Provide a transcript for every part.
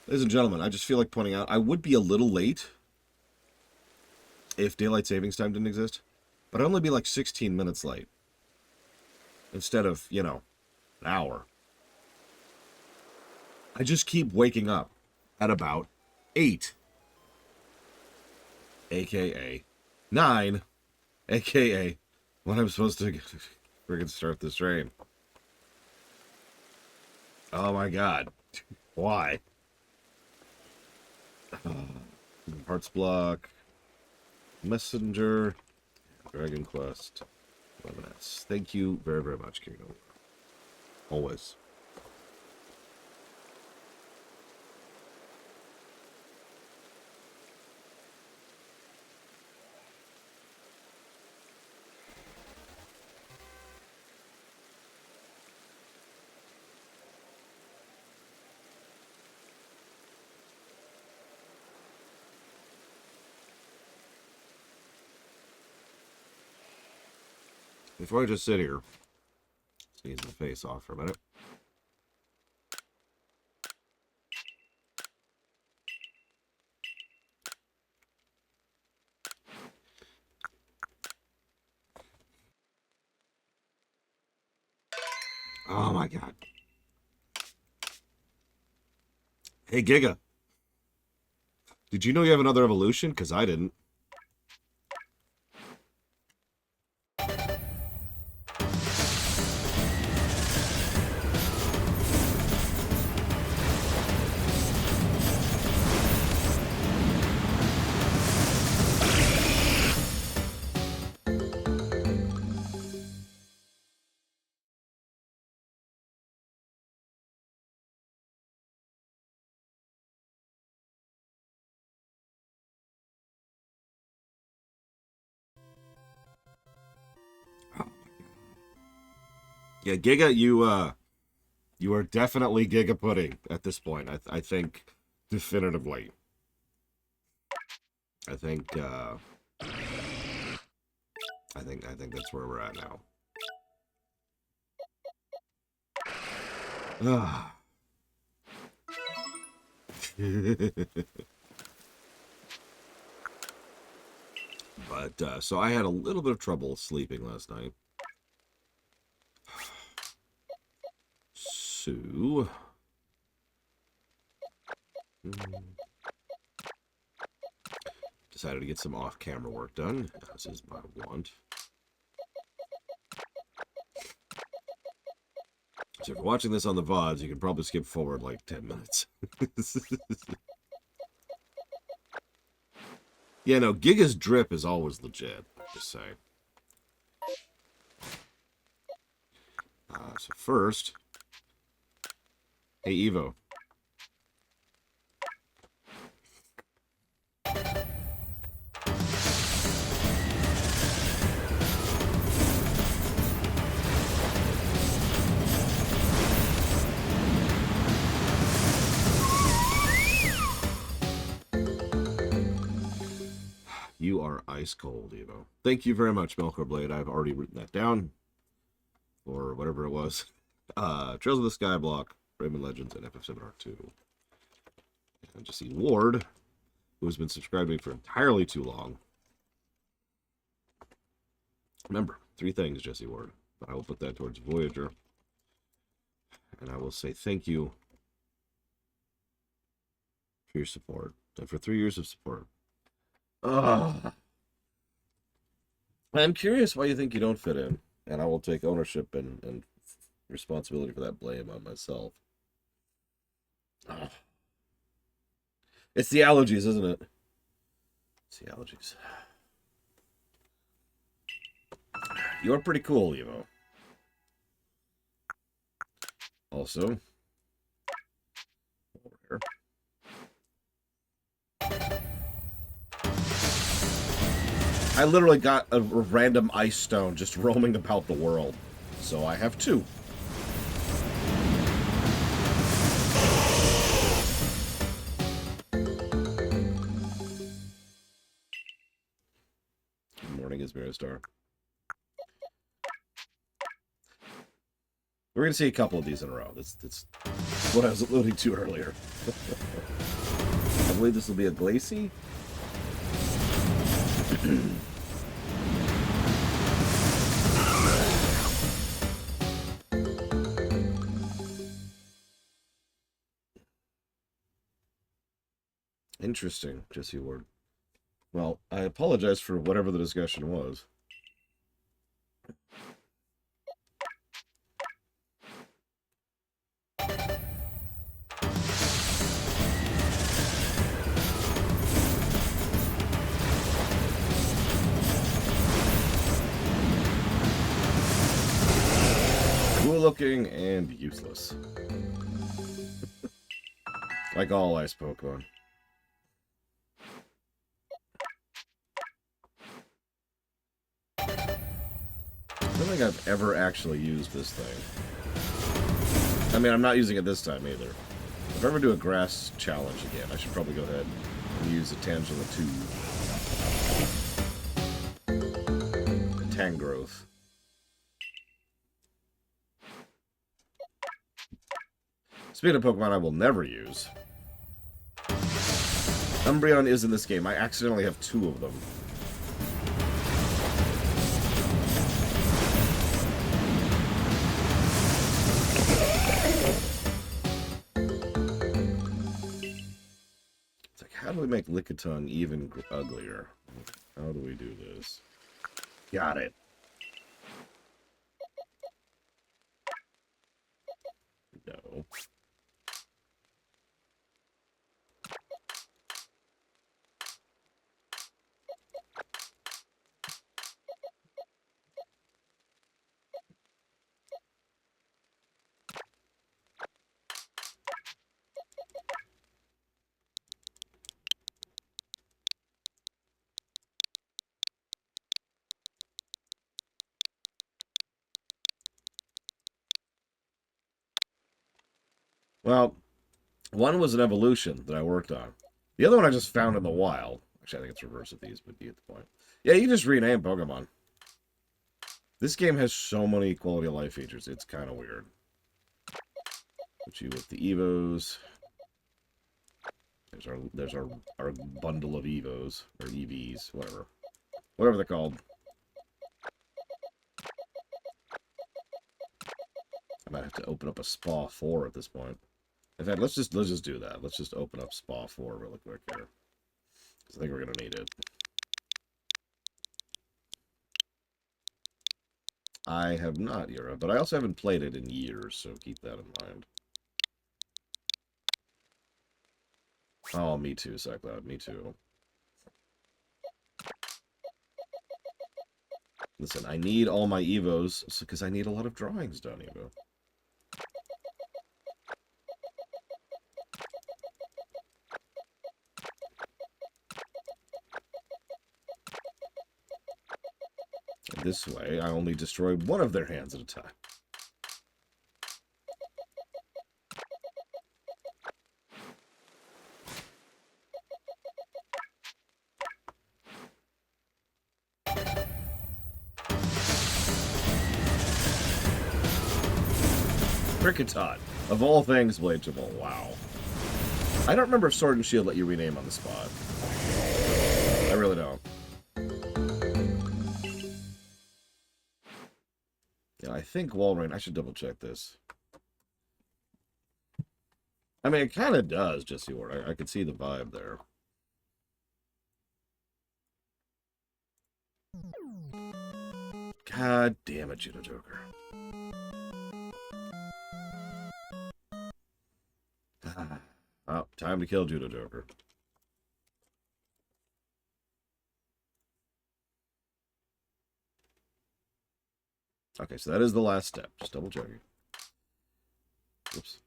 Ladies and gentlemen, I just feel like pointing out I would be a little late if daylight savings time didn't exist, but I'd only be like 16 minutes late instead of, you know, an hour. I just keep waking up at about 8, aka 9, aka when I'm supposed to friggin' start the stream. Oh my god. Why? Hearts block. Messenger. Dragon Quest. 11S. Thank you very, very much, Kingdom. Always. Before I just sit here, sneeze my face off for a minute. Oh my god. Hey, Giga. Did you know you have another evolution? Because I didn't. Yeah, Giga, you are definitely Giga Pudding at this point. I think definitively. I think I think that's where we're at now. Ah. But so I had a little bit of trouble sleeping last night. So decided to get some off-camera work done, as is my want. So if you're watching this on the VODs, you can probably skip forward like 10 minutes. Yeah, no, Giga's drip is always legit, just saying. So first, hey Evo. You are ice cold, Evo. Thank you very much, Melkor Blade. I've already written that down. Or whatever it was. Trails of the Skyblock, Rayman Legends, and FF7R2. And Jesse Ward, who has been subscribing for entirely too long. Remember, 3 things, Jesse Ward. I will put that towards Voyager. And I will say thank you for your support. And for 3 years of support. I'm curious why you think you don't fit in. And I will take ownership and responsibility for that blame on myself. It's the allergies, isn't it? It's the allergies. You're pretty cool, Evo. Also, over here. I literally got a random ice stone just roaming about the world. So I have 2. Good morning, Ismir Star. We're going to see a couple of these in a row. That's what I was alluding to earlier. I believe this will be a Glacie. Interesting, Jesse Ward. Well, I apologize for whatever the discussion was. Cool looking and useless. Like all ice Pokemon. I don't think I've ever actually used this thing. I mean, I'm not using it this time either. If I ever do a grass challenge again, I should probably go ahead and use a Tangela 2. Tangrowth. Speaking of Pokemon I will never use, Umbreon is in this game. I accidentally have 2 of them. It's like, how do we make Lickitung even uglier? How do we do this? Got it. No. Well, one was an evolution that I worked on. The other one I just found in the wild. Actually, I think it's reverse of these, but you get the point. Yeah, you can just rename Pokemon. This game has so many quality of life features. It's kind of weird. Put you with the Evos. There's our bundle of Evos. Or EVs, whatever. Whatever they're called. I might have to open up a Spa 4 at this point. In fact, let's just do that. Let's just open up Spa 4 really quick here. Because I think we're going to need it. I have not, Yura, but I also haven't played it in years, so keep that in mind. Oh, me too, Cycloud, me too. Listen, I need all my Evos, because I need a lot of drawings done, Evo. This way, I only destroy one of their hands at a time. Kricketot. Of all things, Bladeable. Wow. I don't remember if Sword and Shield let you rename on the spot. I really don't. Yeah, I think Walrein. I should double check this. I mean, it kind of does, Jesse Ward. I could see the vibe there. God damn it, Judo Joker. Oh, time to kill Judo Joker. Okay, so that is the last step. Just double checking. Oops.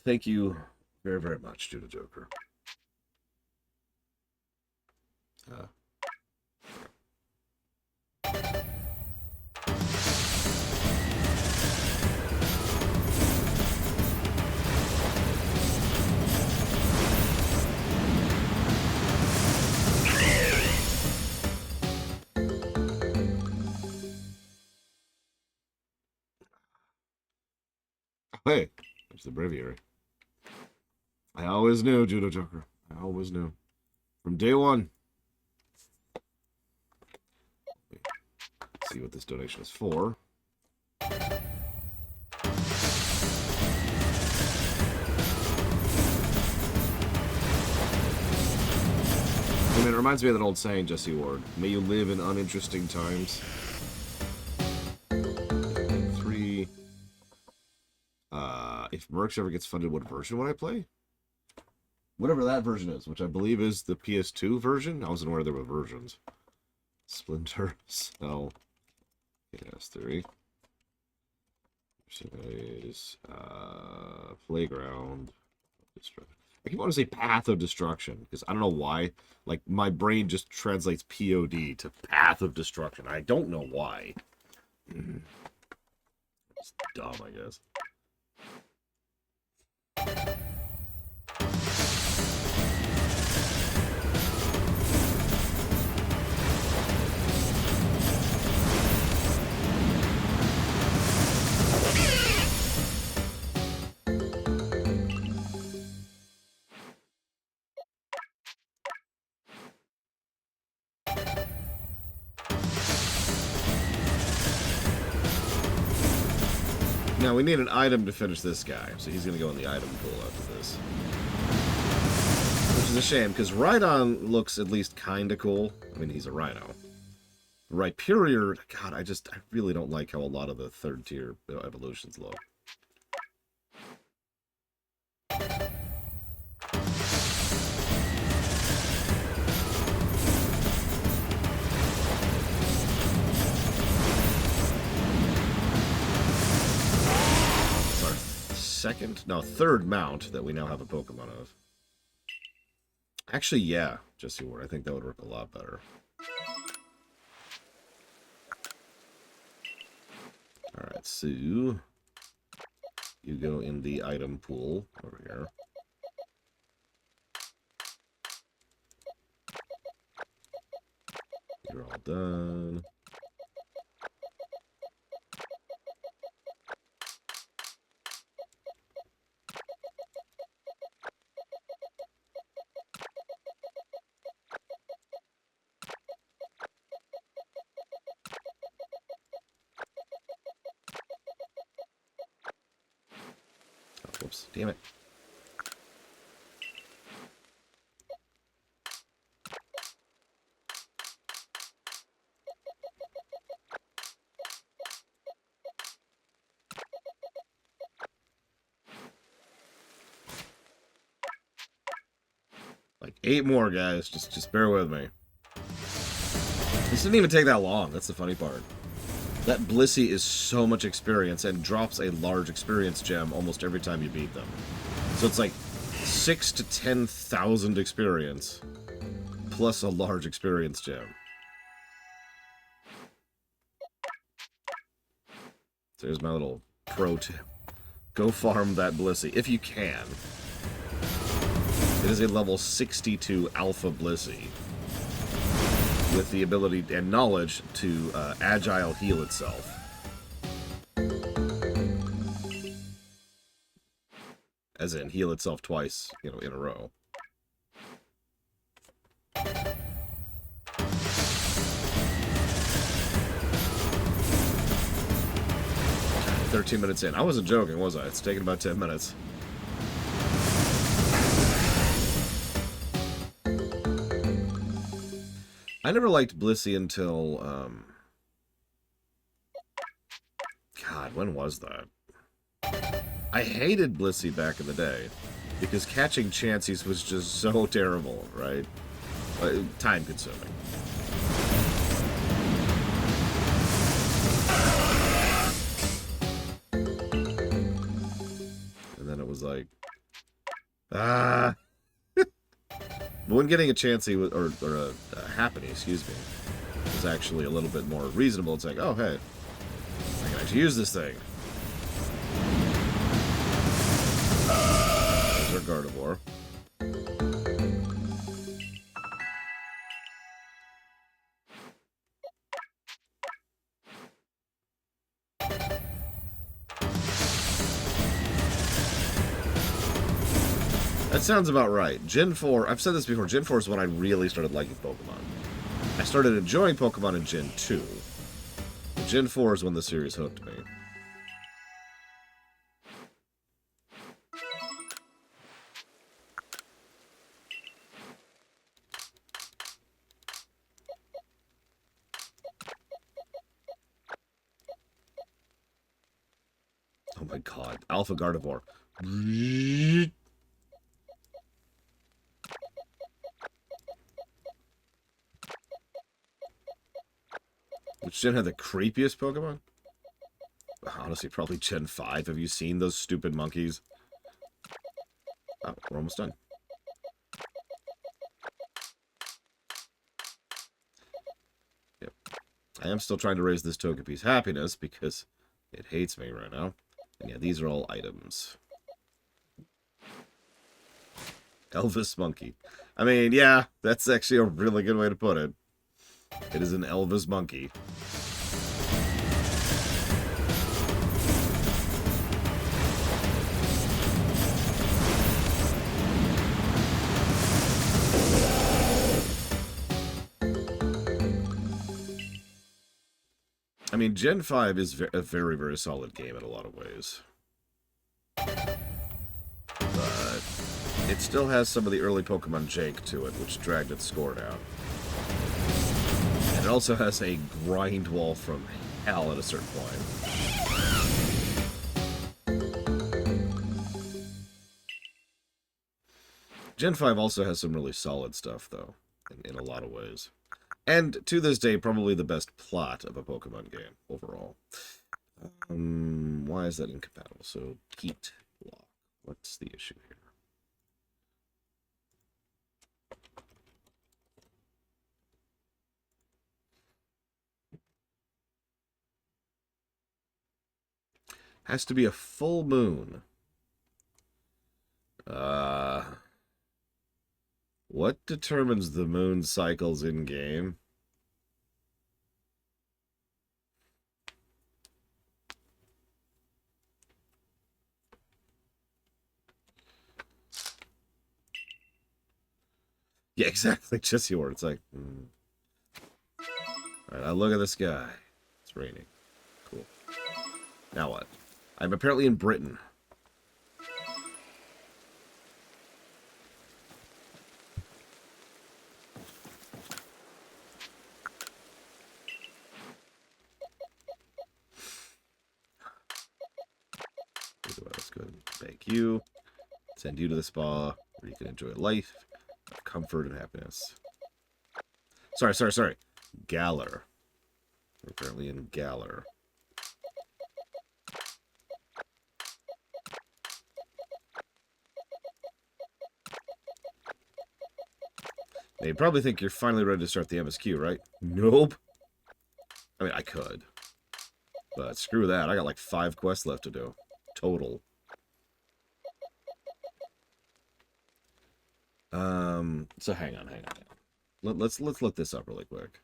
Thank you very, very much, Judo Joker. Hey, there's the breviary. I always knew, Judo Joker. I always knew. From day one. Let's see what this donation is for. I mean, it reminds me of that old saying, Jesse Ward. May you live in uninteresting times. 3. If Mercs ever gets funded, what version would I play? Whatever that version is, which I believe is the PS2 version. I wasn't aware there were versions. Splinter Cell. PS3. Playground. I keep wanting to say Path of Destruction, because I don't know why. Like, my brain just translates POD to Path of Destruction. I don't know why. It's dumb, I guess. Now, we need an item to finish this guy, so he's going to go in the item pool after this. Which is a shame, because Rhydon looks at least kind of cool. I mean, he's a Rhino. Rhyperior, God, I really don't like how a lot of the third-tier evolutions look. Third mount that we now have a Pokemon of. Actually, yeah, Jesse Ward. I think that would work a lot better. Alright, so you go in the item pool over here. You're all done. Whoops, damn it. Like 8 more, guys. Just bear with me. This didn't even take that long. That's the funny part. That Blissey is so much experience and drops a large experience gem almost every time you beat them. So it's like 6,000 to 10,000 experience plus a large experience gem. So here's my little pro tip. Go farm that Blissey, if you can. It is a level 62 Alpha Blissey with the ability and knowledge to agile heal itself. As in, heal itself twice, in a row. 13 minutes in. I wasn't joking, was I? It's taken about 10 minutes. I never liked Blissey until, God, when was that? I hated Blissey back in the day, because catching Chanseys was just so terrible, right? Time-consuming. And then it was like, But when getting a Chansey, or a Happiny, excuse me, was actually a little bit more reasonable. It's like, oh, hey, I can actually use this thing. There's our Gardevoir. That sounds about right. Gen 4, I've said this before, Gen 4 is when I really started liking Pokemon. I started enjoying Pokemon in Gen 2. Gen 4 is when the series hooked me. Oh my god. Alpha Gardevoir. Which gen had the creepiest Pokemon? Honestly, probably Gen 5. Have you seen those stupid monkeys? Oh, we're almost done. Yep. I am still trying to raise this Togepi's happiness because it hates me right now. And yeah, these are all items. Elvis Monkey. I mean, yeah, that's actually a really good way to put it. It is an Elvis Monkey. I mean, Gen 5 is a very, very solid game in a lot of ways. But it still has some of the early Pokemon jank to it, which dragged its score down. And it also has a grind wall from hell at a certain point. Gen 5 also has some really solid stuff, though, in a lot of ways. And to this day, probably the best plot of a Pokemon game overall. Why is that incompatible? So, heat block. What's the issue here? Has to be a full moon. What determines the moon cycles in-game? Yeah, exactly. Just your word. It's like, Alright, now look at the sky. It's raining. Cool. Now what? I'm apparently in Britain. That's good. Thank you. Send you to the spa where you can enjoy life, comfort, and happiness. Sorry. Galar. We're apparently in Galar. Now, you probably think you're finally ready to start the MSQ, right? Nope. I mean, I could. But screw that. I got like 5 quests left to do. Total. So hang on. Let's look this up really quick.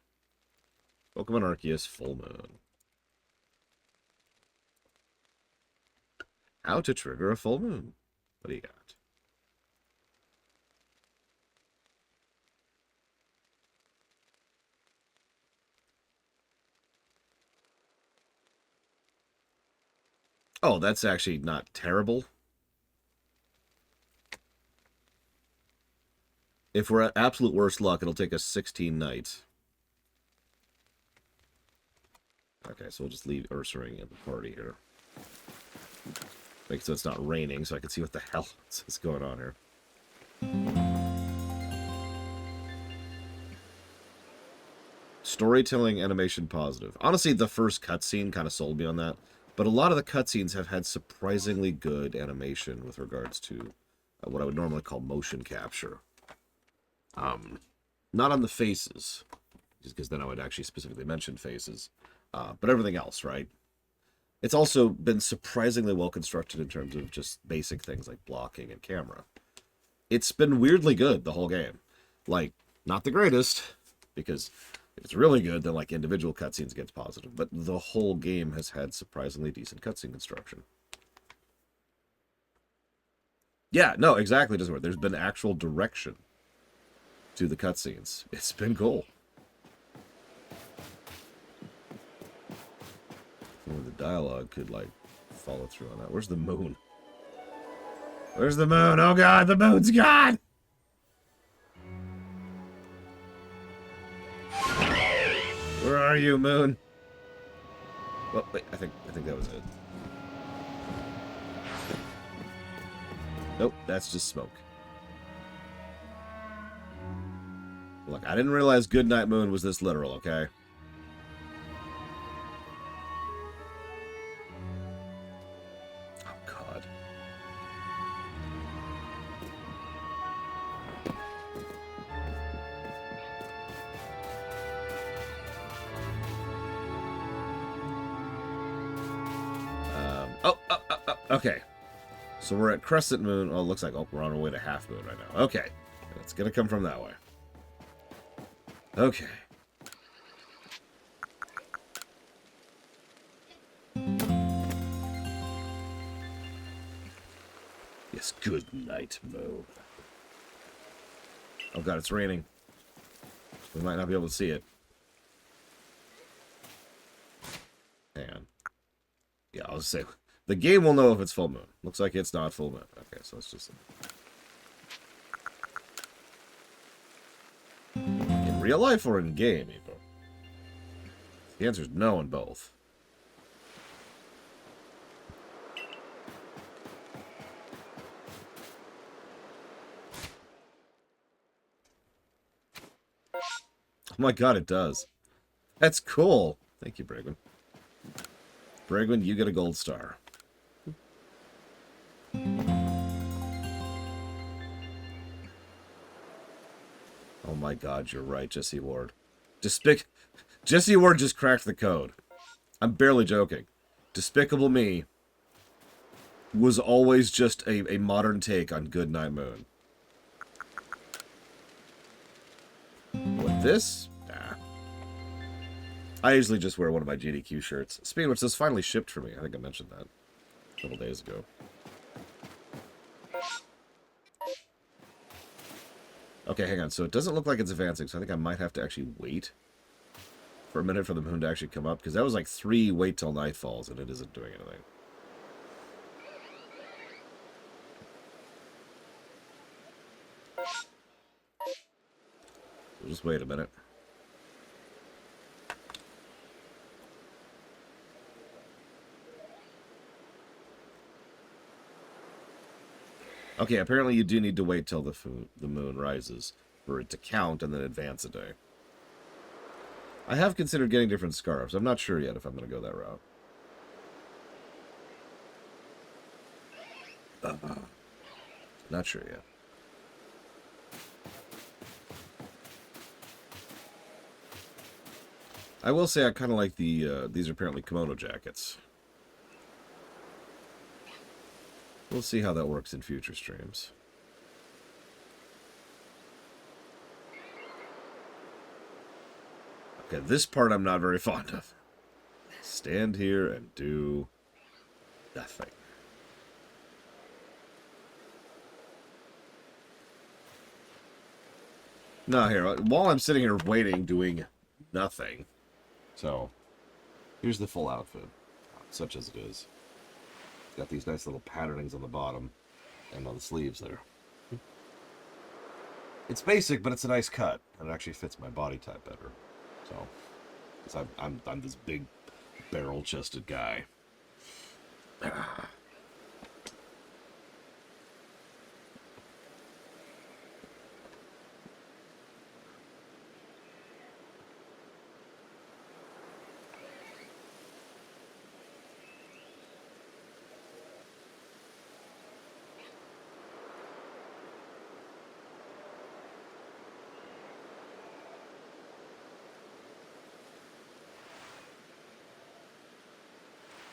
Pokemon Arceus Full Moon. How to trigger a full moon. What do you got? Oh, that's actually not terrible. If we're at absolute worst luck, it'll take us 16 nights. Okay, so we'll just leave Ursaring in the party here. Make so it's not raining, so I can see what the hell is going on here. Storytelling, animation, positive. Honestly, the first cutscene kind of sold me on that. But a lot of the cutscenes have had surprisingly good animation with regards to what I would normally call motion capture. Not on the faces, just because then I would actually specifically mention faces. But everything else, right? It's also been surprisingly well constructed in terms of just basic things like blocking and camera. It's been weirdly good, the whole game. Like, not the greatest, because if it's really good, then like individual cutscenes gets positive. But the whole game has had surprisingly decent cutscene construction. Yeah, no, exactly. Doesn't work. There's been actual direction to the cutscenes. It's been cool. The dialogue could, like, follow through on that. Where's the moon? Where's the moon? Oh, God, the moon's gone! Where are you, moon? Well, wait, I think that was it. Nope, that's just smoke. Look, I didn't realize Goodnight Moon was this literal, okay? Oh, God. Okay. So we're at Crescent Moon. Oh, it looks like we're on our way to Half Moon right now. Okay. It's gonna come from that way. Okay. Yes, good night, Moon. Oh, God, it's raining. We might not be able to see it. Hang on. Yeah, I'll just say... The game will know if it's full moon. Looks like it's not full moon. Okay, so let's just... In real life or in game, Evo? The answer is no in both. Oh my God, it does. That's cool. Thank you, Bragwin. Bragwin, you get a gold star. Oh my God, you're right, Jesse Ward. Jesse Ward just cracked the code. I'm barely joking. Despicable Me was always just a modern take on Goodnight Moon. What, this? Nah. I usually just wear one of my GDQ shirts. Speaking of which, this finally shipped for me. I think I mentioned that a couple days ago. Okay, hang on. So it doesn't look like it's advancing, so I think I might have to actually wait for a minute for the moon to actually come up, because that was like 3 wait till night falls, and it isn't doing anything. We'll just wait a minute. Okay, apparently you do need to wait till the moon rises for it to count and then advance a day. I have considered getting different scarves. I'm not sure yet if I'm going to go that route. Not sure yet. I will say I kind of like the, these are apparently kimono jackets. We'll see how that works in future streams. Okay, this part I'm not very fond of. Stand here and do nothing. No, here, while I'm sitting here waiting, doing nothing. So, here's the full outfit, such as it is. It's got these nice little patternings on the bottom and on the sleeves there. It's basic, but it's a nice cut, and it actually fits my body type better. So, because I'm this big, barrel-chested guy.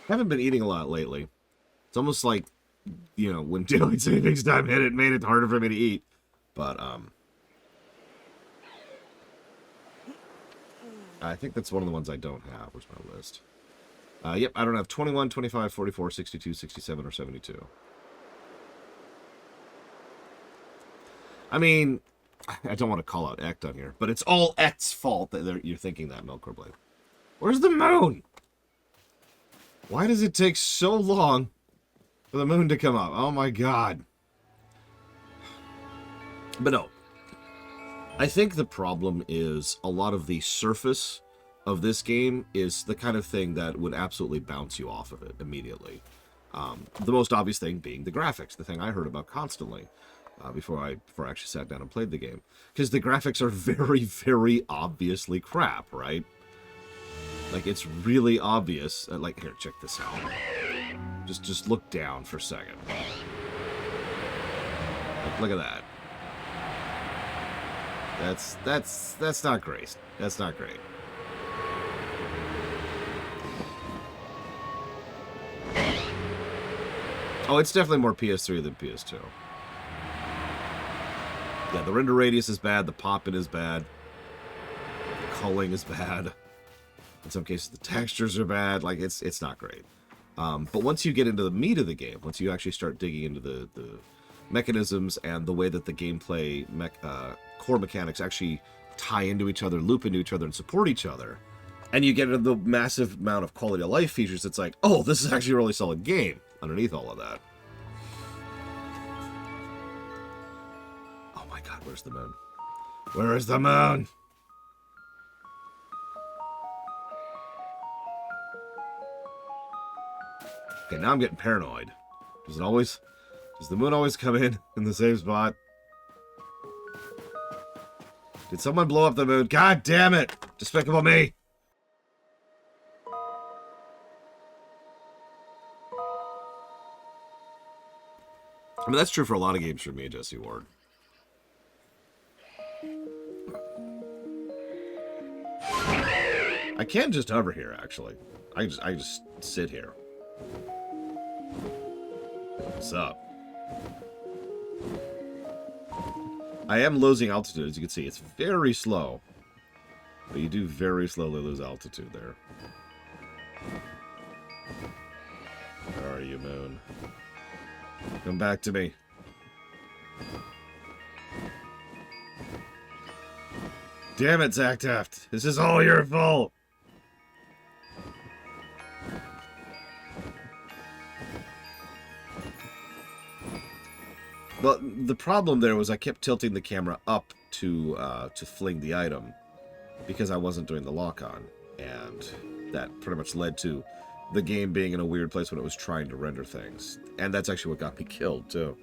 I haven't been eating a lot lately. It's almost like, you know, when daylight savings time hit, it made it harder for me to eat. But, I think that's one of the ones I don't have. Where's my list? Yep, I don't have 21, 25, 44, 62, 67, or 72. I mean, I don't want to call out Ect on here, but it's all Ect's fault that you're thinking that, Melkor Blade. Where's the moon? Why does it take so long for the moon to come up? Oh my god. But no. I think the problem is a lot of the surface of this game is the kind of thing that would absolutely bounce you off of it immediately. The most obvious thing being the graphics, the thing I heard about constantly before I actually sat down and played the game. Because the graphics are very, very obviously crap, right? Like, it's really obvious. Like, here, check this out. Just look down for a second. Look at that. That's not great. That's not great. Oh, it's definitely more PS3 than PS2. Yeah, the render radius is bad, the pop-in is bad, the culling is bad. In some cases, the textures are bad. Like, it's not great. But once you get into the meat of the game, once you actually start digging into the mechanisms and the way that the gameplay core mechanics actually tie into each other, loop into each other, and support each other, and you get into the massive amount of quality of life features, it's like, oh, this is actually a really solid game underneath all of that. Oh my god, where's the moon? Where is the moon? Okay, now I'm getting paranoid. Does the moon always come in the same spot? Did someone blow up the moon? God damn it! Despicable me! I mean, that's true for a lot of games for me and Jesse Ward. I can just hover here, actually. I can just sit here. What's up? I am losing altitude, as you can see. It's very slow. But you do very slowly lose altitude there. Where are you, moon? Come back to me. Damn it, Zach Taft. This is all your fault. Well, the problem there was I kept tilting the camera up to fling the item because I wasn't doing the lock-on, and that pretty much led to the game being in a weird place when it was trying to render things. And that's actually what got me killed, too.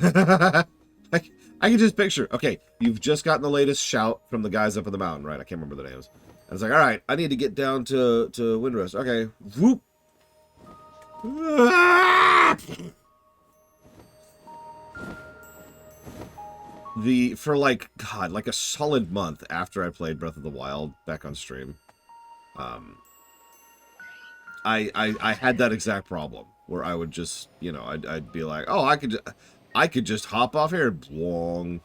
I can just picture, okay, you've just gotten the latest shout from the guys up in the mountain, right? I can't remember the names. And it's like, all right, I need to get down to Windrest. Okay, whoop. For like, God, like a solid month after I played Breath of the Wild back on stream, I had that exact problem where I would just, you know, I'd be like, oh, I could just hop off here, blong.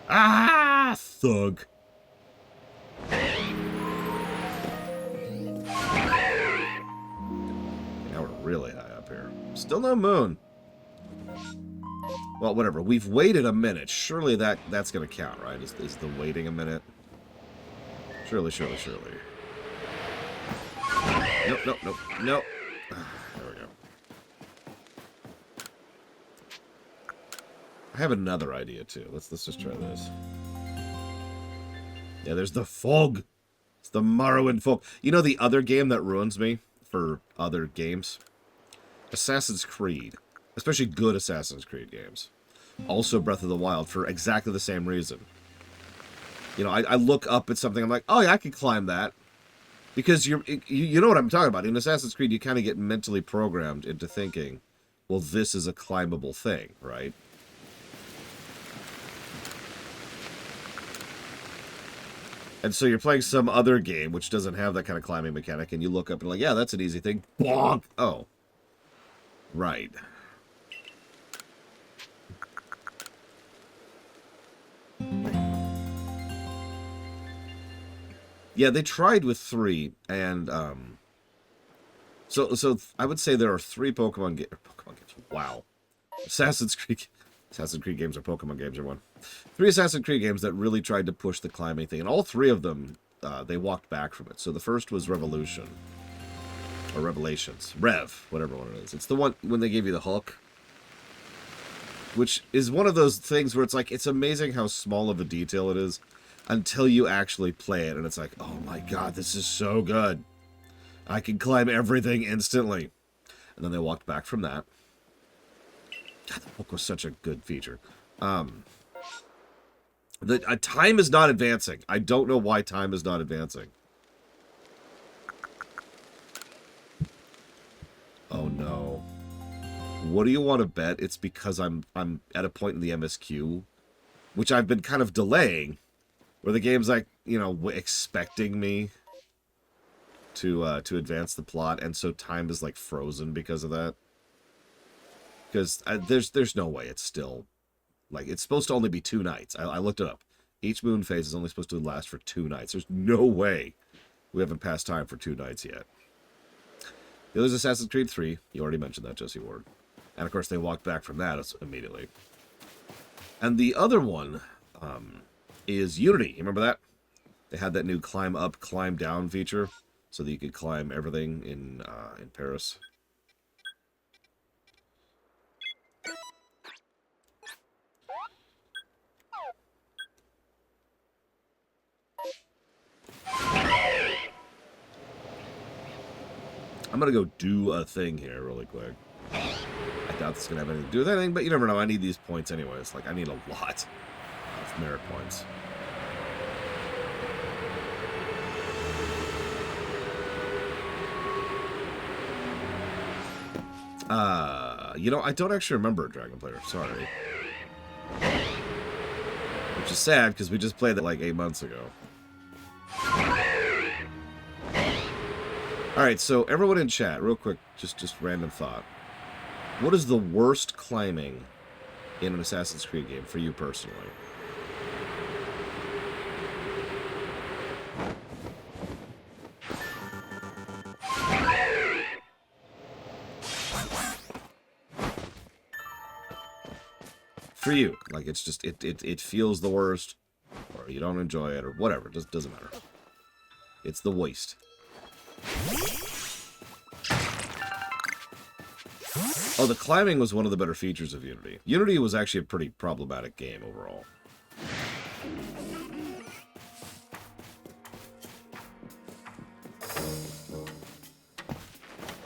Ah, thug. Now we're really high up here. Still no moon. Well, whatever. We've waited a minute. Surely that's going to count, right? Is the waiting a minute? Surely. Nope. There we go. I have another idea, too. Let's just try this. Yeah, there's the fog. It's the Morrowind fog. You know the other game that ruins me for other games? Assassin's Creed. Especially good Assassin's Creed games. Also Breath of the Wild for exactly the same reason. You know, I look up at something, I'm like, oh yeah, I could climb that. Because you know what I'm talking about. In Assassin's Creed, you kind of get mentally programmed into thinking, well, this is a climbable thing, right? And so you're playing some other game which doesn't have that kind of climbing mechanic, and you look up and like, yeah, that's an easy thing. Bonk! Oh. Right. Yeah, they tried with 3, and so I would say there are 3 Pokemon games. Wow. Assassin's Creed games are Pokemon games, everyone. 3 Assassin's Creed games that really tried to push the climbing thing, and all 3 of them, they walked back from it. So the first was Revolution. Or Revelations. Rev, whatever one it is. It's the one when they gave you the hook. Which is one of those things where it's like, it's amazing how small of a detail it is until you actually play it. And it's like, oh my god, this is so good. I can climb everything instantly. And then they walked back from that. God, the hook was such a good feature. Time is not advancing. I don't know why time is not advancing. Oh no. What do you want to bet? It's because I'm at a point in the MSQ, which I've been kind of delaying, where the game's like, you know, expecting me to advance the plot, and so time is like frozen because of that. Because there's no way it's still, like, it's supposed to only be 2 nights. I looked it up. Each moon phase is only supposed to last for 2 nights. There's no way we haven't passed time for 2 nights yet. The other's Assassin's Creed 3. You already mentioned that, Jesse Ward. And, of course, they walked back from that immediately. And the other one is Unity. You remember that? They had that new climb up, climb down feature so that you could climb everything in Paris. I'm going to go do a thing here really quick. I doubt this is going to have anything to do with anything, but you never know. I need these points anyways. Like, I need a lot of merit points. You know, I don't actually remember a Dragon Player. Sorry. Which is sad, because we just played it like 8 months ago. Alright, so everyone in chat, real quick, just random thought. What is the worst climbing in an Assassin's Creed game for you personally? For you, like, it's just, it feels the worst, or you don't enjoy it, or whatever, it just doesn't matter. It's the waste. Oh, the climbing was one of the better features of Unity. Unity was actually a pretty problematic game overall.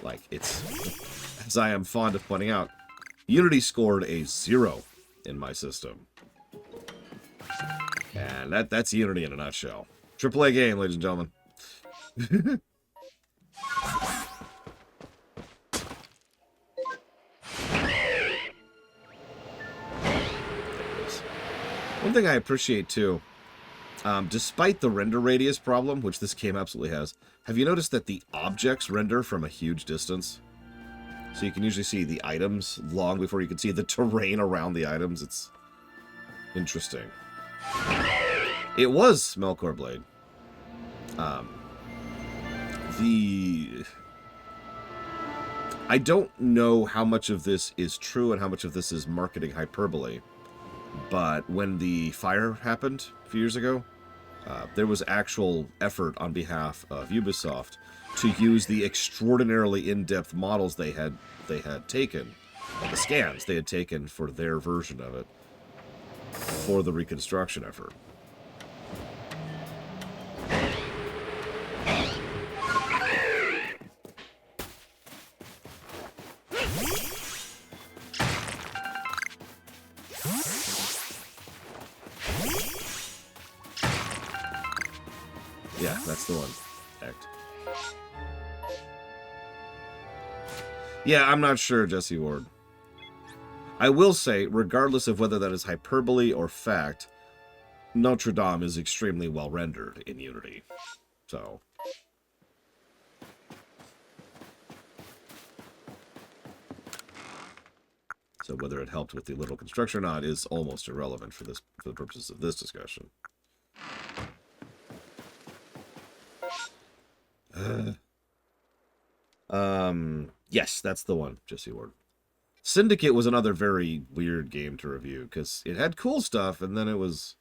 Like, it's, as I am fond of pointing out, Unity scored a 0 in my system. And that's Unity in a nutshell. AAA game, ladies and gentlemen. One thing I appreciate, too, despite the render radius problem, which this game absolutely has, have you noticed that the objects render from a huge distance? So you can usually see the items long before you can see the terrain around the items. It's interesting. It was Melkor Blade. I don't know how much of this is true and how much of this is marketing hyperbole, but when the fire happened a few years ago, there was actual effort on behalf of Ubisoft to use the extraordinarily in-depth models they had taken, the scans they had taken for their version of it, for the reconstruction effort. Yeah, that's the one. Act. Yeah, I'm not sure, Jesse Ward. I will say, regardless of whether that is hyperbole or fact, Notre Dame is extremely well rendered in Unity. So whether it helped with the literal construction or not is almost irrelevant for the purposes of this discussion. Yes, that's the one, Jesse Ward. Syndicate was another very weird game to review, because it had cool stuff, and then it was...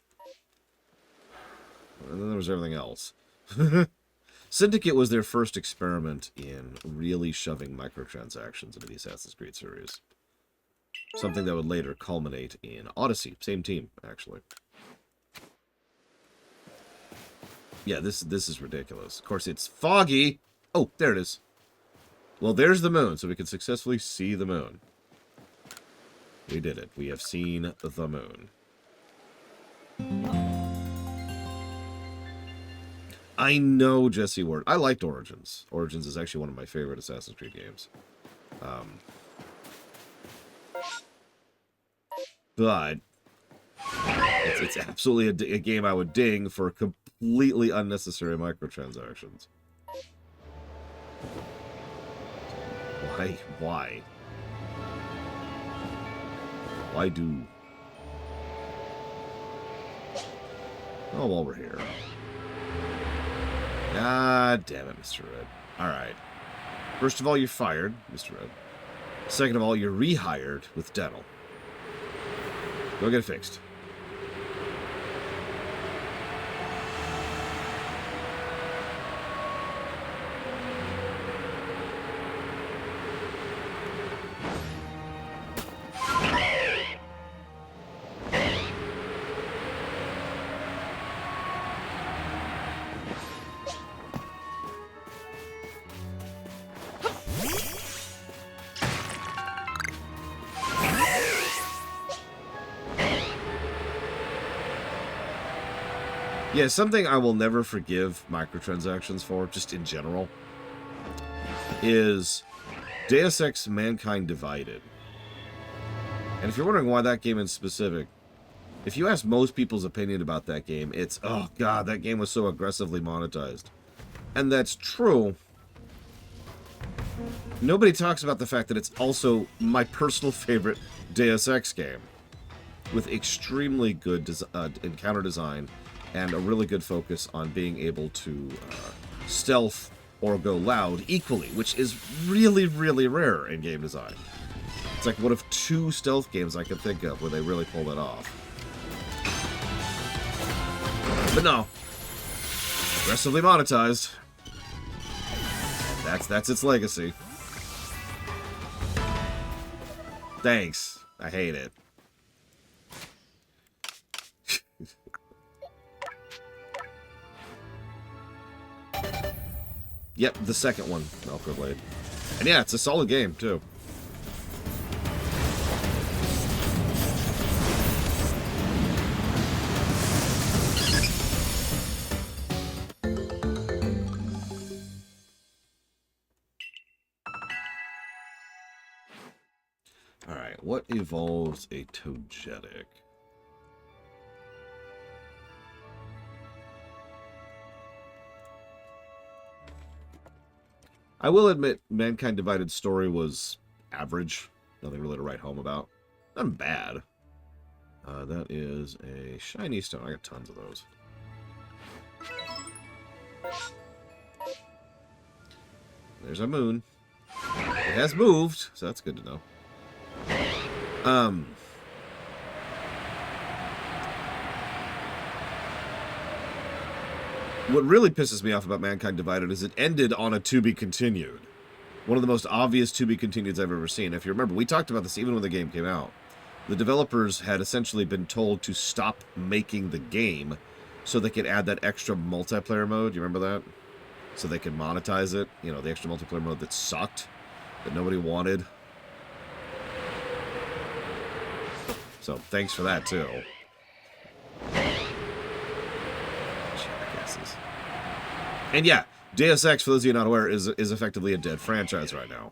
And then there was everything else. Syndicate was their first experiment in really shoving microtransactions into the Assassin's Creed series. Something that would later culminate in Odyssey. Same team, actually. Yeah, this is ridiculous. Of course, it's foggy. Oh, there it is. Well, there's the moon, so we can successfully see the moon. We did it. We have seen the moon. I know Jesse Ward. I liked Origins. Origins is actually one of my favorite Assassin's Creed games. But it's absolutely a game I would ding for completely unnecessary microtransactions. Why? Why? Why do? Oh, while we're here. God damn it, Mr. Red. Alright. First of all, you're fired, Mr. Red. Second of all, you're rehired with dental. Go get it fixed. Yeah, something I will never forgive microtransactions for, just in general, is Deus Ex Mankind Divided. And if you're wondering why that game in specific, if you ask most people's opinion about that game, it's, oh god, that game was so aggressively monetized. And that's true. Nobody talks about the fact that it's also my personal favorite Deus Ex game, with extremely good encounter design, and a really good focus on being able to stealth or go loud equally, which is really, really rare in game design. It's like one of two stealth games I can think of where they really pull that off. But no. Aggressively monetized. That's its legacy. Thanks. I hate it. Yep, the second one, Melkor Blade. And yeah, it's a solid game, too. Alright, what evolves a Togetic? I will admit, Mankind Divided story was average. Nothing really to write home about. Not bad. That is a shiny stone. I got tons of those. There's a moon. It has moved, so that's good to know. What really pisses me off about Mankind Divided is it ended on a to be continued. One of the most obvious to be continueds I've ever seen. If you remember, we talked about this even when the game came out. The developers had essentially been told to stop making the game so they could add that extra multiplayer mode. You remember that? So they could monetize it. You know, the extra multiplayer mode that sucked, that nobody wanted. So, thanks for that, too. And yeah, Deus Ex, for those of you not aware, is effectively a dead franchise right now.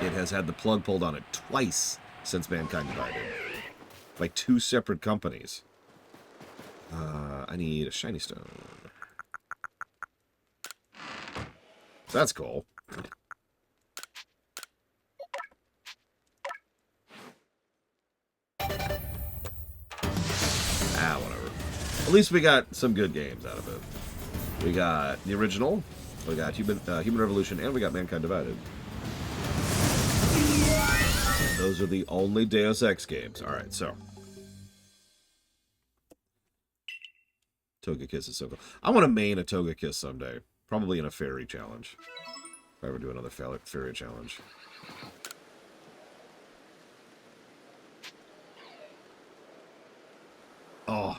It has had the plug pulled on it twice since Mankind Divided. By two separate companies. I need a shiny stone. That's cool. Whatever. At least we got some good games out of it. We got the original, we got Human Revolution, and we got Mankind Divided. Those are the only Deus Ex games. Alright, so. Togekiss is so cool. I want to main a Togekiss someday. Probably in a fairy challenge. If I ever do another fairy challenge. Oh.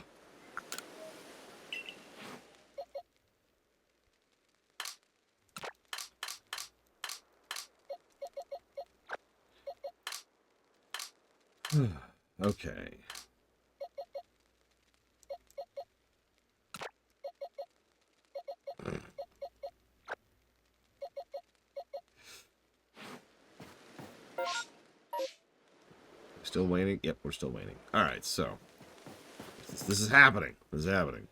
Okay. Still waiting? Yep, we're still waiting. Alright, so. This is happening. This is happening.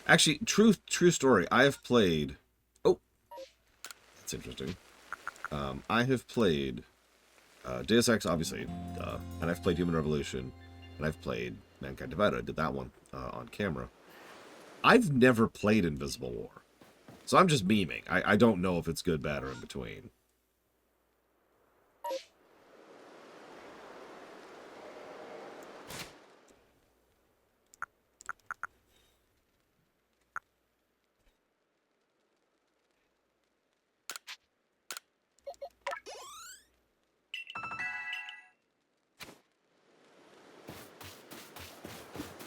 Actually, true story. I have played... Oh! That's interesting. I have played Deus Ex, obviously. And I've played Human Revolution. And I've played Mankind Divided. I did that one on camera. I've never played Invisible War. So I'm just memeing. I don't know if it's good, bad, or in between.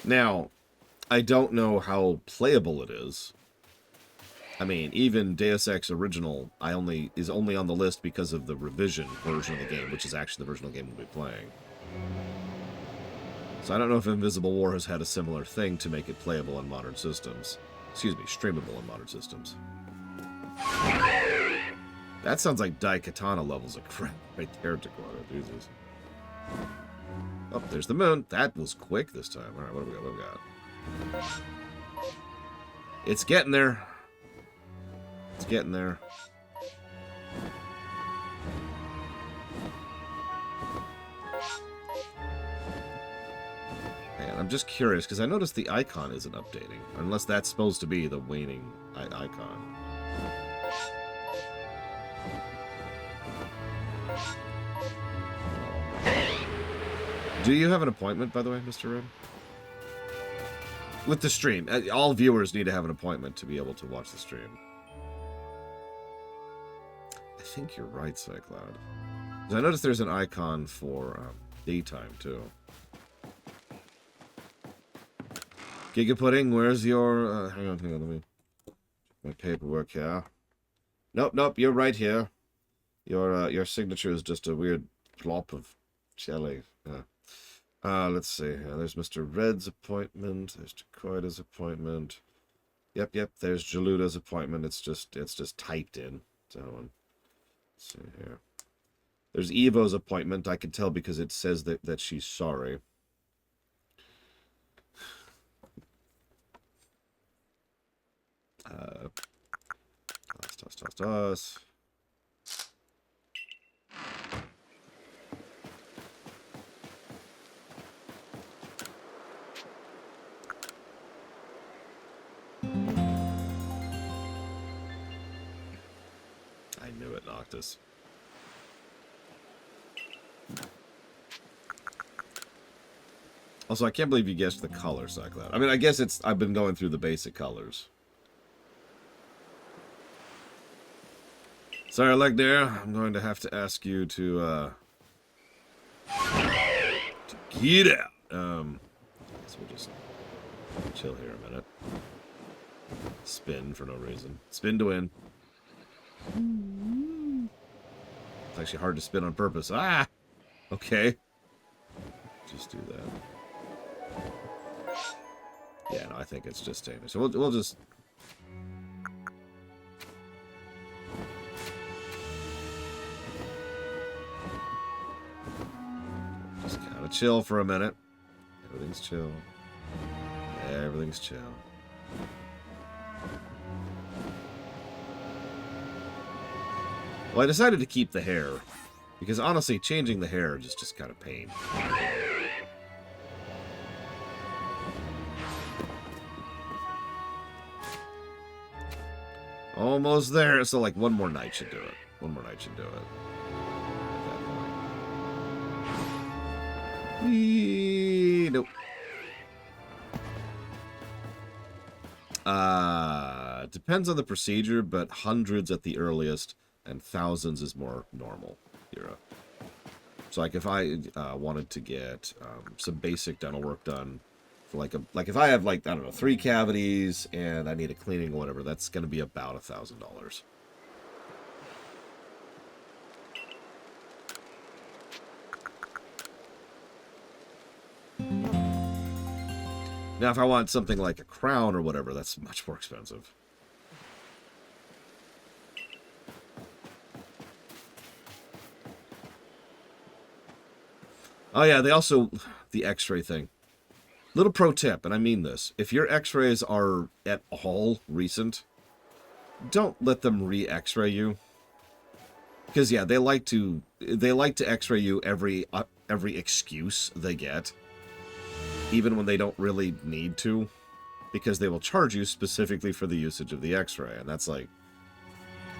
Now, I don't know how playable it is. I mean, even Deus Ex Original is only on the list because of the revision version of the game, which is actually the version of the game we'll be playing. So I don't know if Invisible War has had a similar thing to make it playable on modern systems. Excuse me, streamable on modern systems. That sounds like Daikatana levels of crap right there, Dakota. Jesus. Oh, there's the moon. That was quick this time. Alright, what do we got? What do we got? It's getting there. It's getting there. Man, I'm just curious, because I noticed the icon isn't updating. Unless that's supposed to be the waning icon. Do you have an appointment, by the way, Mr. Red? With the stream. All viewers need to have an appointment to be able to watch the stream. I think you're right, Cycloud. I noticed there's an icon for daytime, too. Giga Pudding, where's your... hang on, let me... My paperwork here. Nope, you're right here. Your signature is just a weird plop of jelly. Let's see. There's Mr. Red's appointment. There's Dakota's appointment. Yep. There's Jaluda's appointment. It's just typed in. So, let's see here. There's Evo's appointment. I can tell because it says that she's sorry. Toss. I knew it, Noctis. Also, I can't believe you guessed the color, Cycloud. I mean, I guess I've been going through the basic colors. Sorry, Legnair, I'm going to have to ask you to get out. I guess we'll just chill here a minute. Spin for no reason. Spin to win. It's actually hard to spin on purpose. Ah! Okay. Just do that. Yeah, no, I think it's just standard. So we'll just... Just kind of chill for a minute. Everything's chill. Yeah, everything's chill. Well, I decided to keep the hair, because honestly, changing the hair is just kind of pain. Almost there. So, like, one more night should do it. One more night should do it. At that point. Nope. Depends on the procedure, but hundreds at the earliest, and thousands is more normal. Here. So, like, if I wanted to get some basic dental work done, for like if I have, like, I don't know, 3 cavities and I need a cleaning or whatever, that's going to be about $1,000. Now, if I want something like a crown or whatever, that's much more expensive. Oh, yeah, they also... The x-ray thing. Little pro tip, and I mean this. If your x-rays are at all recent, don't let them re-x-ray you. Because, yeah, they like to x-ray you every excuse they get. Even when they don't really need to, because they will charge you specifically for the usage of the x-ray, and that's like,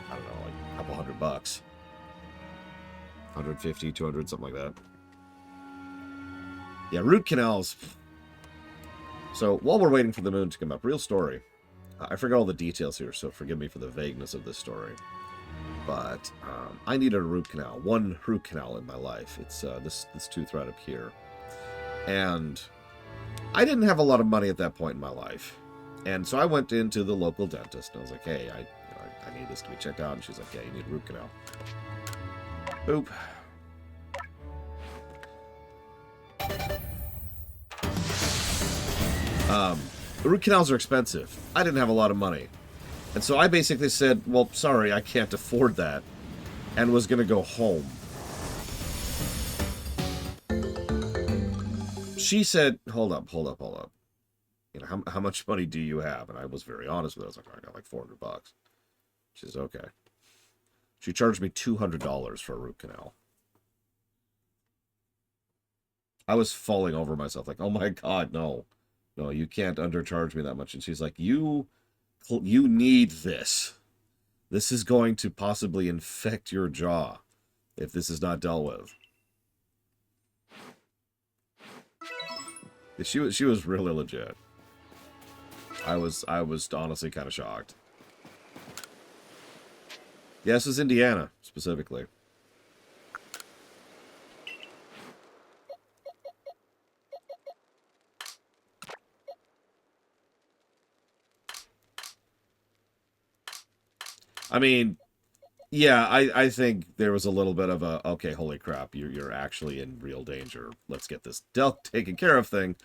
I don't know, like a couple $100. 150, 200, something like that. Yeah, root canals. So, while we're waiting for the moon to come up, real story. I forgot all the details here, so forgive me for the vagueness of this story. But, I needed a root canal. One root canal in my life. It's this tooth right up here. And I didn't have a lot of money at that point in my life. And so I went into the local dentist, and I was like, hey, I need this to be checked out. And she's like, yeah, you need a root canal. Boop. Root canals are expensive. I didn't have a lot of money. And so I basically said, well, sorry, I can't afford that. And was going to go home. She said, hold up. You know, how much money do you have? And I was very honest with her. I was like, I got like $400. She says, okay. She charged me $200 for a root canal. I was falling over myself, like, oh my God, no. No, you can't undercharge me that much. And she's like, you need this. This is going to possibly infect your jaw if this is not dealt with. She was really legit. I was honestly kind of shocked. Yeah, this is Indiana, specifically. I mean, yeah, I think there was a little bit of a, okay, holy crap, you're actually in real danger. Let's get this taken care of thing.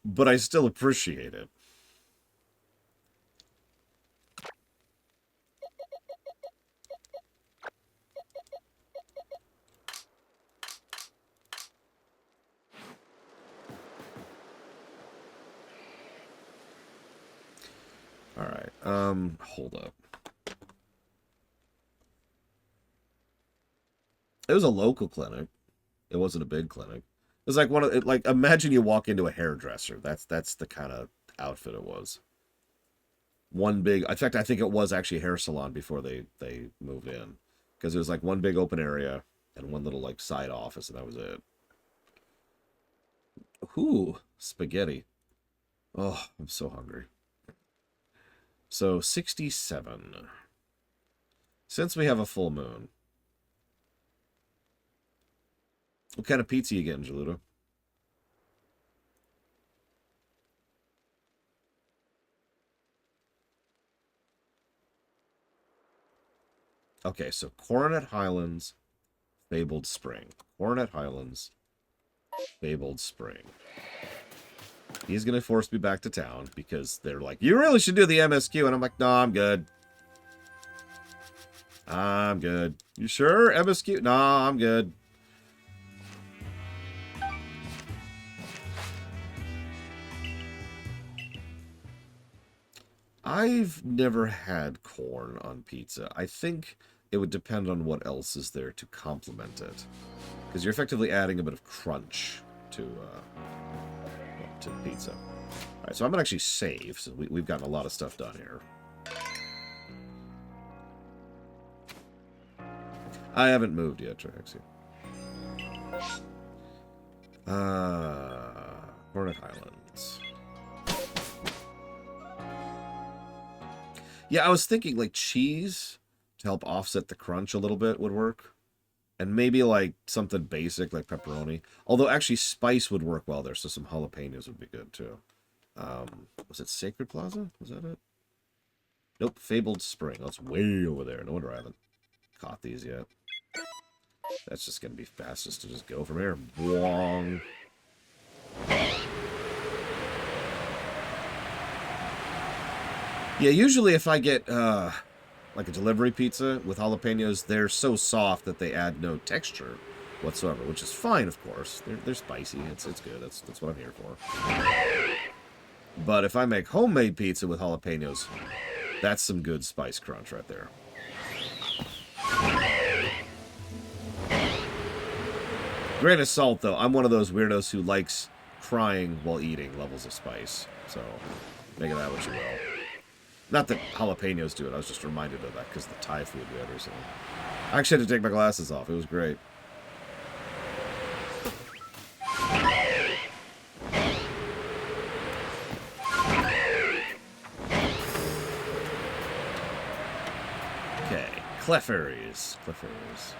But I still appreciate it. All right. Hold up. It was a local clinic. It wasn't a big clinic. It was like like imagine you walk into a hairdresser. That's the kind of outfit it was. One big, in fact, I think it was actually a hair salon before they moved in, because it was like one big open area and one little like side office, and that was it. Ooh, spaghetti. Oh, I'm so hungry. So 67. Since we have a full moon. What kind of pizza you getting, Jaluto? Okay, so Coronet Highlands, Fabled Spring. Coronet Highlands, Fabled Spring. He's going to force me back to town because they're like, you really should do the MSQ. And I'm like, no, I'm good. I'm good. You sure? MSQ? No, I'm good. I've never had corn on pizza. I think it would depend on what else is there to complement it. Because you're effectively adding a bit of crunch to the pizza. Alright, so I'm going to actually save. So we've gotten a lot of stuff done here. I haven't moved yet, Traxie. Hornet Highlands. Yeah, I was thinking like cheese to help offset the crunch a little bit would work. And maybe like something basic like pepperoni. Although actually spice would work well there, so some jalapenos would be good too. Was it Sacred Plaza? Was that it? Nope, Fabled Spring. That's way over there. No wonder I haven't caught these yet. That's just gonna be fastest to just go from here. Wong. Yeah, usually if I get like a delivery pizza with jalapenos, they're so soft that they add no texture whatsoever, which is fine, of course. They're spicy. It's good. That's what I'm here for. But if I make homemade pizza with jalapenos, that's some good spice crunch right there. Grain of salt, though. I'm one of those weirdos who likes crying while eating levels of spice. So, make of that what you will. Not that jalapenos do it. I was just reminded of that because the Thai food we had recently. I actually had to take my glasses off. It was great. Okay. Clefairies. Clefairies.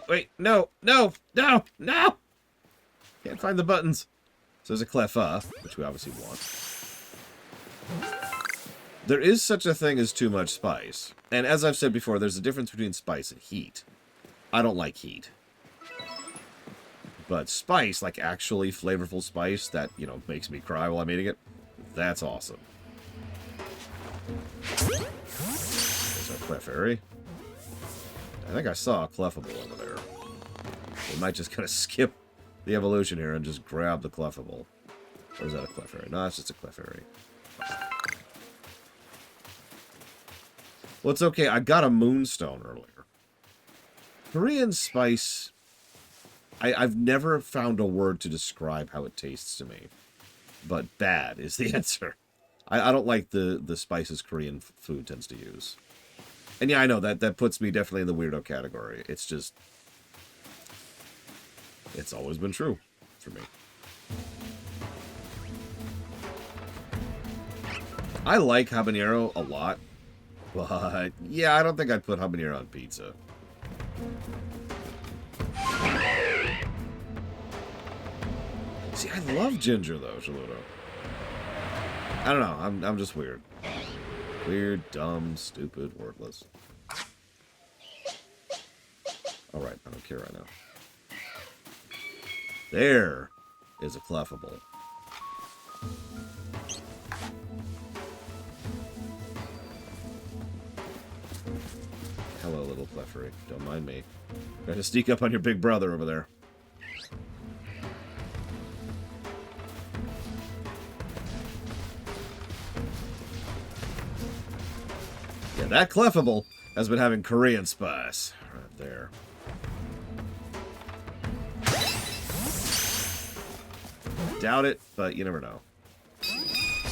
Wait. No. Can't find the buttons. So there's a Cleffa, which we obviously want. There is such a thing as too much spice. And as I've said before, there's a difference between spice and heat. I don't like heat. But spice, like actually flavorful spice that, you know, makes me cry while I'm eating it, that's awesome. There's our Clefairy. I think I saw a Clefable over there. We might just kind of skip the evolution here and just grab the Clefable. Or is that a Clefairy? No, that's just a Clefairy. Well, it's okay. I got a Moonstone earlier. Korean spice... I've never found a word to describe how it tastes to me. But bad is the answer. I don't like the spices Korean food tends to use. And yeah, I know that puts me definitely in the weirdo category. It's just... It's always been true for me. I like habanero a lot. But, yeah, I don't think I'd put habanero on pizza. See, I love ginger, though, Shaludo. I don't know. I'm just weird. Weird, dumb, stupid, worthless. Alright, I don't care right now. There is a Clefable. Hello, little Clefairy. Don't mind me. Trying to sneak up on your big brother over there. Yeah, that Clefable has been having Korean spice. Right there. Doubt it, but you never know.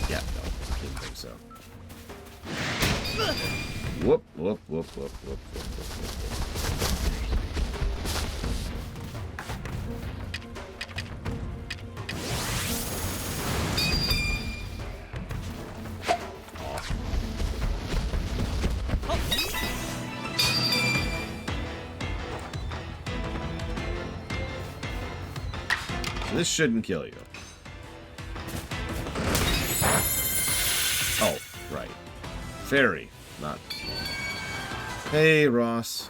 Yeah, no, didn't think so. Whoop. This shouldn't kill you. Oh, right. Fairy, not... Hey, Ross.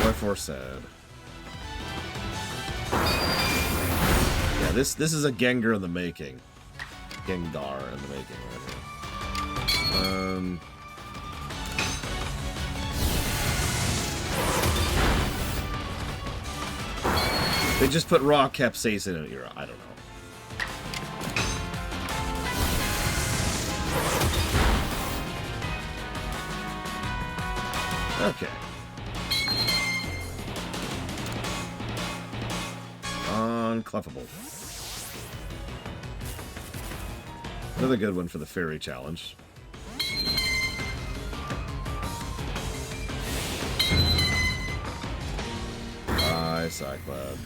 Wherefore said. Yeah, this is a Gengar in the making. Gengar in the making, right here. They just put raw capsaicin in it. I don't know. Okay. Clefable. Another good one for the Fairy Challenge. Bye, Cyclad.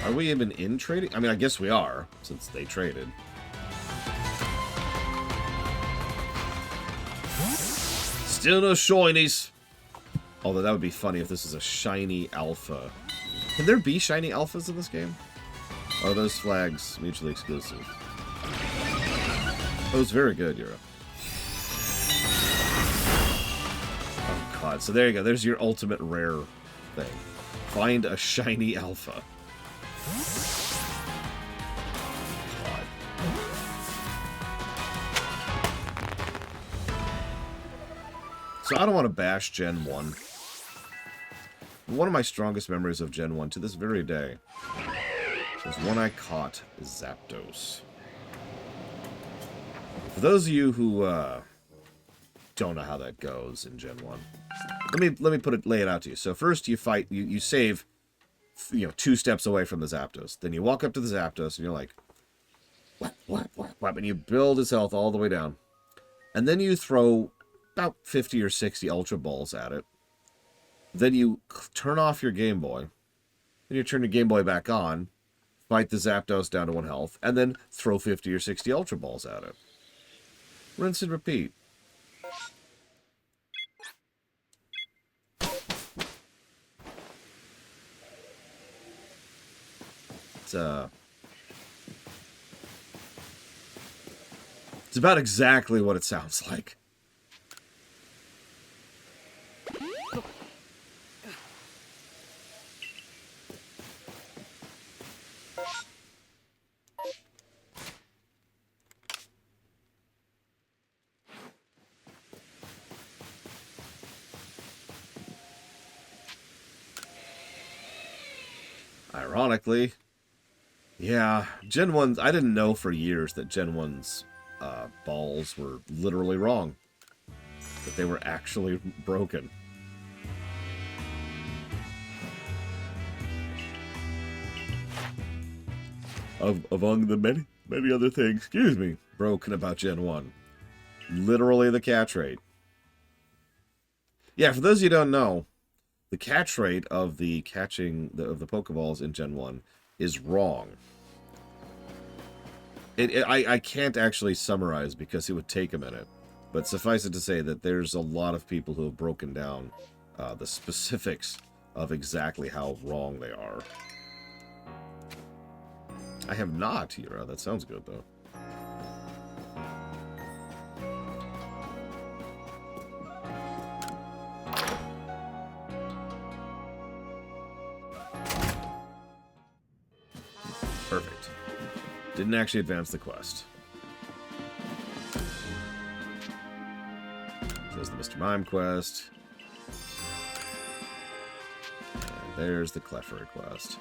Are we even in trading? I mean, I guess we are, since they traded. Still no shinies. Although that would be funny if this is a shiny alpha. Can there be shiny alphas in this game? Or are those flags mutually exclusive? That was very good, Europe. Oh god, so there you go. There's your ultimate rare thing. Find a shiny alpha. God. So I don't want to bash Gen 1. One of my strongest memories of Gen 1 to this very day was when I caught Zapdos. For those of you who don't know how that goes in Gen 1, let me lay it out to you. So first you fight, you save, 2 steps away from the Zapdos. Then you walk up to the Zapdos and you're like, whap, and you build his health all the way down. And then you throw about 50 or 60 Ultra Balls at it. Then you turn off your Game Boy. Then you turn your Game Boy back on, fight the Zapdos down to 1 health, and then throw 50 or 60 Ultra Balls at it. Rinse and repeat. It's about exactly what it sounds like. Ironically, yeah, Gen 1's, I didn't know for years that Gen 1's balls were literally wrong. That they were actually broken. Among the many other things, broken about Gen 1. Literally the catch rate. Yeah, for those of you who don't know, the catch rate of the catching of the Pokeballs in Gen 1 is wrong. I can't actually summarize because it would take a minute. But suffice it to say that there's a lot of people who have broken down the specifics of exactly how wrong they are. I have not, Hira. That sounds good, though. Perfect. Didn't actually advance the quest. There's the Mr. Mime quest. And there's the Clefairy quest.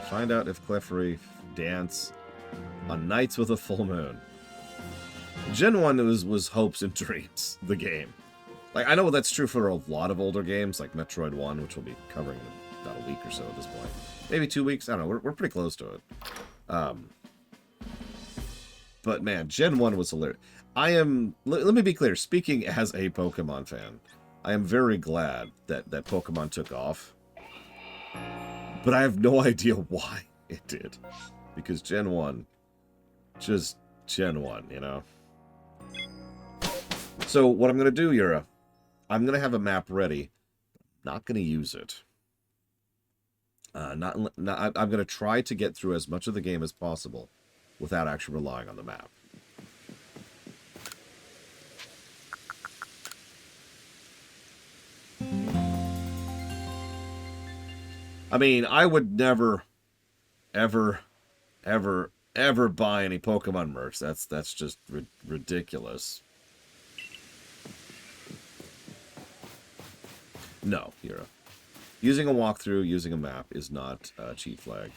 Find out if Clefairy dance on nights with a full moon. Gen 1 was hopes and dreams, the game. Like, I know that's true for a lot of older games, like Metroid 1, which we'll be covering in about a week or so at this point. Maybe 2 weeks? I don't know, we're pretty close to it. But man, Gen 1 was hilarious. Let me be clear, speaking as a Pokemon fan, I am very glad that Pokemon took off. But I have no idea why it did. Because Gen 1, just Gen 1, you know? So what I'm going to do, Yura, I'm going to have a map ready. Not going to use it. I'm going to try to get through as much of the game as possible without actually relying on the map. I mean, I would never, ever, ever buy any Pokemon merch. That's just ridiculous. No, Hero. Using a walkthrough, using a map is not a cheat flag.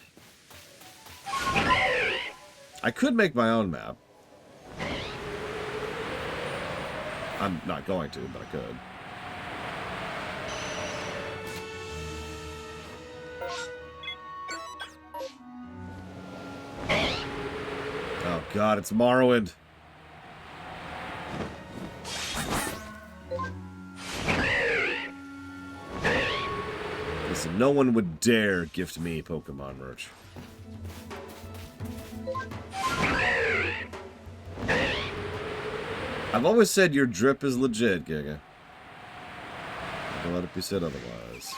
I could make my own map. I'm not going to, but I could. Oh god, it's Morrowind. Listen, no one would dare gift me Pokemon merch. I've always said your drip is legit, Giga. Don't let it be said otherwise.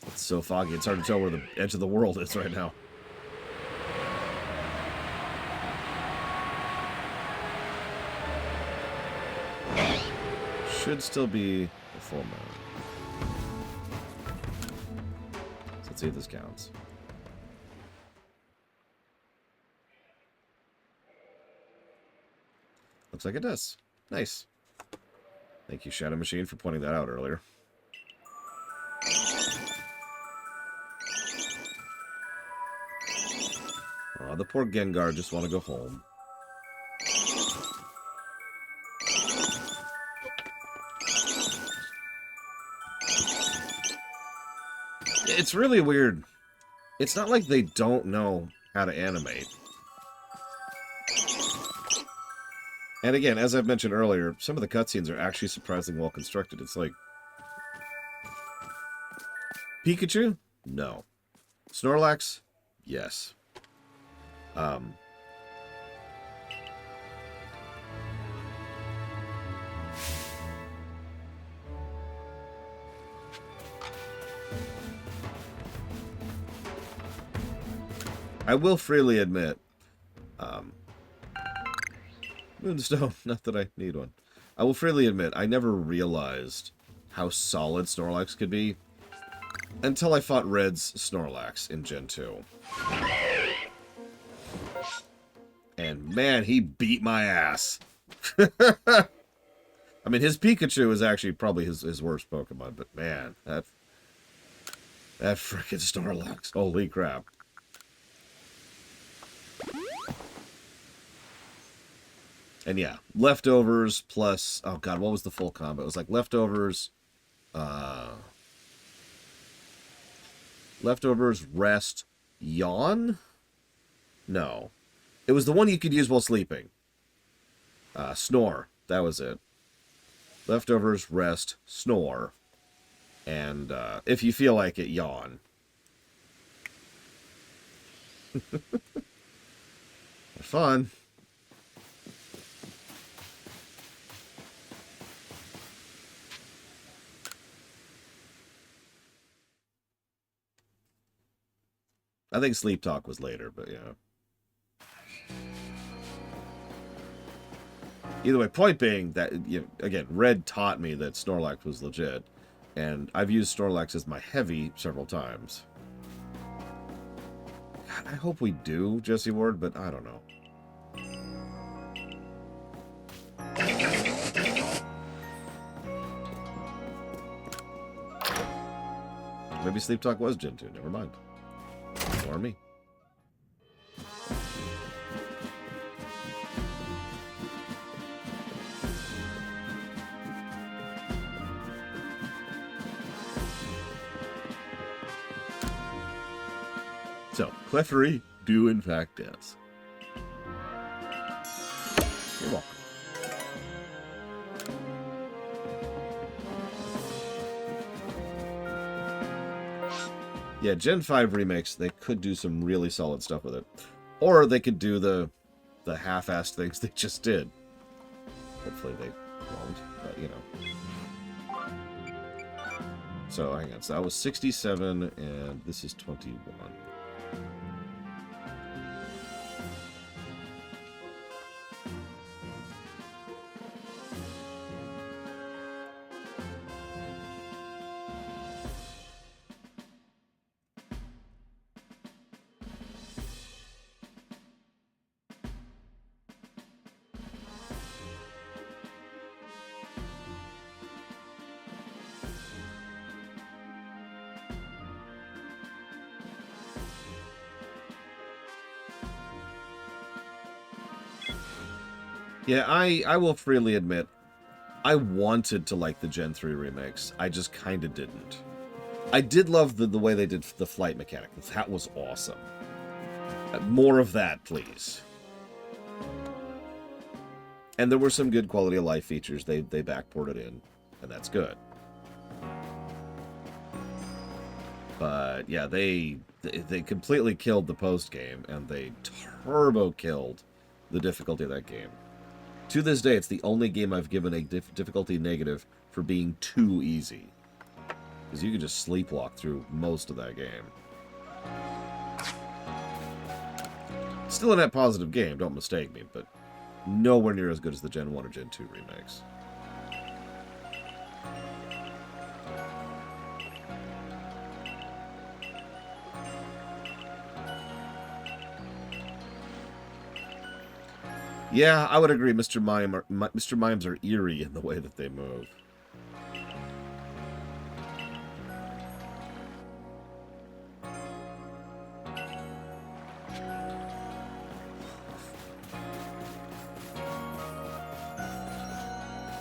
It's so foggy, it's hard to tell where the edge of the world is right now. Should still be a full moon. So let's see if this counts. Looks like it does. Nice. Thank you, Shadow Machine, for pointing that out earlier. Oh, the poor Gengar just want to go home. It's really weird. It's not like they don't know how to animate. And again, as I've mentioned earlier, some of the cutscenes are actually surprisingly well constructed. It's like... Pikachu? No. Snorlax? Yes. I will freely admit, Moonstone, not that I need one. I will freely admit, I never realized how solid Snorlax could be until I fought Red's Snorlax in Gen 2. And man, he beat my ass. I mean, his Pikachu is actually probably his worst Pokemon, but man, that frickin' Snorlax, holy crap. And yeah, leftovers plus... Oh god, what was the full combo? It was like leftovers... leftovers, rest, yawn? No. It was the one you could use while sleeping. Snore. That was it. Leftovers, rest, snore. And if you feel like it, yawn. Fun. I think Sleep Talk was later, but yeah. Either way, point being that, again, Red taught me that Snorlax was legit, and I've used Snorlax as my heavy several times. God, I hope we do, Jesse Ward, but I don't know. Maybe Sleep Talk was Gen 2, never mind. Or me. So, Clefairy do in fact dance. You're welcome. Yeah, Gen 5 remakes, they could do some really solid stuff with it. Or they could do the half-assed things they just did. Hopefully they won't, but you know. So, hang on. So that was 67, and this is 21. Yeah, I will freely admit, I wanted to like the Gen 3 remakes. I just kind of didn't. I did love the way they did the flight mechanic. That was awesome. More of that, please. And there were some good quality of life features they backported in, and that's good. But yeah, they completely killed the post game, and they turbo killed the difficulty of that game. To this day, it's the only game I've given a difficulty negative for being too easy. Because you can just sleepwalk through most of that game. Still a net positive game, don't mistake me, but nowhere near as good as the Gen 1 or Gen 2 remakes. Yeah, I would agree. Mr. Mimes are eerie in the way that they move.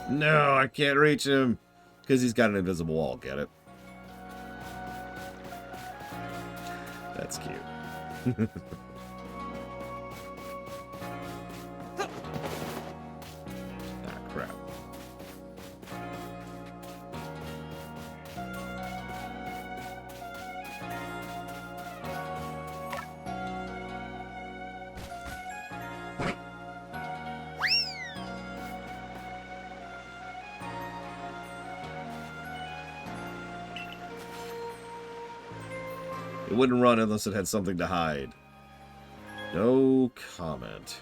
No, I can't reach him because he's got an invisible wall. Get it? That's cute. It wouldn't run unless it had something to hide. No comment.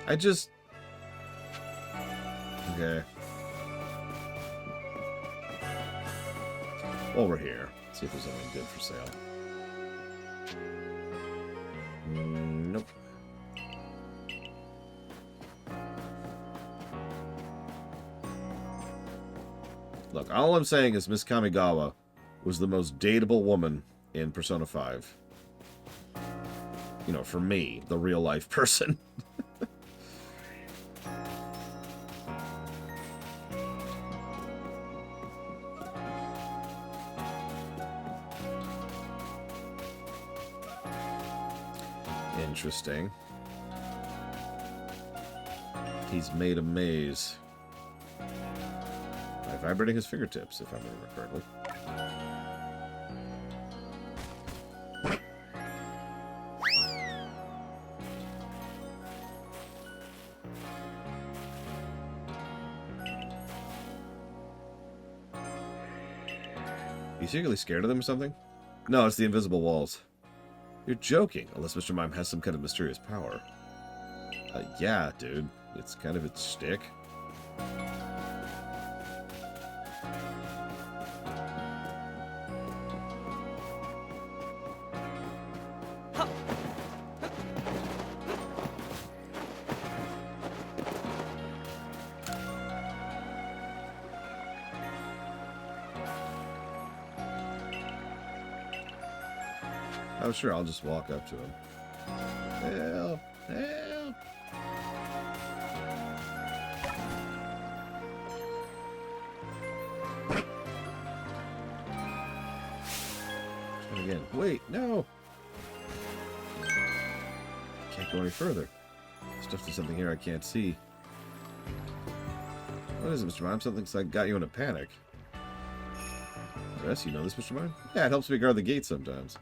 I just... Okay. While we're here, see if there's anything good for sale. Nope. Look, all I'm saying is Miss Kamigawa was the most dateable woman in Persona 5. You know, for me, the real-life person. Interesting. He's made a maze by vibrating his fingertips, if I remember correctly. Are you secretly scared of them or something? No, it's the invisible walls. You're joking, unless Mr. Mime has some kind of mysterious power. Yeah, dude. It's kind of its shtick. Oh, sure, I'll just walk up to him. Help! Help! Try again. Wait, no! Can't go any further. Stuff to something here I can't see. What is it, Mr. Mime? Something's like got you in a panic. Yes, you know this, Mr. Mime? Yeah, it helps me guard the gate sometimes.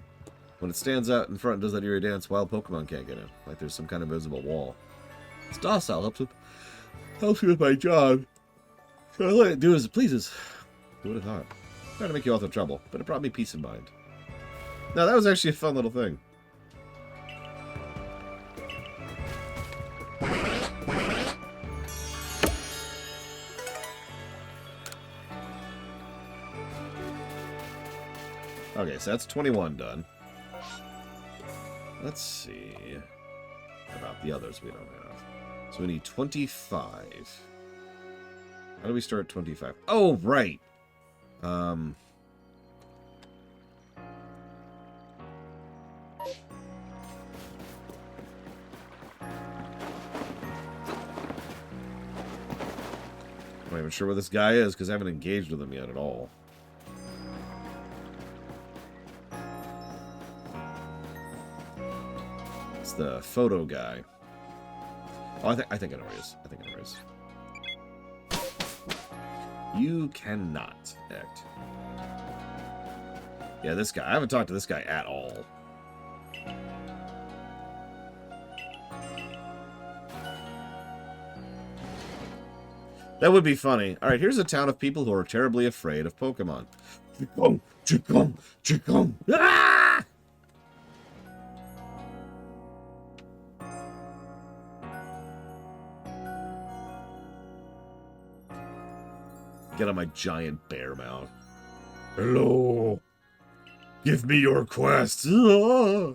When it stands out in front and does that eerie dance, wild Pokemon can't get in. Like there's some kind of invisible wall. It's docile, helps me with my job. So I let it do as it pleases. Who would have thought? Trying to make you all the trouble, but it brought me peace of mind. Now, that was actually a fun little thing. Okay, so that's 21 done. Let's see about the others we don't have. So we need 25. How do we start at 25? Oh, right. Want not even sure where this guy is because I haven't engaged with him yet at all. It's the photo guy. Oh, I think I know where he is. I think I know where he is. You cannot act. Yeah, this guy. I haven't talked to this guy at all. That would be funny. Alright, here's a town of people who are terribly afraid of Pokemon. Chicum! Chicum! Chicum! Ah! Get on my giant bear mount. Hello! Give me your quest! Ah!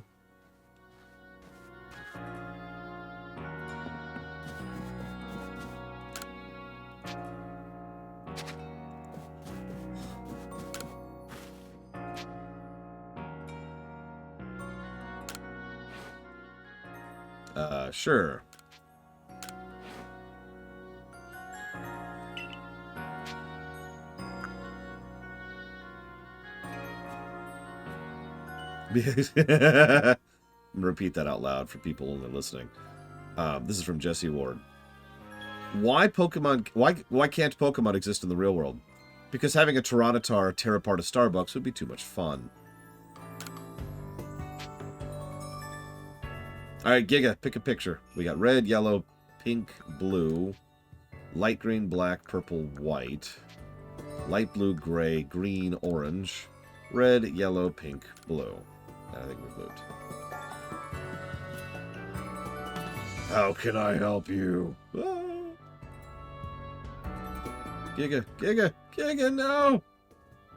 Sure. I'm gonna repeat that out loud for people only listening. This is from Jesse Ward. Why Pokemon? Why can't Pokemon exist in the real world? Because having a Tyranitar tear apart a Starbucks would be too much fun. Alright, Giga, pick a picture. We got red, yellow, pink, blue, light green, black, purple, white, light blue, gray, green, orange, red, yellow, pink, blue. I think we've moved. How can I help you? Ah. Giga, Giga, Giga, no!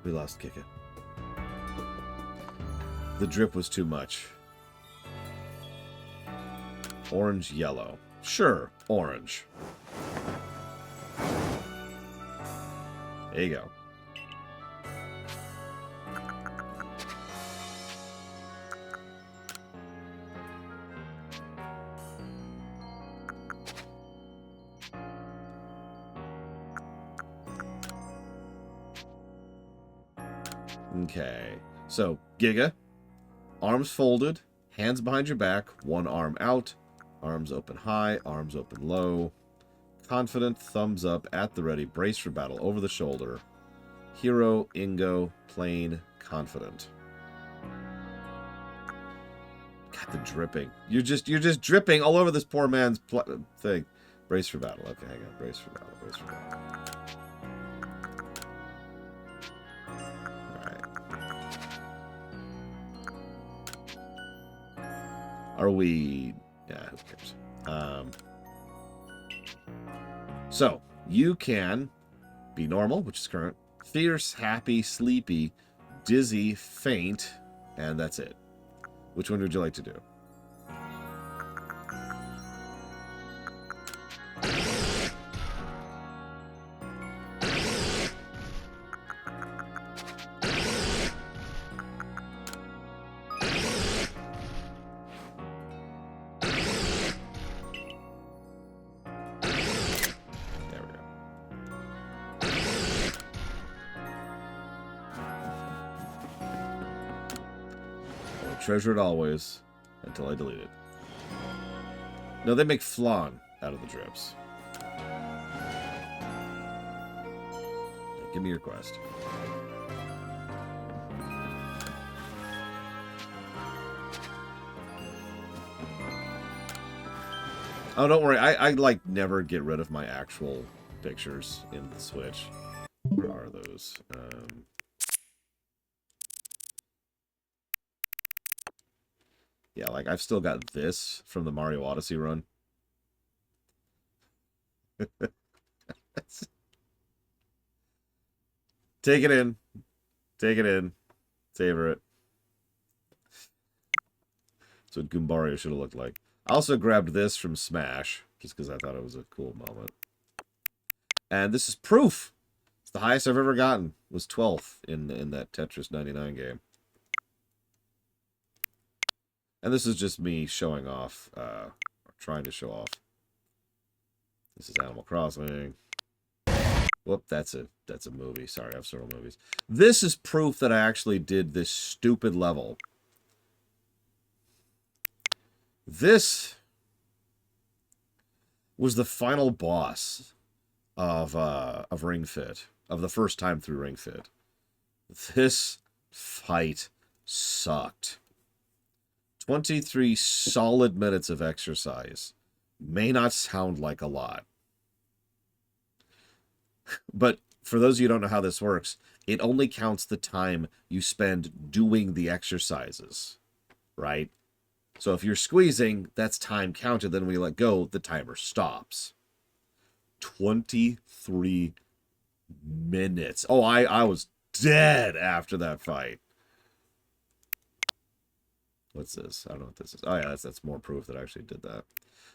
We lost Giga. The drip was too much. Orange, yellow. Sure, orange. There you go. Okay. So, Giga. Arms folded. Hands behind your back. One arm out. Arms open high, arms open low. Confident, thumbs up, at the ready, brace for battle, over the shoulder. Hero, Ingo, plain, confident. God, the dripping. You're just dripping all over this poor man's thing. Brace for battle. Okay, hang on. Brace for battle, brace for battle. Alright. Are we... Yeah, who cares? So, you can be normal, which is current, fierce, happy, sleepy, dizzy, faint, and that's it. Which one would you like to do? treasure it always until I delete it. No, they make flan out of the drips. Give me your quest. Oh, don't worry. I like never get rid of my actual pictures in the Switch. Where are those? Yeah, like I've still got this from the Mario Odyssey run. Take it in. Take it in. Savor it. That's what Goombario should have looked like. I also grabbed this from Smash, just because I thought it was a cool moment. And this is proof. It's the highest I've ever gotten. It was 12th in that Tetris 99 game. And this is just me showing off, or trying to show off. This is Animal Crossing. Whoop, that's a movie. Sorry, I have several movies. This is proof that I actually did this stupid level. This was the final boss of Ring Fit, of the first time through Ring Fit. This fight sucked. 23 solid minutes of exercise may not sound like a lot. But for those of you who don't know how this works, it only counts the time you spend doing the exercises, right? So if you're squeezing, that's time counted. Then when you let go, the timer stops. 23 minutes. Oh, I was dead after that fight. What's this? I don't know what this is. Oh, yeah, that's more proof that I actually did that.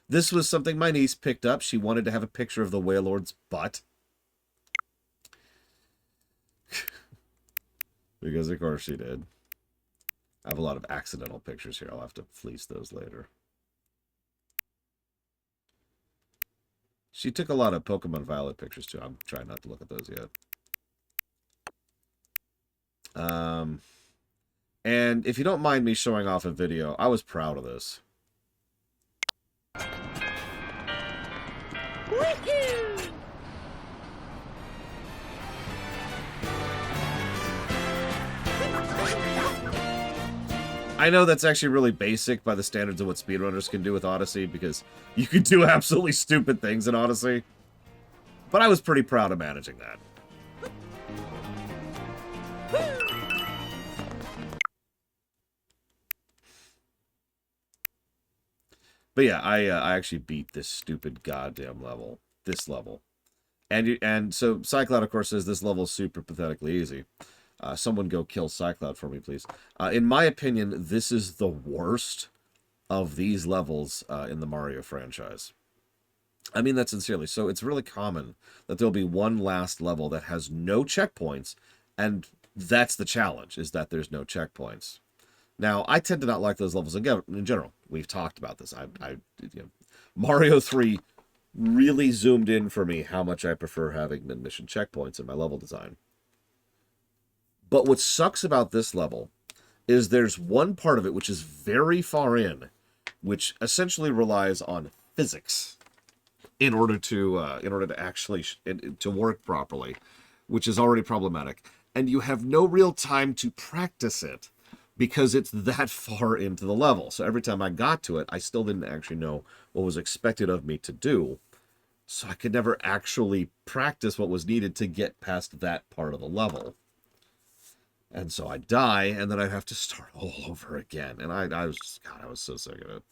This was something my niece picked up. She wanted to have a picture of the Wailord's butt. Because, of course, she did. I have a lot of accidental pictures here. I'll have to fleece those later. She took a lot of Pokemon Violet pictures, too. I'm trying not to look at those yet. And if you don't mind me showing off a video, I was proud of this. Woohoo! I know that's actually really basic by the standards of what speedrunners can do with Odyssey, because you can do absolutely stupid things in Odyssey. But I was pretty proud of managing that. But yeah, I actually beat this stupid goddamn level. This level. And so Cycloud, of course, says this level is super pathetically easy. Someone go kill Cycloud for me, please. In my opinion, this is the worst of these levels in the Mario franchise. I mean that sincerely. So it's really common that there'll be one last level that has no checkpoints, and that's the challenge, is that there's no checkpoints. Now, I tend to not like those levels in general. We've talked about this. Mario 3 really zoomed in for me how much I prefer having mid-mission checkpoints in my level design. But what sucks about this level is there's one part of it which is very far in, which essentially relies on physics in order to actually to work properly, which is already problematic. And you have no real time to practice it because it's that far into the level. So every time I got to it, I still didn't actually know what was expected of me to do. So I could never actually practice what was needed to get past that part of the level. And so I'd die, and then I'd have to start all over again. And I was just, God, I was so sick of it.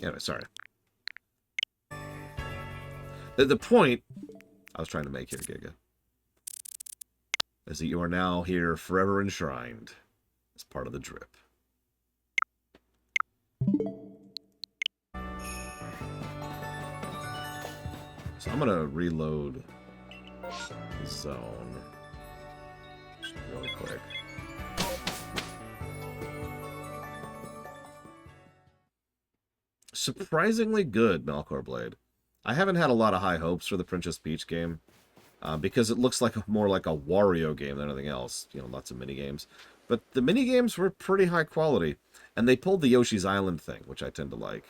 Anyway, sorry. The point I was trying to make here, Giga, is that you are now here forever enshrined as part of the drip. So I'm going to reload the zone really quick. Surprisingly good, Melkor Blade. I haven't had a lot of high hopes for the Princess Peach game because it looks like more like a Wario game than anything else. You know, lots of mini games. But the minigames were pretty high quality. And they pulled the Yoshi's Island thing, which I tend to like.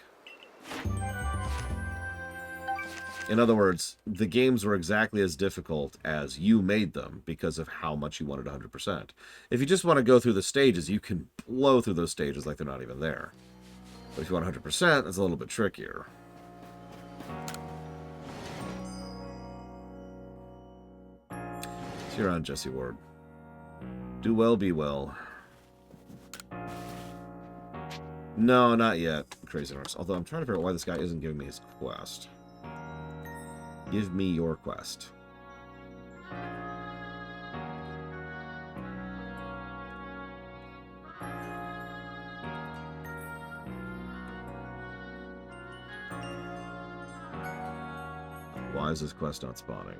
In other words, the games were exactly as difficult as you made them because of how much you wanted 100%. If you just want to go through the stages, you can blow through those stages like they're not even there. But if you want 100%, it's a little bit trickier. So you're on, Jesse Ward. Do well, be well. No, not yet, Crazy Norse. Although I'm trying to figure out why this guy isn't giving me his quest. Give me your quest. Why is this quest not spawning?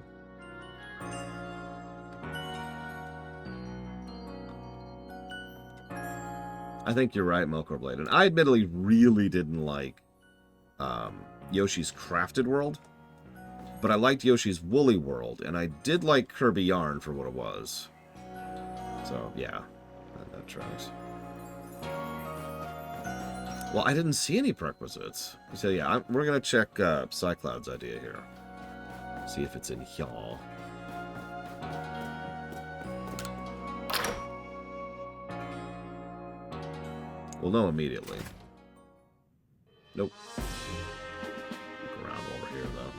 I think you're right, Melkor And I admittedly really didn't like Yoshi's Crafted World. But I liked Yoshi's Woolly World, and I did like Kirby Yarn for what it was. So, yeah, that tracks. Well, I didn't see any prerequisites. So, yeah, we're going to check Cycloud's idea here. See if it's in here. We'll know immediately. Nope. Look around over here, though.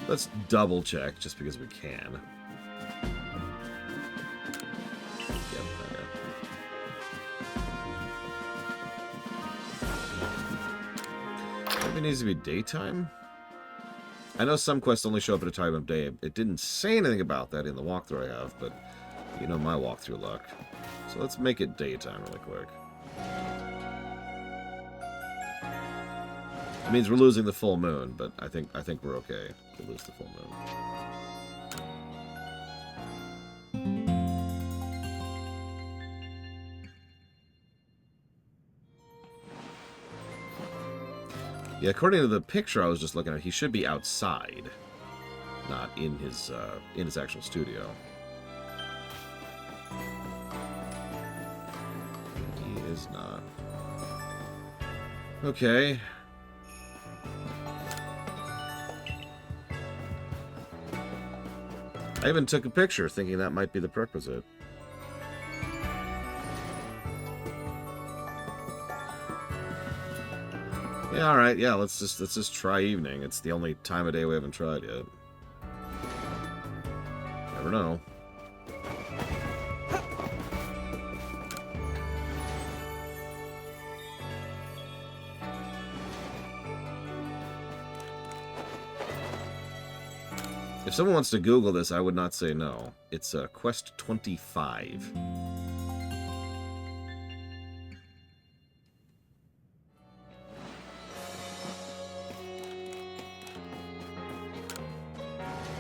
Let's double check, just because we can. Yep, okay. Maybe it needs to be daytime? I know some quests only show up at a time of day. It didn't say anything about that in the walkthrough I have, but you know my walkthrough luck. So let's make it daytime really quick. It means we're losing the full moon, but I think we're okay to lose the full moon. Yeah, according to the picture I was just looking at, he should be outside, not in his actual studio. He is not. Okay. I even took a picture thinking that might be the prerequisite. Yeah, alright, yeah, let's just try evening. It's the only time of day we haven't tried yet. Never know. If someone wants to Google this, I would not say no. It's Quest 25.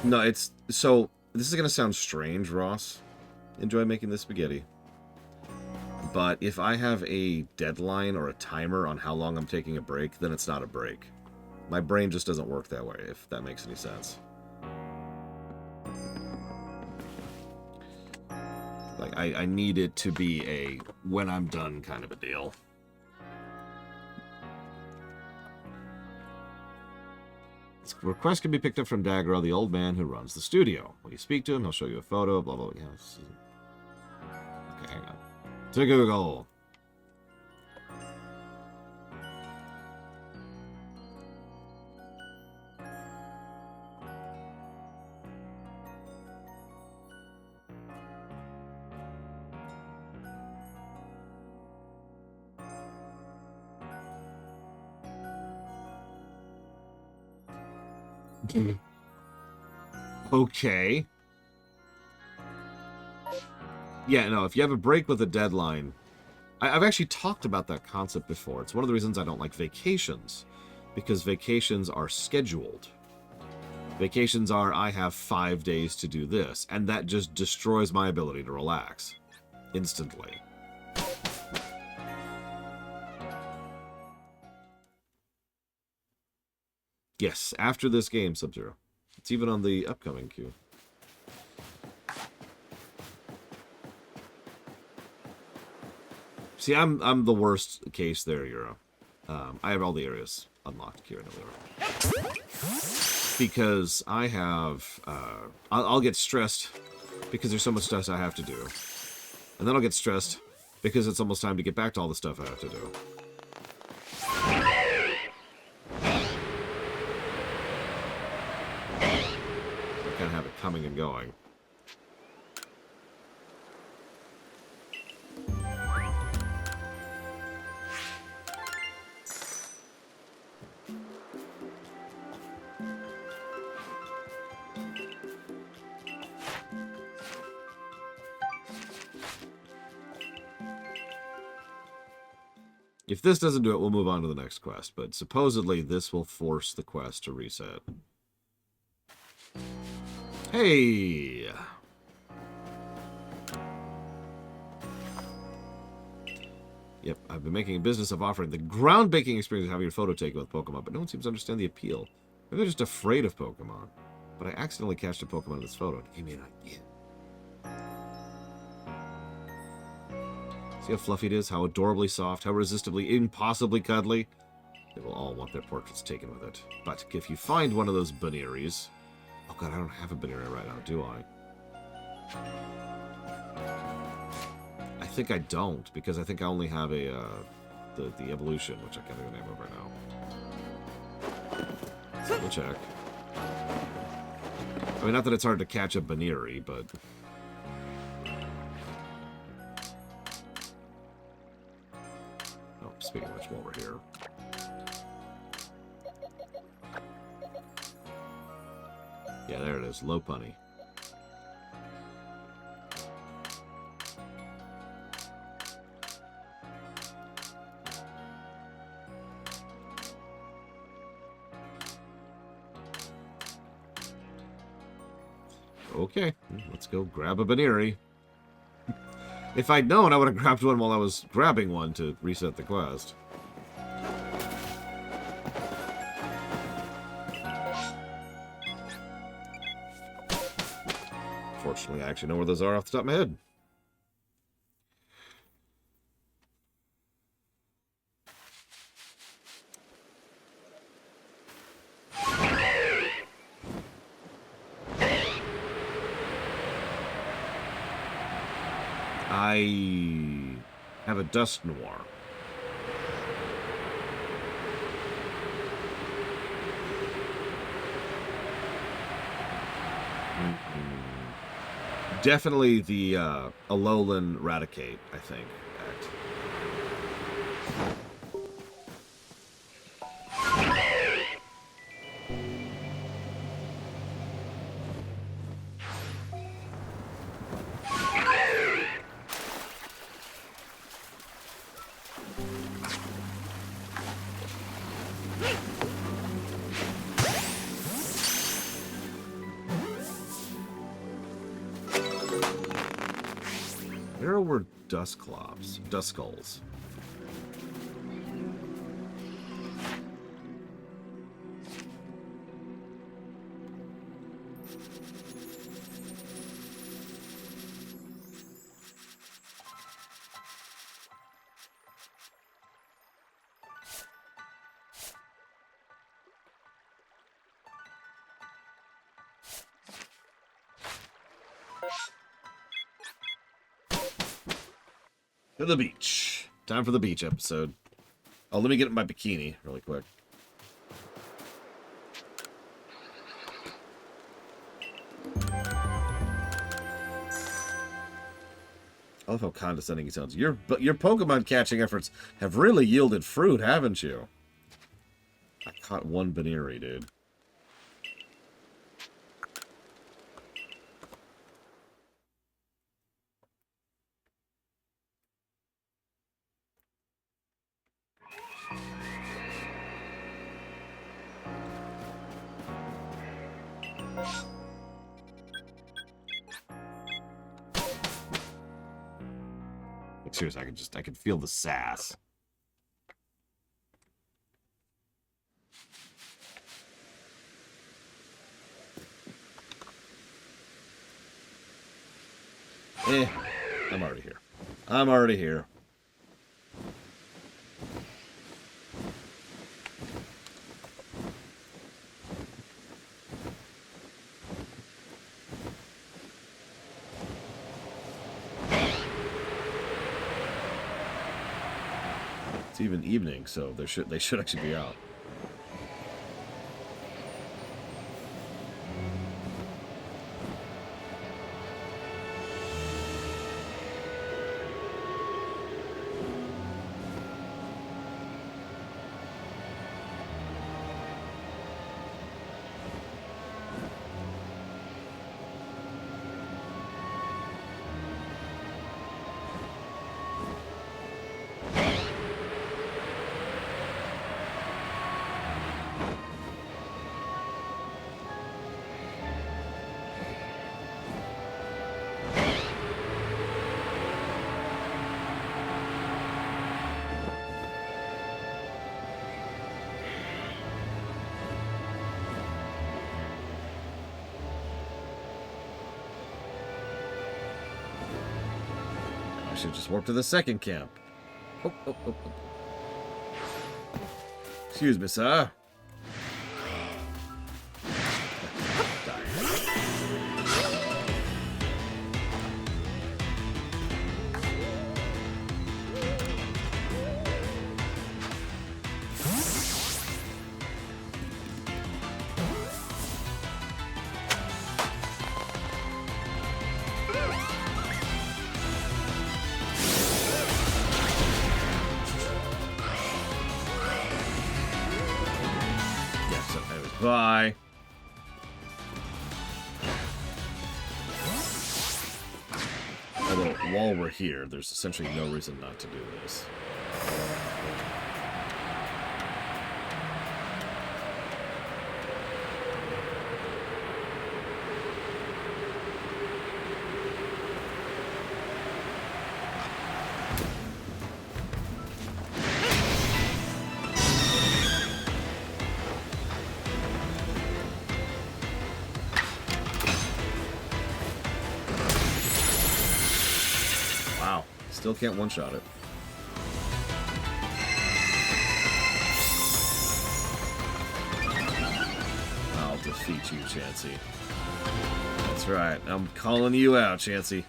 No, it's... So, this is going to sound strange, Ross. Enjoy making this spaghetti. But if I have a deadline or a timer on how long I'm taking a break, then it's not a break. My brain just doesn't work that way, if that makes any sense. Like, I need it to be a when I'm done kind of a deal. This request can be picked up from Daggro, the old man who runs the studio. When you speak to him, he'll show you a photo, blah, blah, blah. Yeah, okay, hang on. To Google. Okay. Yeah, no, if you have a break with a deadline... I've actually talked about that concept before. It's one of the reasons I don't like vacations. Because vacations are scheduled. Vacations are, I have 5 days to do this. And that just destroys my ability to relax. Instantly. Yes, after this game, Sub-Zero. It's even on the upcoming queue. See, I'm the worst case there, Euro. I have all the areas unlocked here in Euro. Because I have... I'll get stressed because there's so much stuff I have to do. And then I'll get stressed because it's almost time to get back to all the stuff I have to do. I kind of have it coming and going. If this doesn't do it, we'll move on to the next quest. But supposedly, this will force the quest to reset. Hey! Yep, I've been making a business of offering the groundbreaking experience of having your photo taken with Pokemon, but no one seems to understand the appeal. Maybe they're just afraid of Pokemon. But I accidentally catched a Pokemon in this photo. It gave me an idea. See how fluffy it is? How adorably soft? How irresistibly, impossibly cuddly? They will all want their portraits taken with it. But if you find one of those Banneries... Oh god, I don't have a Bannery right now, do I? I think I don't, because I think I only have a, the evolution, which I can't think of the name of right now. We'll check. I mean, not that it's hard to catch a Bannery, but... Oh, speaking of which, while we're here... Yeah, there it is. Lopunny. Okay, let's go grab a Bannery. If I'd known, I would have grabbed one while I was grabbing one to reset the quest. Fortunately, I actually know where those are off the top of my head. I have a Dust Noir. Definitely the Alolan Raticate, I think. Where were Duskulls? To the beach. Time for the beach episode. Oh, let me get my bikini really quick. I love how condescending he sounds. Your Pokemon catching efforts have really yielded fruit, haven't you? I caught one Bannery, dude. Like, seriously, I can feel the sass. I'm already here. I'm already here. It's even evening, so they should actually be out. I should just warp to the second camp. Oh, oh, oh, oh. Excuse me, sir. Bye. Although, while we're here, there's essentially no reason not to do this. Still can't one-shot it. I'll defeat you, Chansey. That's right. I'm calling you out, Chansey.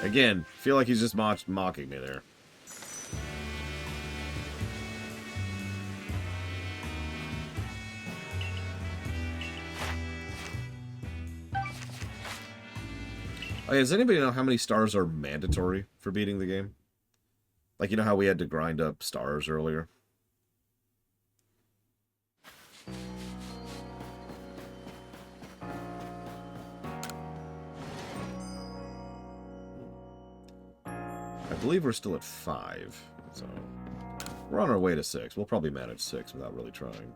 Again, feel like he's just mocking me there. Oh, yeah, does anybody know how many stars are mandatory for beating the game? Like, you know how we had to grind up stars earlier? I believe we're still at 5, so we're on our way to 6. We'll probably manage 6 without really trying.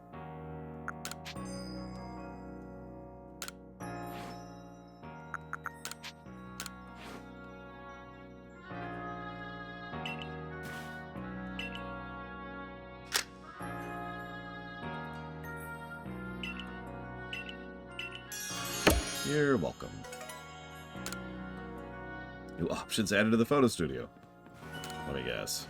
You're welcome. New options added to the photo studio. Let me guess.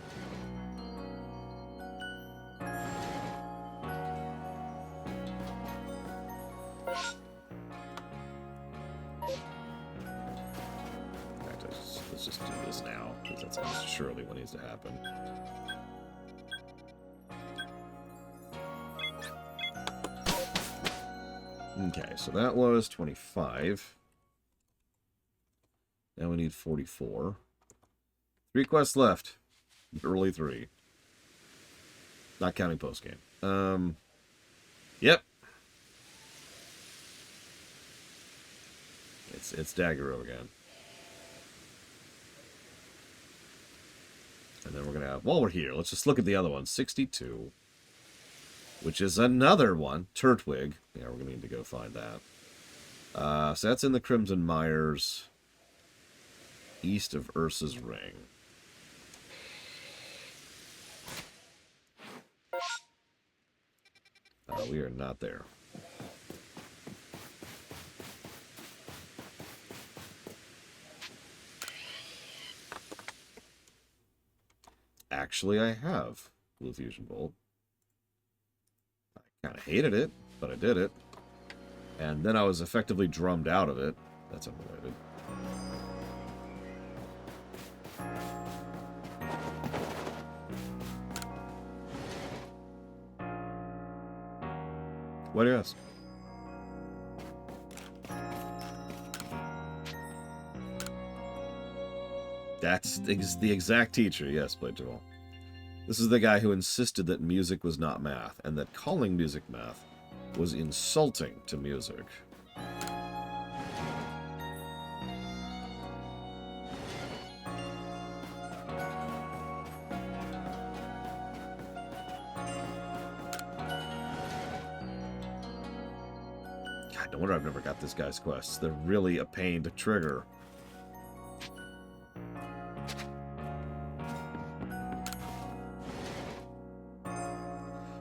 Let's just do this now, because that's almost surely what needs to happen. Okay, so that was 25. Now we need 44. 3 quests left. Early 3. Not counting post-game. Yep. It's Daggero again. And then we're going to have... While we're here, let's just look at the other one. 62. Which is another one. Turtwig. Yeah, we're going to need to go find that. So that's in the Crimson Mires. East of Ursa's Ring. We are not there. Actually, I have Blue Fusion Bolt. I kind of hated it, but I did it. And then I was effectively drummed out of it. That's unrelated. Why do you ask? That's the exact teacher, yes, played Jamal. This is the guy who insisted that music was not math, and that calling music math was insulting to music. God, no wonder I've never got this guy's quests. They're really a pain to trigger.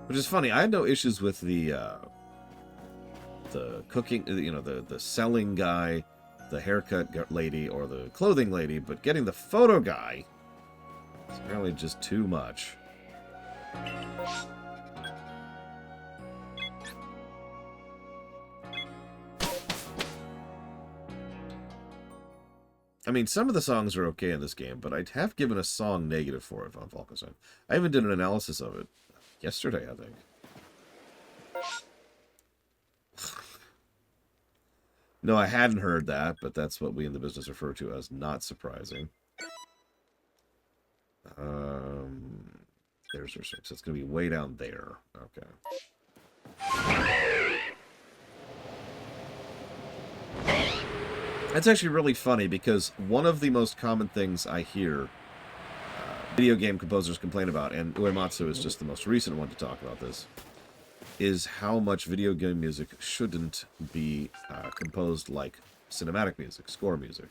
Which is funny. I had no issues with the cooking, you know, the selling guy, the haircut lady, or the clothing lady, but getting the photo guy is apparently just too much. I mean, some of the songs are okay in this game, but I have given a song negative for it on Falkenstein. I even did an analysis of it yesterday, I think. No, I hadn't heard that, but that's what we in the business refer to as not surprising. There's our 6. It's going to be way down there. Okay. That's actually really funny, because one of the most common things I hear video game composers complain about, and Uematsu is just the most recent one to talk about this, is how much video game music shouldn't be composed like cinematic music, score music,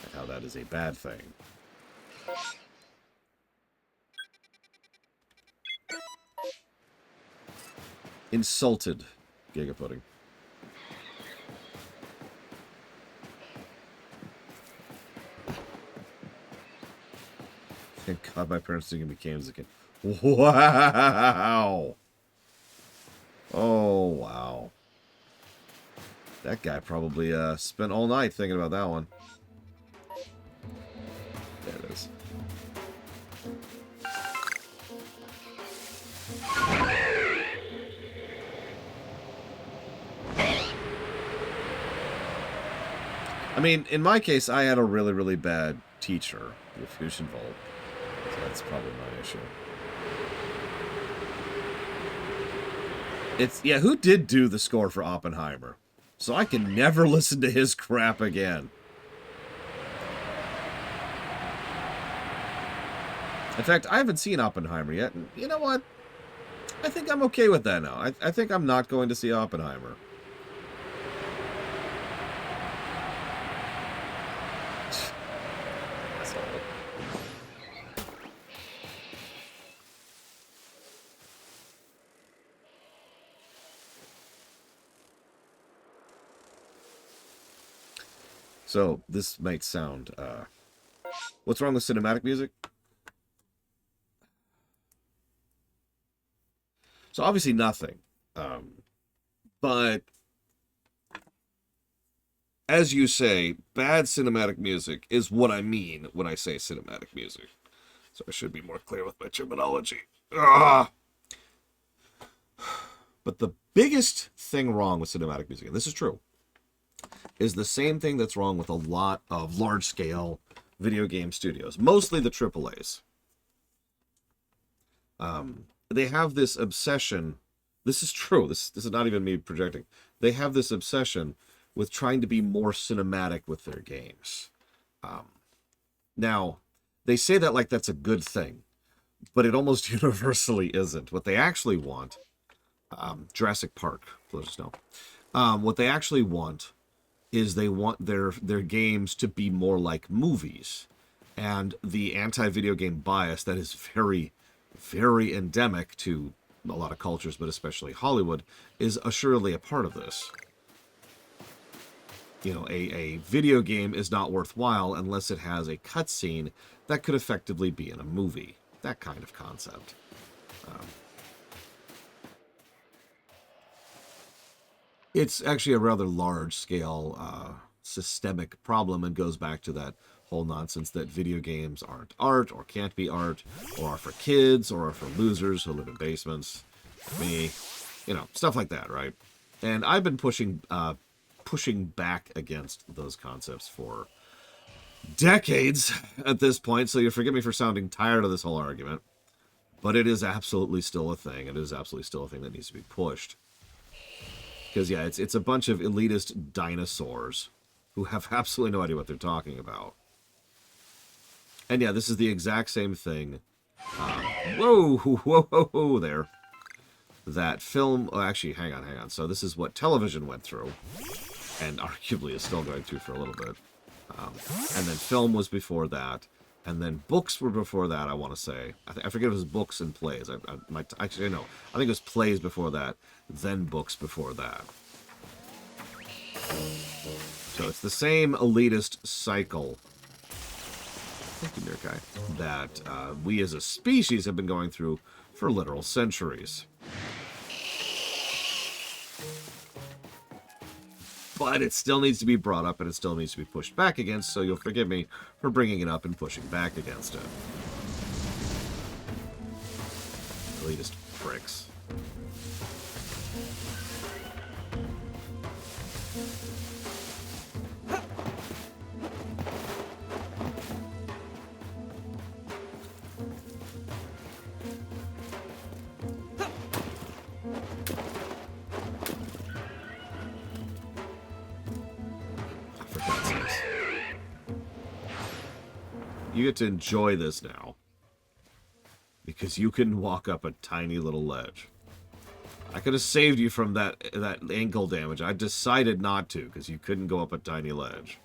and how that is a bad thing. Insulted, Giga Pudding. Thank God my parents didn't give me games again. Wow! Oh, wow. That guy probably spent all night thinking about that one. There it is. I mean, in my case, I had a really, really bad teacher, the Fusion Vault. So that's probably my issue. Yeah, who did do the score for Oppenheimer? So I can never listen to his crap again. In fact, I haven't seen Oppenheimer yet, and you know what? I think I'm okay with that now. I think I'm not going to see Oppenheimer. So, this might sound, what's wrong with cinematic music? So, obviously nothing. But, as you say, bad cinematic music is what I mean when I say cinematic music. So, I should be more clear with my terminology. Ugh! But the biggest thing wrong with cinematic music, and this is true, is the same thing that's wrong with a lot of large-scale video game studios, mostly the AAAs. They have this obsession. This is true. This is not even me projecting. They have this obsession with trying to be more cinematic with their games. Now, they say that like that's a good thing, but it almost universally isn't. What they actually want, Jurassic Park, let us know. What they actually want is they want their games to be more like movies. And the anti-video game bias that is very, very endemic to a lot of cultures, but especially Hollywood, is assuredly a part of this. You know, a video game is not worthwhile unless it has a cutscene that could effectively be in a movie. That kind of concept. It's actually a rather large-scale systemic problem, and goes back to that whole nonsense that video games aren't art, or can't be art, or are for kids, or are for losers who live in basements. Me. You know, stuff like that, right? And I've been pushing back against those concepts for decades at this point, so you forgive me for sounding tired of this whole argument. But it is absolutely still a thing. It is absolutely still a thing that needs to be pushed. Because, yeah, it's a bunch of elitist dinosaurs who have absolutely no idea what they're talking about. And, yeah, this is the exact same thing. Whoa, whoa, whoa, whoa, there. That film... Oh, actually, hang on. So this is what television went through. And arguably is still going through for a little bit. And then film was before that. And then books were before that, I want to say. I forget if it was books and plays. Actually, no. I think it was plays before that, then books before that. So it's the same elitist cycle, thank you, Mirkai, that we as a species have been going through for literal centuries. But it still needs to be brought up, and it still needs to be pushed back against, so you'll forgive me for bringing it up and pushing back against it. Elitist pricks. You get to enjoy this now. Because you can walk up a tiny little ledge. I could have saved you from that ankle damage. I decided not to, because you couldn't go up a tiny ledge.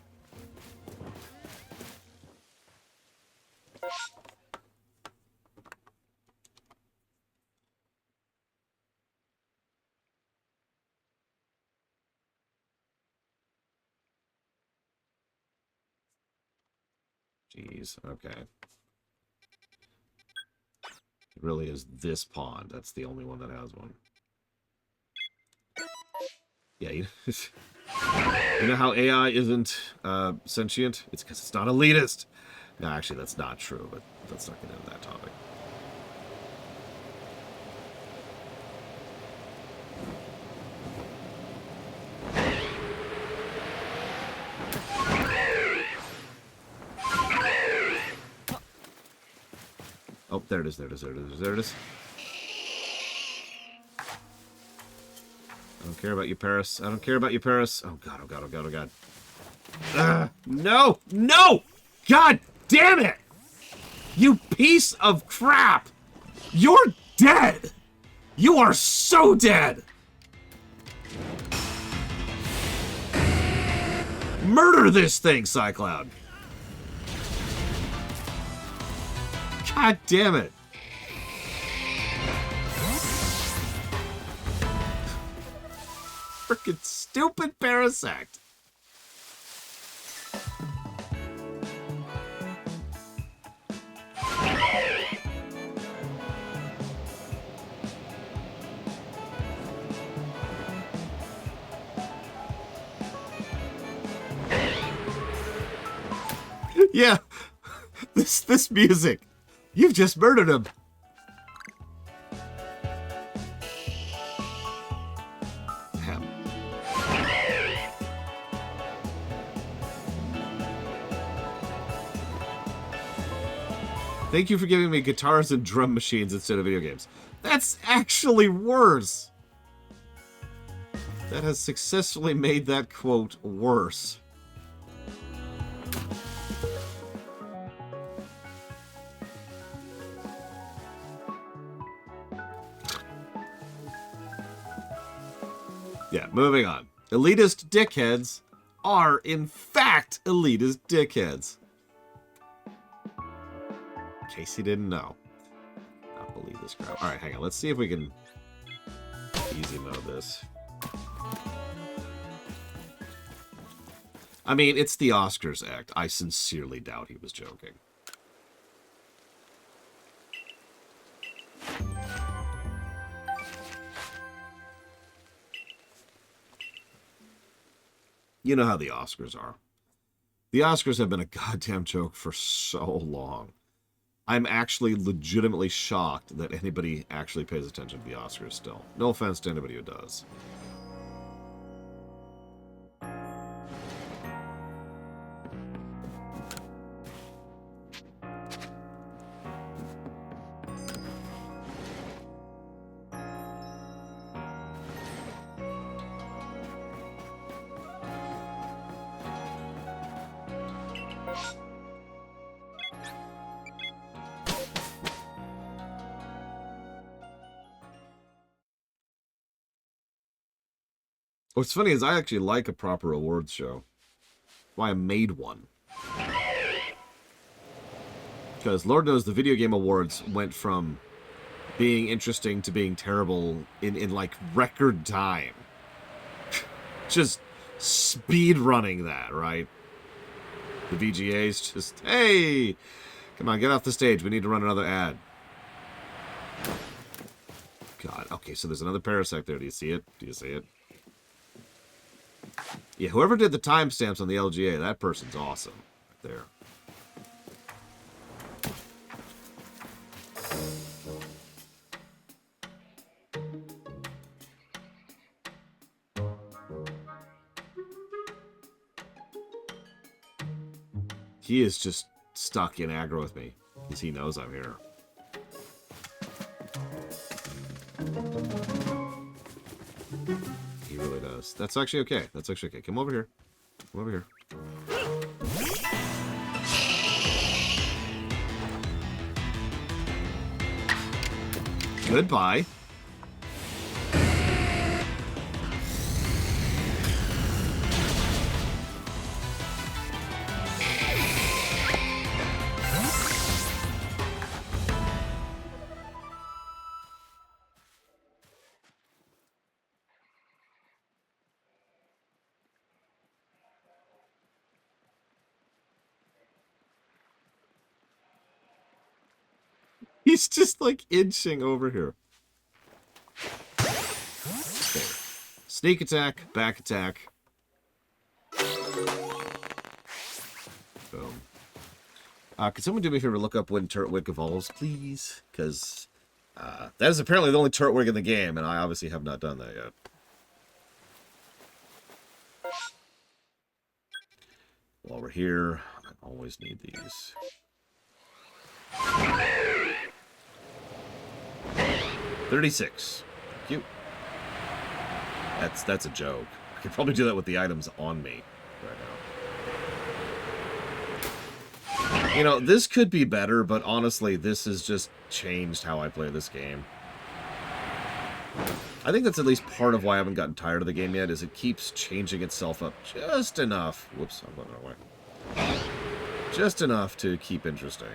Jeez, okay. It really is this pond. That's the only one that has one. Yeah, you know how AI isn't sentient? It's because it's not elitist. No, actually, that's not true, but let's not get into that topic. Oh, there it is, there it is, there it is, there it is. I don't care about you, Paris. I don't care about you, Paris. Oh, God, oh, God, oh, God, oh, God. No! No! God damn it! You piece of crap! You're dead! You are so dead! Murder this thing, Cycloud! God damn it! Frickin' stupid Parasect! Yeah, this music. You've just murdered him. Damn. Thank you for giving me guitars and drum machines instead of video games. That's actually worse. That has successfully made that quote worse. Yeah, moving on. Elitist dickheads are, in fact, elitist dickheads. In case you didn't know. believe this crap. Alright, hang on. Let's see if we can easy mode this. I mean, it's the Oscars act. I sincerely doubt he was joking. You know how the Oscars are. The Oscars have been a goddamn joke for so long. I'm actually legitimately shocked that anybody actually pays attention to the Oscars still. No offense to anybody who does. What's funny is I actually like a proper awards show. That's why I made one. Because Lord knows the video game awards went from being interesting to being terrible in like record time. Just speed running that, right? The VGA's just, hey, come on, get off the stage. We need to run another ad. God, okay, so there's another parasect there. Do you see it? Do you see it? Yeah, whoever did the timestamps on the LGA, that person's awesome. Right there. He is just stuck in aggro with me, because he knows I'm here. He really does. That's actually okay. That's actually okay. Come over here. Come over here. Goodbye. He's just like inching over here. Okay. Sneak attack, back attack. Boom. Could someone do me a favor, look up when Turret Wick evolves, please? Because that is apparently the only Turret Wick in the game, and I obviously have not done that yet. While we're here, I always need these. 36. Cute. That's a joke. I could probably do that with the items on me right now. You know, this could be better, but honestly, this has just changed how I play this game. I think that's at least part of why I haven't gotten tired of the game yet, is it keeps changing itself up just enough. Whoops, I'm going the wrong way. Just enough to keep interesting.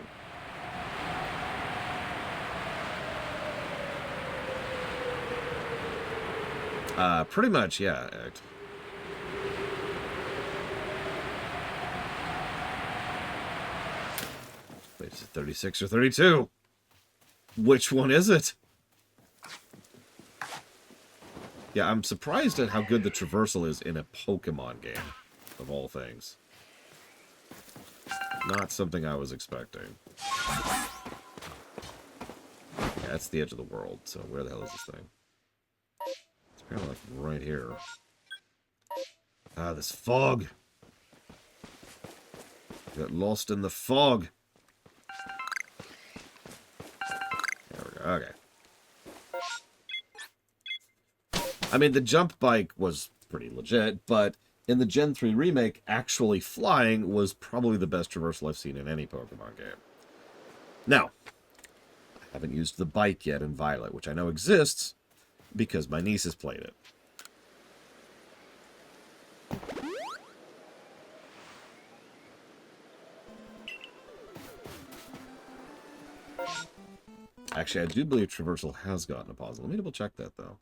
Pretty much, yeah. Wait, is it 36 or 32? Which one is it? Yeah, I'm surprised at how good the traversal is in a Pokemon game, of all things. Not something I was expecting. Yeah, that's the edge of the world, so where the hell is this thing? It's apparently like right here. Ah, this fog! Got lost in the fog! There we go, okay. I mean, the jump bike was pretty legit, but in the Gen 3 remake, actually flying was probably the best traversal I've seen in any Pokemon game. Now, I haven't used the bike yet in Violet, which I know exists because my niece has played it. I Actually, I do believe traversal has gotten a positive. Let me double check that, though.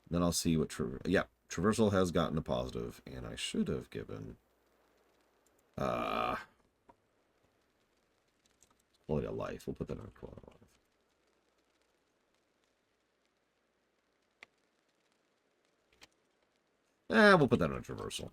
Then I'll see what... Yeah, traversal has gotten a positive, and I should have given... quality of life. We'll put that on quality of life. We'll put that on a traversal.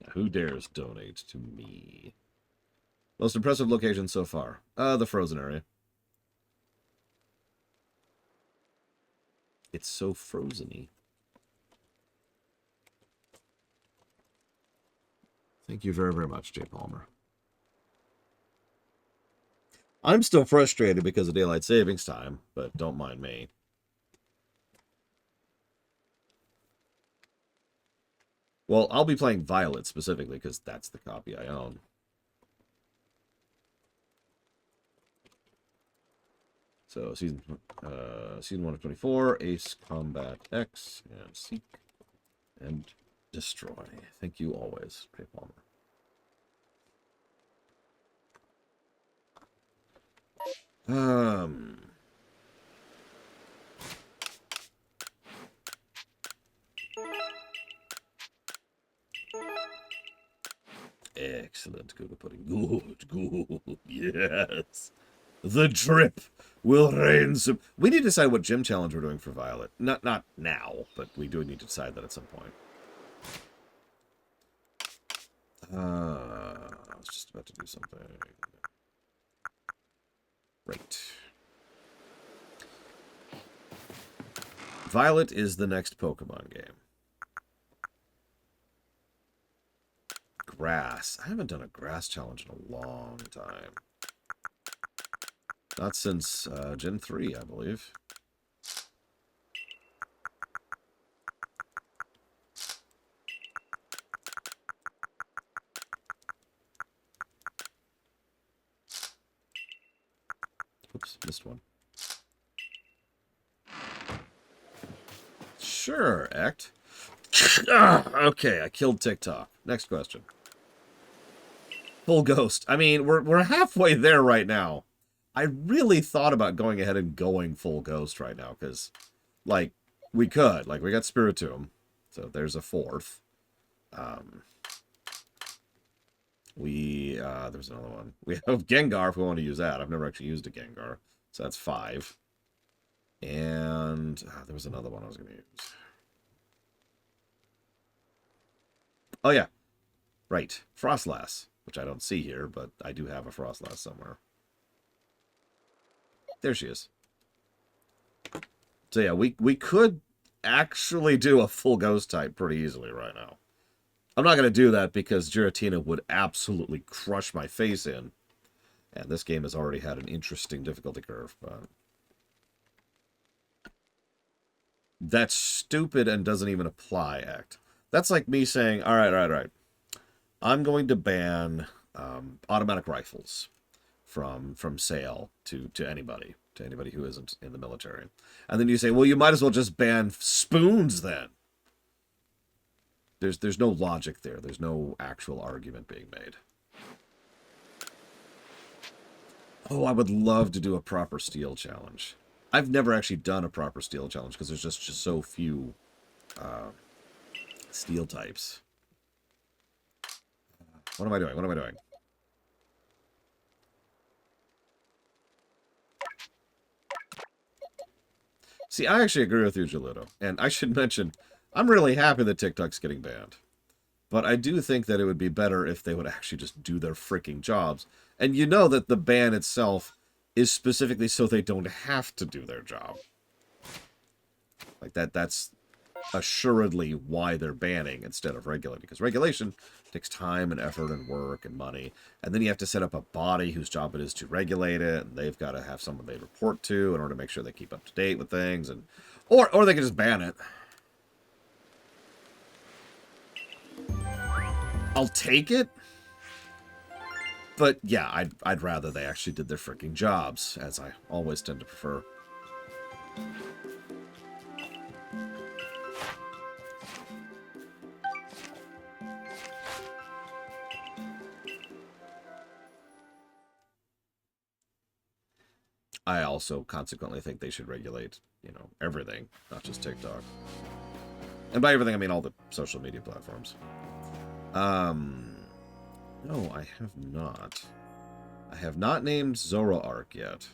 Now, who dares donate to me? Most impressive location so far. The frozen area. It's so frozen-y. Thank you very, very much, Jay Palmer. I'm still frustrated because of daylight savings time, but don't mind me. Well, I'll be playing Violet specifically because that's the copy I own. So season 1 of 24, Ace Combat X, and Seek and Destroy. Thank you always, Jay Palmer. Excellent, Google pudding. Good, yes. The drip will reign. We need to decide what gym challenge we're doing for Violet. Not now, but we do need to decide that at some point. I was just about to do something. Right. Violet is the next Pokemon game. Grass. I haven't done a grass challenge in a long time. Not since Gen 3, I believe. Oops, missed one. Sure, Act. Okay, I killed TikTok. Next question. Full Ghost. I mean, we're halfway there right now. I really thought about going ahead and going Full Ghost right now, because, like, we could. Like, we got Spiritomb, so there's a fourth. There's another one. We have Gengar if we want to use that. I've never actually used a Gengar, so that's 5. And there was another one I was going to use. Oh, yeah. Right. Frostlass, which I don't see here, but I do have a Frostlass somewhere. There she is. So, yeah, we could actually do a full Ghost type pretty easily right now. I'm not going to do that because Giratina would absolutely crush my face in. And this game has already had an interesting difficulty curve, but... That's stupid and doesn't even apply, Act. That's like me saying, all right. I'm going to ban automatic rifles from sale to anybody who isn't in the military. And then you say, well, you might as well just ban spoons then. There's no logic there. There's no actual argument being made. Oh, I would love to do a proper steel challenge. I've never actually done a proper steel challenge because there's just so few steel types. What am I doing? See, I actually agree with you, Gelato. And I should mention, I'm really happy that TikTok's getting banned. But I do think that it would be better if they would actually just do their freaking jobs. And you know that the ban itself is specifically so they don't have to do their job. Like, that's assuredly why they're banning instead of regulating. Because regulation takes time and effort and work and money. And then you have to set up a body whose job it is to regulate it. And they've got to have someone they report to in order to make sure they keep up to date with things. And or they can just ban it. I'll take it. But yeah, I'd rather they actually did their freaking jobs, as I always tend to prefer. I also consequently think they should regulate, everything, not just TikTok. And by everything, I mean all the social media platforms. No, I have not. I have not named Zoroark yet.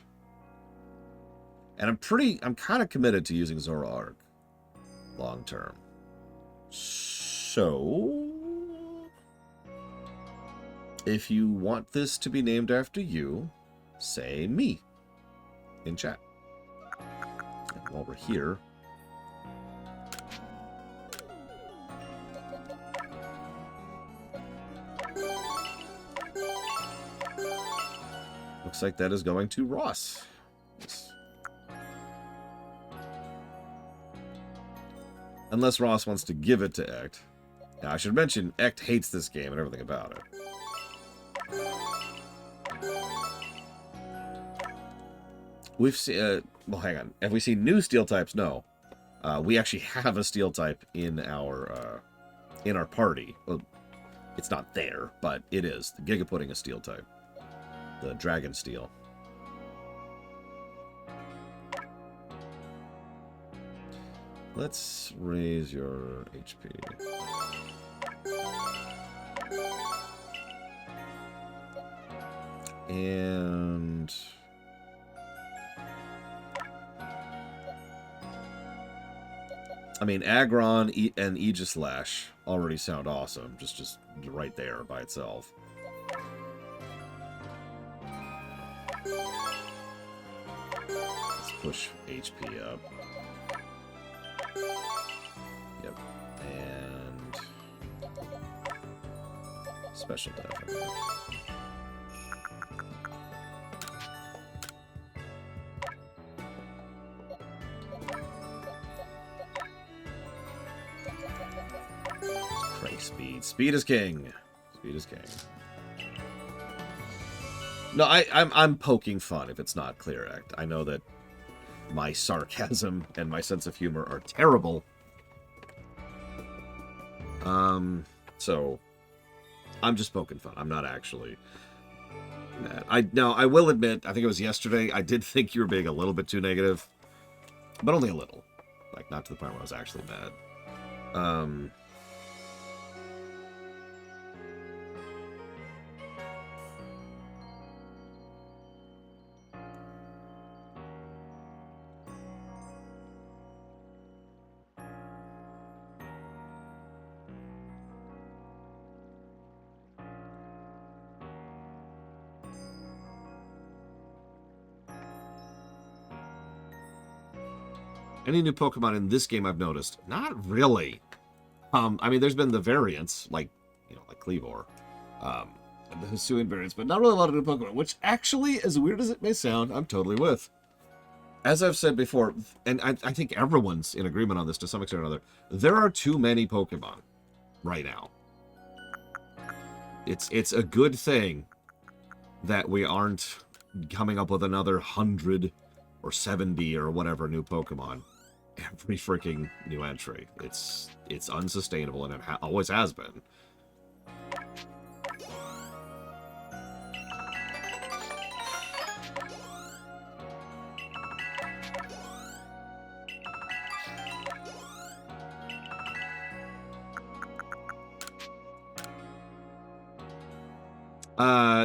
And I'm kind of committed to using Zoroark long term. So, if you want this to be named after you, say me in chat. And while we're here, looks like that is going to Ross. Yes. Unless Ross wants to give it to Ect. Now, I should mention, Ect hates this game and everything about it. We've seen... well, hang on. Have we seen new steel types? No. We actually have a steel type in our party. Well, it's not there, but it is. The Giga Pudding is steel type. The Dragon Steel. Let's raise your HP. And... I mean, Aggron and Aegislash already sound awesome. Just right there by itself. Let's push HP up. Yep. And... special def. Speed. Speed is king. Speed is king. No, I'm poking fun if it's not clear, Act. I know that my sarcasm and my sense of humor are terrible. So I'm just poking fun. I'm not actually mad. Now I will admit, I think it was yesterday, I did think you were being a little bit too negative. But only a little. Like, not to the point where I was actually mad. Any new Pokemon in this game I've noticed? Not really. I mean, there's been the variants, like Cleavor, and the Hisuian variants, but not really a lot of new Pokemon, which actually, as weird as it may sound, I'm totally with. As I've said before, and I think everyone's in agreement on this to some extent or another, there are too many Pokemon right now. It's a good thing that we aren't coming up with another 100 or 70 or whatever new Pokemon every freaking new entry. It's unsustainable, and it always has been.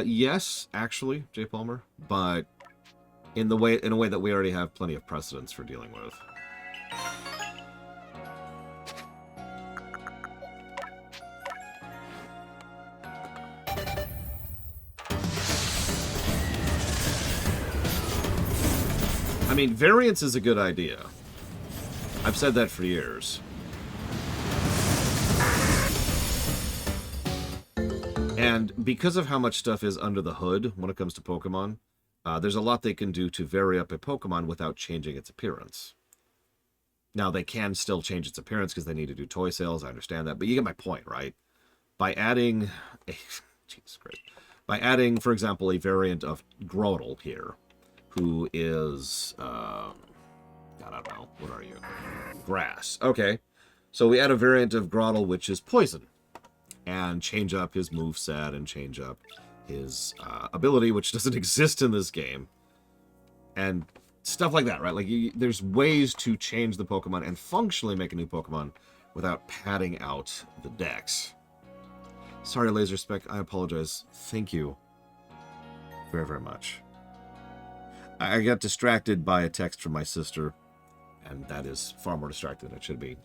Yes, actually, Jay Palmer, but in a way that we already have plenty of precedents for dealing with. I mean, variance is a good idea. I've said that for years. And because of how much stuff is under the hood when it comes to Pokemon, there's a lot they can do to vary up a Pokemon without changing its appearance. Now, they can still change its appearance because they need to do toy sales. I understand that. But you get my point, right? by adding a Jesus Christ, by adding, for example, a variant of Grotle here, who is God, I don't know, what are you? Grass. Okay, so we add a variant of Grotle which is poison, and change up his moveset and change up his ability, which doesn't exist in this game, and stuff like that, right? Like, there's ways to change the Pokemon and functionally make a new Pokemon without padding out the dex. Sorry, Laser Spec, I apologize. Thank you very, very much. I got distracted by a text from my sister, and that is far more distracting than it should be.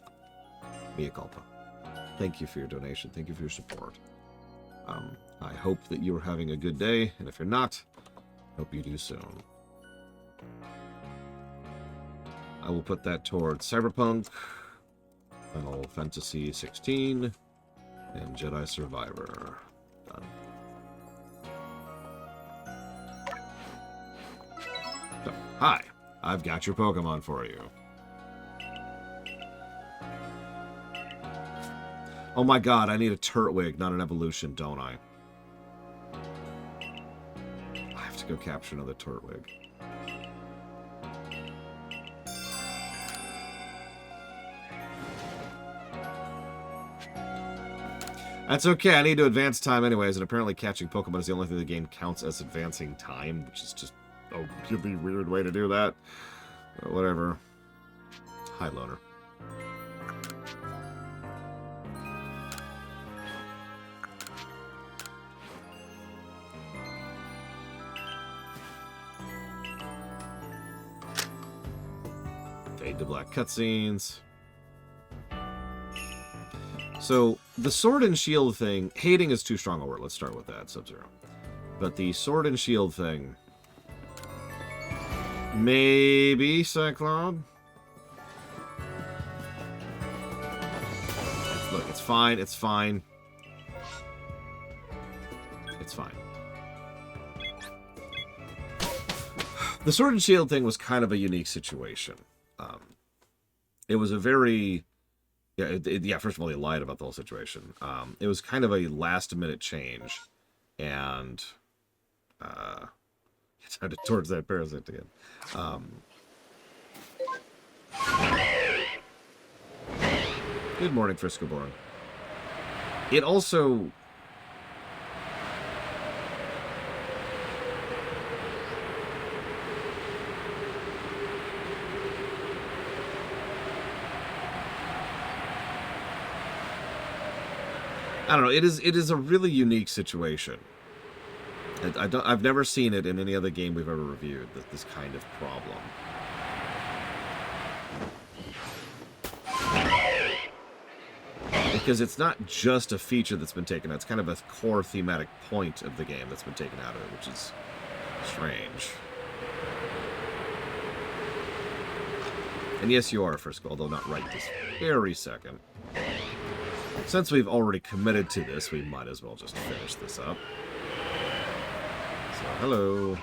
Mea culpa. Thank you for your donation. Thank you for your support. I hope that you're having a good day, and if you're not, hope you do soon. I will put that towards Cyberpunk, Final Fantasy 16, and Jedi Survivor. Done. So, hi, I've got your Pokemon for you. Oh my god, I need a Turtwig, not an evolution, don't I? I have to go capture another Turtwig. That's okay, I need to advance time anyways, and apparently catching Pokemon is the only thing the game counts as advancing time, which is just a really weird way to do that. But whatever. Hi, Loner. Fade to black cutscenes. So, the Sword and Shield thing, hating is too strong a word, let's start with that, Sub-Zero. But the Sword and Shield thing, maybe, Cyclone? Look, it's fine, it's fine. It's fine. The Sword and Shield thing was kind of a unique situation. It was a very... Yeah, first of all, they lied about the whole situation. It was kind of a last-minute change, and it's headed towards that parasite again. Good morning, Friscoborn. It also... I don't know. It is a really unique situation. I've never seen it in any other game we've ever reviewed. This kind of problem. Because it's not just a feature that's been taken out. It's kind of a core thematic point of the game that's been taken out of it, which is strange. And yes, you are, Frisco, although not right this very second. Since we've already committed to this, we might as well just finish this up. So, hello.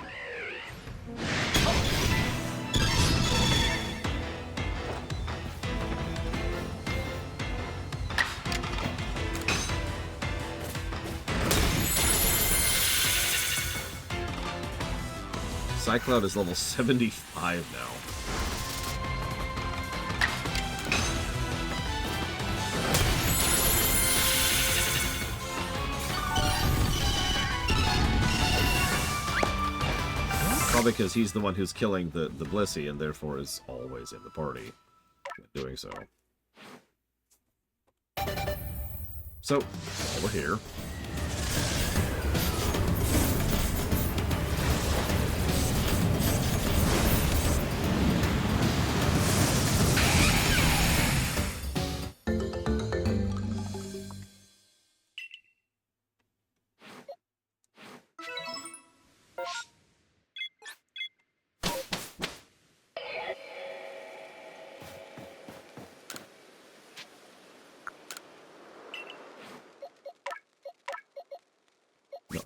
Cycloud is level 75 now. Probably because he's the one who's killing the Blissey and therefore is always in the party doing so. So, over here.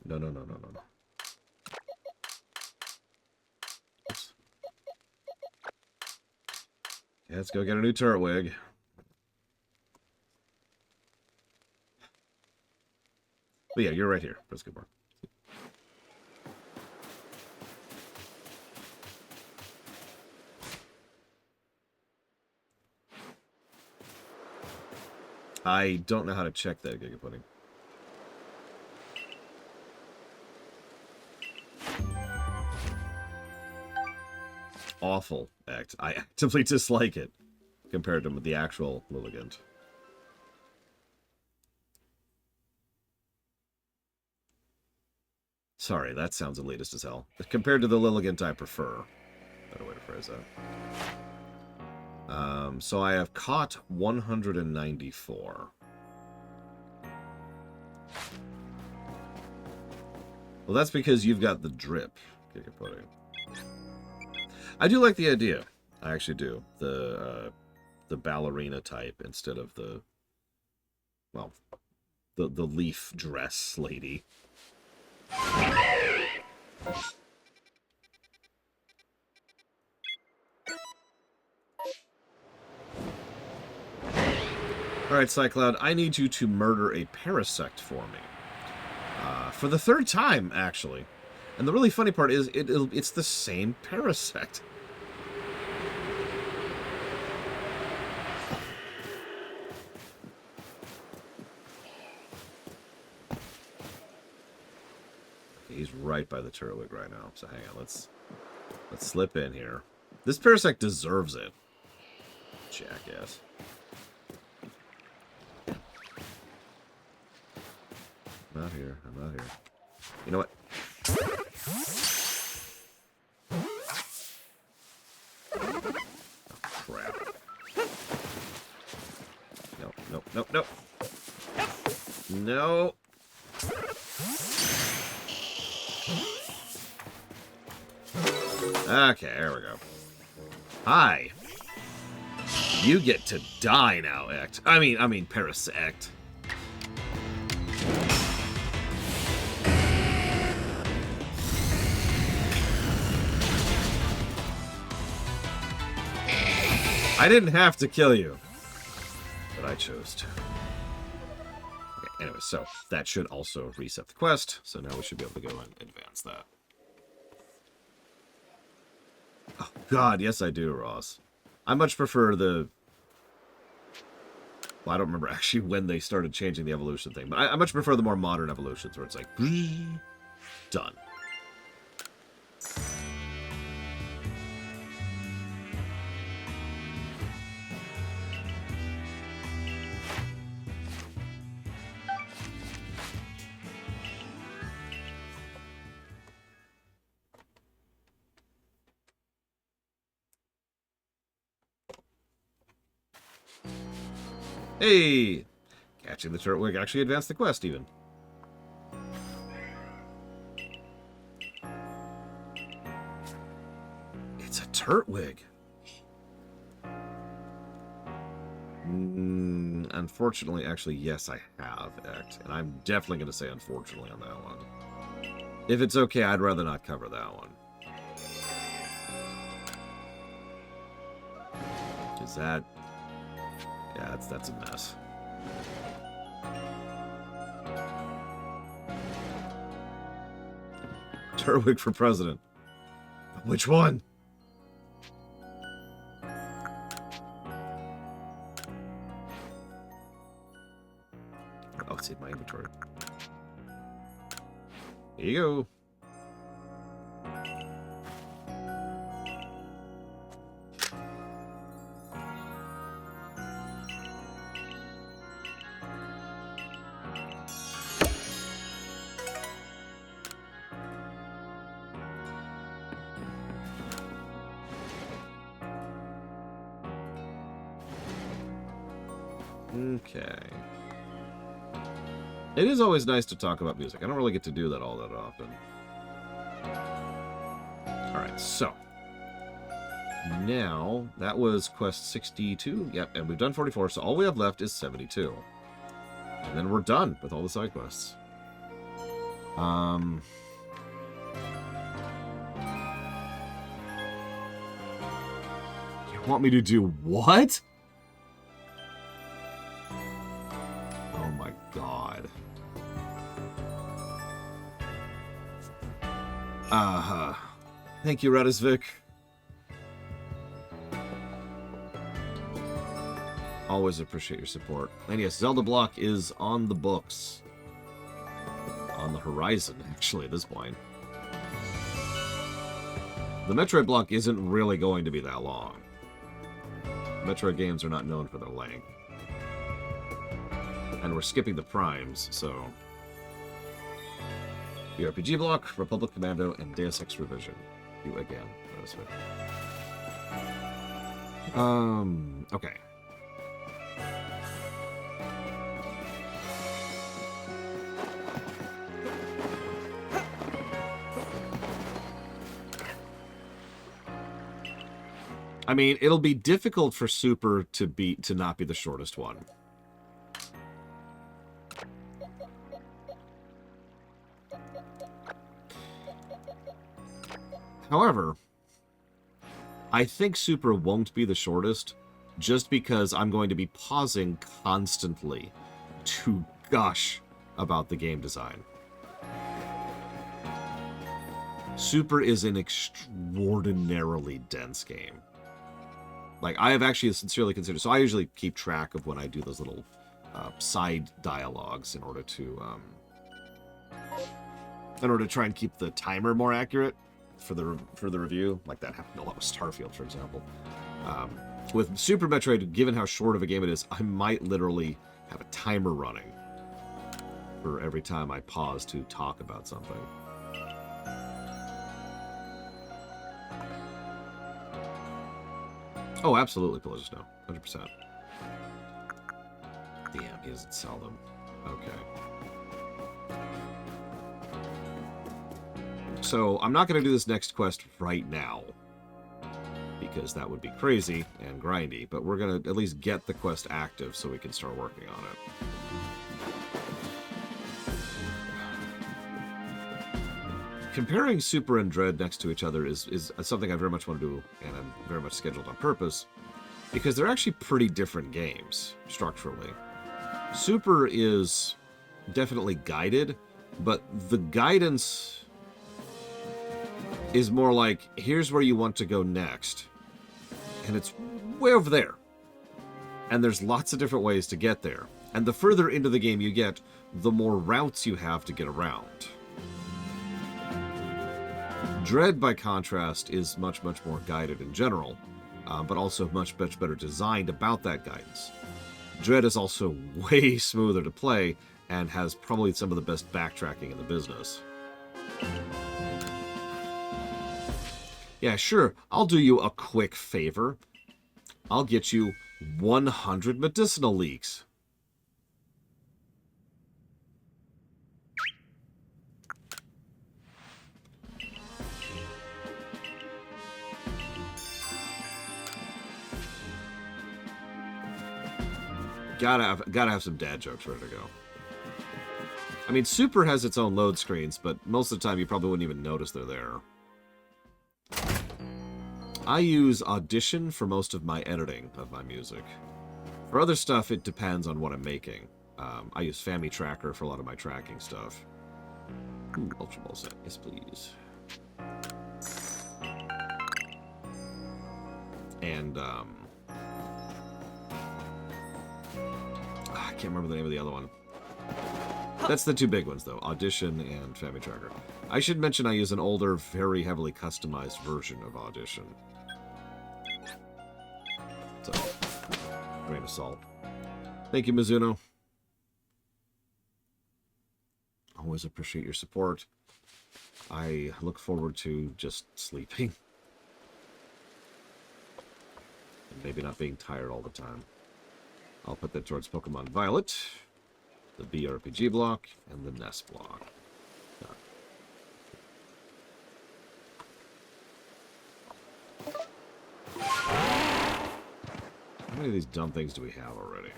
No. Oops. Okay, let's go get a new Turtwig. But yeah, you're right here. Press good bar. I don't know how to check that, Giga Pudding. Awful act. I actively dislike it compared to the actual Lilligant. Sorry, that sounds elitist as hell. Compared to the Lilligant, I prefer. Better way to phrase that. So I have caught 194. Well, that's because you've got the drip, Giga Pudding. I do like the idea. I actually do. The ballerina type instead of the, well, the leaf dress lady. Alright, Cycloud, I need you to murder a parasect for me. For the third time, actually. And the really funny part is, it's the same parasect. He's right by the Turtwig right now. So hang on, let's slip in here. This parasect deserves it. Jackass. I'm not here. I'm not here. You know what? Oh, crap. No, no, no, no. No. Okay, there we go. Hi. You get to die now, Act. I mean, Parasect. I didn't have to kill you, but I chose to. Okay, anyway, so that should also reset the quest, so now we should be able to go and advance that. Oh, God, yes I do, Ross. I much prefer the... Well, I don't remember actually when they started changing the evolution thing, but I much prefer the more modern evolutions where it's like, done. Hey! Catching the Turtwig actually advanced the quest, even. It's a Turtwig! Unfortunately, actually, yes, I have, Act. And I'm definitely going to say unfortunately on that one. If it's okay, I'd rather not cover that one. Is that... Yeah, that's a mess. Turtwig for president. Which one? Oh, it's in my inventory. Here you go. Okay. It is always nice to talk about music. I don't really get to do that all that often. Alright, so. Now, that was quest 62. Yep, and we've done 44, so all we have left is 72. And then we're done with all the side quests. You want me to do what? Oh my god. Thank you, Redisvik. Always appreciate your support. And yes, Zelda Block is on the books. On the horizon, actually, at this point. The Metroid block isn't really going to be that long. Metroid games are not known for their length. And we're skipping the primes, so... The RPG block, Republic Commando, and Deus Ex Revision. You again. That's it. Okay. I mean, it'll be difficult for Super to not be the shortest one. However, I think Super won't be the shortest just because I'm going to be pausing constantly to gush about the game design. Super is an extraordinarily dense game. Like, I have actually sincerely considered... So I usually keep track of when I do those little side dialogues in order to try and keep the timer more accurate for the review. Like, that happened a lot with Starfield, for example. With Super Metroid, given how short of a game it is, I might literally have a timer running for every time I pause to talk about something. Oh, absolutely, Pelosius, no. 100%. Damn, he doesn't sell them. Okay. So, I'm not going to do this next quest right now, because that would be crazy and grindy, but we're going to at least get the quest active so we can start working on it. Comparing Super and Dread next to each other is something I very much want to do, and I'm very much scheduled on purpose, because they're actually pretty different games, structurally. Super is definitely guided, but the guidance is more like, here's where you want to go next, and it's way over there. And there's lots of different ways to get there. And the further into the game you get, the more routes you have to get around. Dread, by contrast, is much, much more guided in general, but also much, much better designed about that guidance. Dread is also way smoother to play, and has probably some of the best backtracking in the business. Yeah, sure, I'll do you a quick favor. I'll get you 100 medicinal leaks. Gotta have some dad jokes ready to go. I mean, Super has its own load screens, but most of the time you probably wouldn't even notice they're there. I use Audition for most of my editing of my music. For other stuff, it depends on what I'm making. I use Family Tracker for a lot of my tracking stuff. Ooh, Ultra Ball set. Yes, please. And, I can't remember the name of the other one. That's the two big ones, though. Audition and Family Tracker. I should mention I use an older, very heavily customized version of Audition. So, grain of salt. Thank you, Mizuno. Always appreciate your support. I look forward to just sleeping. And maybe not being tired all the time. I'll put that towards Pokemon Violet, the BRPG block, and the NES block. How many of these dumb things do we have already?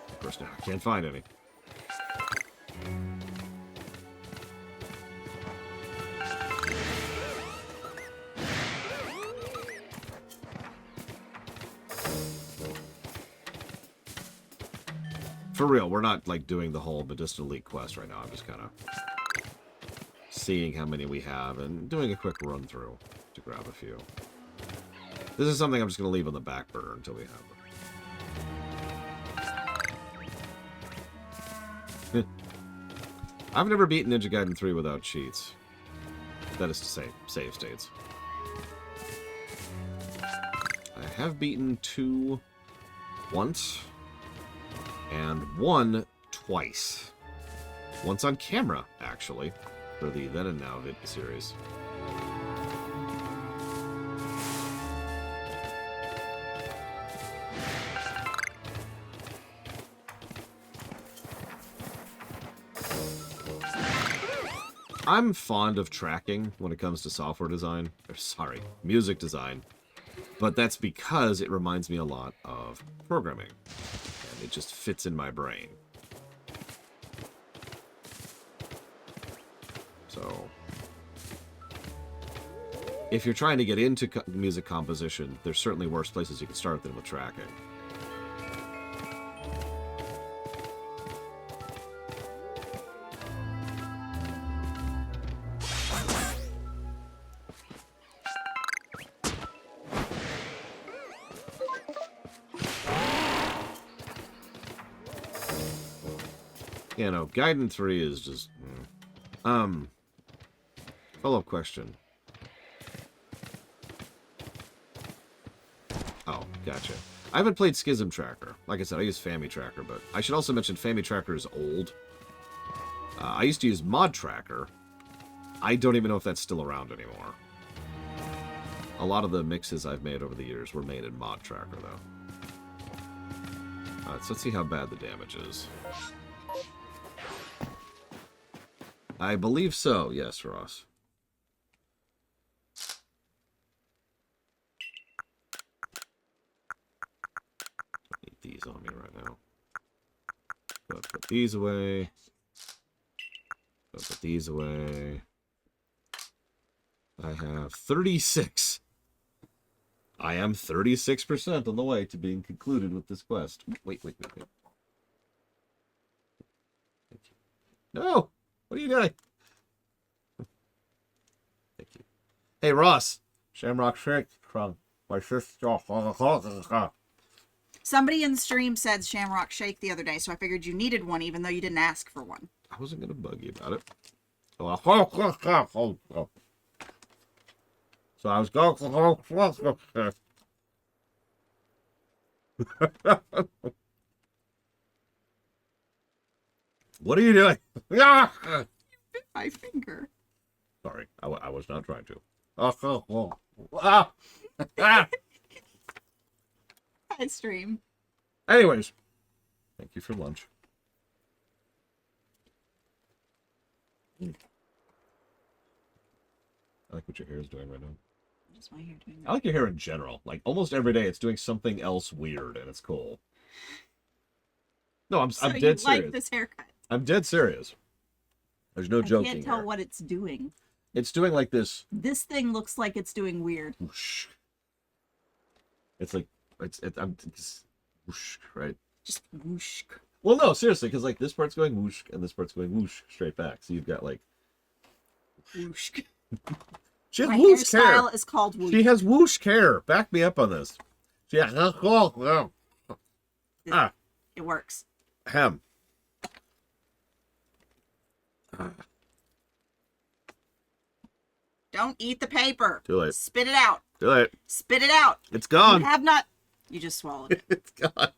Of course, now I can't find any. For real, we're not, like, doing the whole medicinal leak quest right now. I'm just kind of seeing how many we have and doing a quick run-through to grab a few. This is something I'm just going to leave on the back burner until we have them. I've never beaten Ninja Gaiden 3 without cheats. That is to say, save states. I have beaten 2 once, and 1 twice. Once on camera, actually, for the Then and Now series. I'm fond of tracking when it comes to software design. Sorry, music design. But that's because it reminds me a lot of programming. And it just fits in my brain. So, if you're trying to get into music composition, there's certainly worse places you can start than with tracking. You know, Gaiden 3 is just... Follow-up question. Oh, gotcha. I haven't played Schism Tracker. Like I said, I use Fami Tracker, but I should also mention Fami Tracker is old. I used to use Mod Tracker. I don't even know if that's still around anymore. A lot of the mixes I've made over the years were made in Mod Tracker, though. Alright, so let's see how bad the damage is. I believe so. Yes, Ross. I need these on me right now. Go put these away. Go put these away. I have 36. I am 36% on the way to being concluded with this quest. Wait. Thank you. No! What are you doing? Thank you. Hey, Ross. Shamrock Shake from my sister. Somebody in the stream said Shamrock Shake the other day, so I figured you needed one even though you didn't ask for one. I wasn't going to bug you about it. So I was going... What are you doing? My finger. Sorry, I was not trying to. Hi, stream. Anyways, thank you for lunch. I like what your hair is doing right now. Just my hair doing that. I like your hair in general. Like, almost every day it's doing something else weird, and it's cool. No, I'm dead serious. Like this haircut. I'm dead serious. There's no joking. I can't tell here. what it's doing. It's doing like this. This thing looks like it's doing weird. Whoosh. It's like I'm just whoosh, right? Just whoosh. Well, no, seriously, because like this part's going whoosh and this part's going whoosh straight back. So you've got like whoosh. She has My whoosh hair. hairstyle is called whoosh. She has whoosh hair. Back me up on this. Yeah. It works. Hem. Don't eat the paper. Too late. Spit it out. Too late. Spit it out. It's gone. You have not. You just swallowed it. It's gone.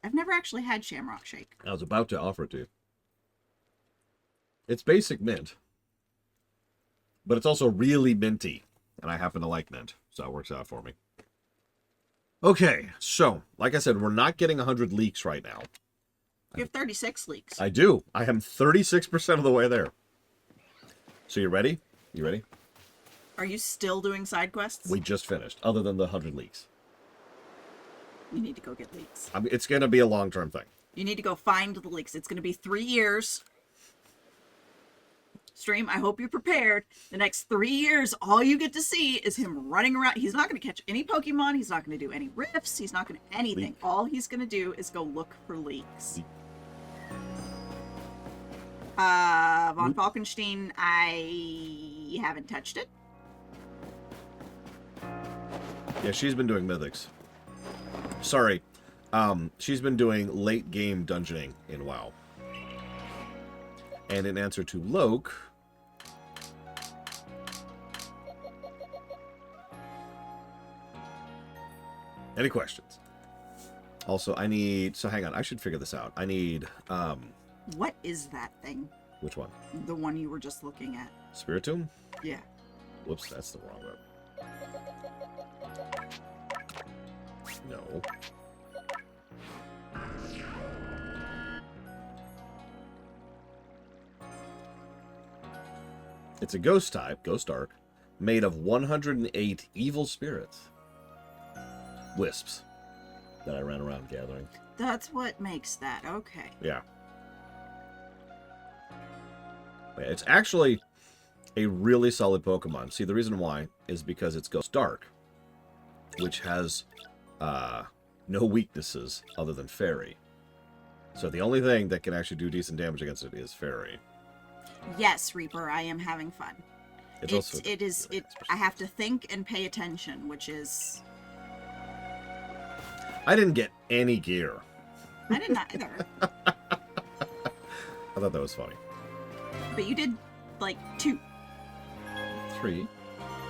I've never actually had Shamrock Shake. I was about to offer it to you. It's basic mint. But it's also really minty. And I happen to like mint. So it works out for me. Okay. So, like I said, we're not getting 100 leaks right now. You have 36 leaks. I do. I am 36% of the way there. So you ready? You ready? Are you still doing side quests? We just finished, other than the 100 leaks. You need to go get leaks. I mean, it's going to be a long-term thing. You need to go find the leaks. It's going to be 3 years. Stream, I hope you're prepared. The next 3 years, all you get to see is him running around. He's not going to catch any Pokemon. He's not going to do any rifts. He's not going to anything. Leak. All he's going to do is go look for leaks. Leak. Von Falkenstein, I haven't touched it. Yeah, she's been doing mythics. Sorry. She's been doing late game dungeoning in WoW. And in answer to Loke, any questions? Also, I need, so hang on, I should figure this out. I need, What is that thing? which one? The one you were just looking at. Spiritomb? Yeah. Whoops, that's the wrong road. No. It's a ghost type, ghost arc, made of 108 evil spirits. Wisps. That I ran around gathering. That's what makes that. Okay. Yeah. It's actually a really solid Pokemon. See, the reason why is because it's Ghost Dark, which has no weaknesses other than Fairy. So the only thing that can actually do decent damage against it is Fairy. Yes, Reaper, I am having fun. It's also I have to think and pay attention, which is... I didn't get any gear. I didn't either. I thought that was funny. But you did, like, 2. 3.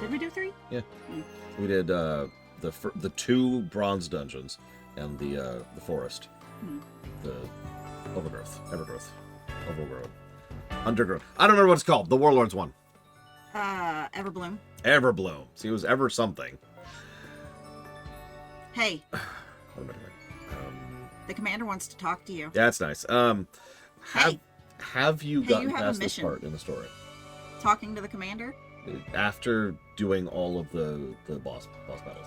Did we do 3? Yeah. We did the 2 bronze dungeons and the forest. The overgrowth. Undergrowth. I don't remember what it's called. The Warlords one. Everbloom. Everbloom. See, it was ever something. Hey, What am I doing? the commander wants to talk to you. Yeah, that's nice. Have you gotten you have a past this mission. part in the story? Talking to the commander? After doing all of the boss battles.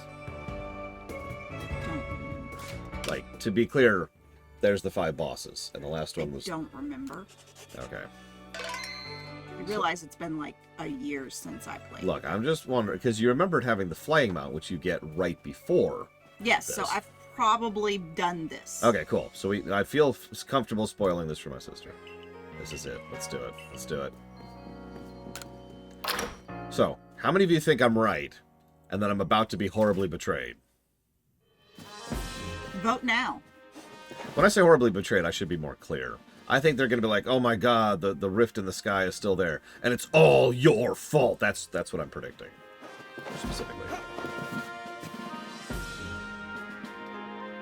Don't remember. Like, to be clear, there's the 5 bosses, and the last one was... Don't remember. Okay. I realize it's been like a year since I played. Look, I'm just wondering, because you remembered having the flying mount, which you get right before. Yes, so this. I've probably done this. Okay, cool. So I feel comfortable spoiling this for my sister. This is it. Let's do it. Let's do it. So, how many of you think I'm right, and that I'm about to be horribly betrayed? Vote now. When I say horribly betrayed, I should be more clear. I think they're going to be like, oh my god, the rift in the sky is still there, and it's all your fault. That's what I'm predicting, specifically.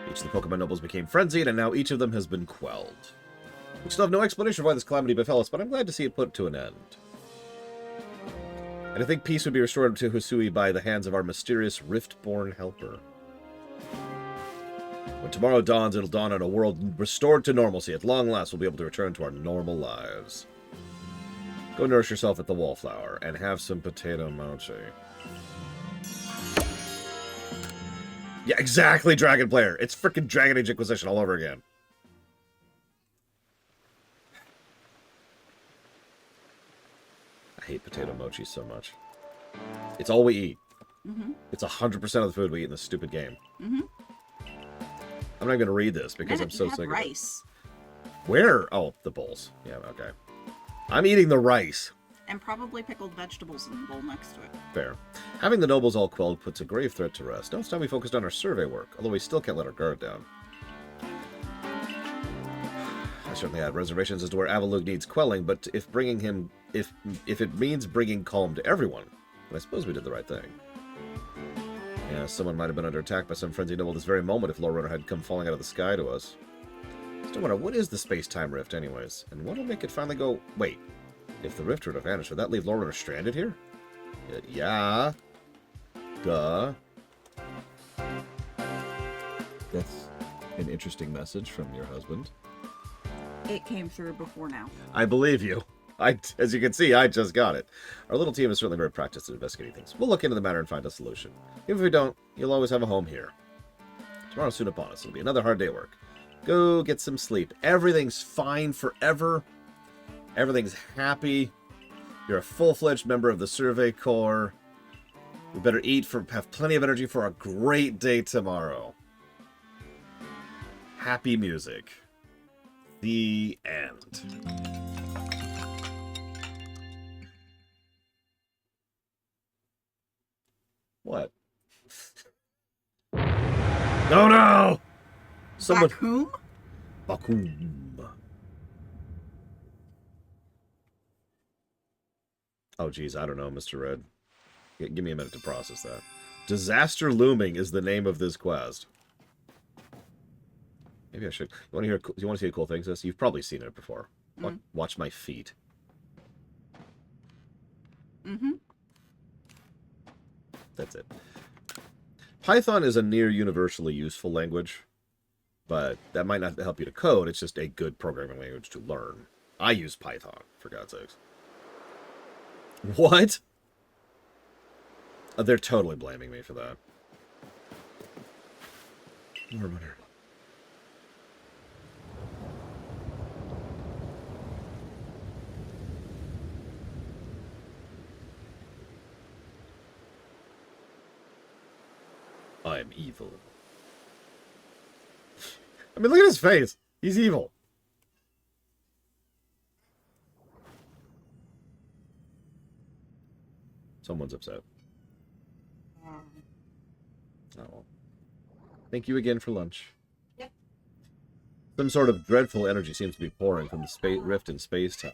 Each of the Pokemon nobles became frenzied, and now each of them has been quelled. We still have no explanation of why this calamity befell us, but I'm glad to see it put to an end. And I think peace would be restored to Hisui by the hands of our mysterious Rift-born helper. When tomorrow dawns, it'll dawn on a world restored to normalcy. At long last, we'll be able to return to our normal lives. Go nourish yourself at the Wallflower, and have some potato mochi. Yeah, exactly, Dragon Player. It's frickin' Dragon Age Inquisition all over again. I hate potato mochi so much. It's all we eat. Mm-hmm. It's 100% of the food we eat in this stupid game. Mm-hmm. I'm not going to read this because I'm so You have sick of it. rice. Where? Oh, the bowls. Yeah, okay. I'm eating the rice. And probably pickled vegetables in the bowl next to it. Fair. Having the nobles all quelled puts a grave threat to rest. Now it's time we focused on our survey work, although we still can't let our guard down. I certainly had reservations as to where Avalugg needs quelling, but if it means bringing calm to everyone, then I suppose we did the right thing. Yeah, someone might have been under attack by some frenzied noble this very moment if Lore Runner had come falling out of the sky to us. Still wonder, what is the space-time rift anyways? And what'll make it finally go... Wait, if the rift were to vanish, would that leave Lore Runner stranded here? Yeah. Duh. That's an interesting message from your husband. It came through before now. I believe you. As you can see, I just got it. Our little team is certainly very practiced at investigating things. We'll look into the matter and find a solution. Even if we don't, you'll always have a home here. Tomorrow's soon upon us. It'll be another hard day at work. Go get some sleep. Everything's fine forever. Everything's happy. You're a full-fledged member of the Survey Corps. We better eat have plenty of energy for a great day tomorrow. Happy music. The end. What? No, no! Someone... Back whom? Bakum. Oh, geez, I don't know, Mr. Red. Give me a minute to process that. Disaster Looming is the name of this quest. Maybe I should... You want to see a cool thing, sis? You've probably seen it before. Watch my feet. Mm-hmm. That's it. Python is a near universally useful language, but that might not help you to code. It's just a good programming language to learn. I use Python, for God's sakes. What? They're totally blaming me for that. Warbutter. I am evil. I mean, look at his face. He's evil. Someone's upset. Oh. Thank you again for lunch. Yep. Some sort of dreadful energy seems to be pouring from the rift in space-time.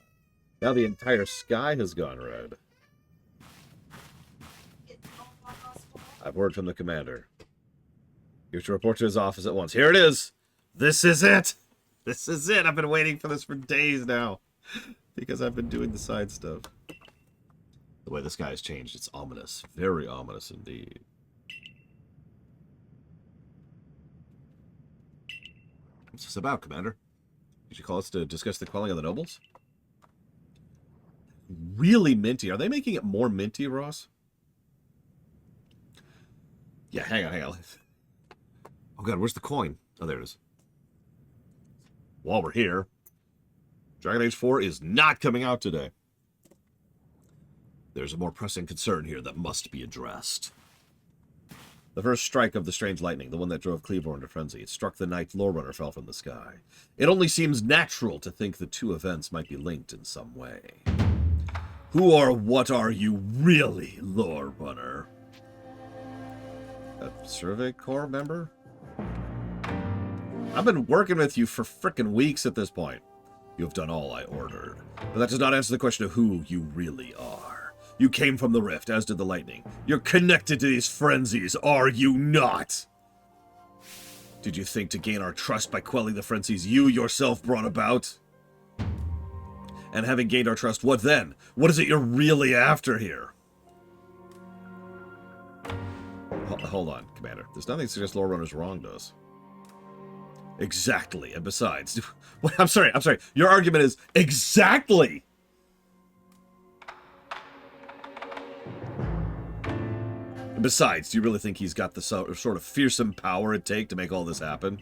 Now the entire sky has gone red. I've word from the commander. You're to report to his office at once. Here it is! This is it! This is it! I've been waiting for this for days now. Because I've been doing the side stuff. The way the sky has changed, it's ominous. Very ominous indeed. What's this about, Commander? Did you call us to discuss the quelling of the nobles? Really minty. Are they making it more minty, Ross? Yeah, hang on. Oh god, where's the coin? Oh, there it is. While we're here, Dragon Age 4 is not coming out today. There's a more pressing concern here that must be addressed. The first strike of the strange lightning, the one that drove Cleavor into frenzy, it struck the night Lorerunner fell from the sky. It only seems natural to think the two events might be linked in some way. Who or what are you really, Lorerunner? A Survey Corps member? I've been working with you for frickin' weeks at this point. You have done all I ordered. But that does not answer the question of who you really are. You came from the rift, as did the lightning. You're connected to these frenzies, are you not? Did you think to gain our trust by quelling the frenzies you yourself brought about? And having gained our trust, what then? What is it you're really after here? Hold on, Commander. There's nothing to suggest Lorerunner's wronged us. Exactly. And besides... I'm sorry. Your argument is exactly... And besides, do you really think he's got the sort of fearsome power it'd take to make all this happen?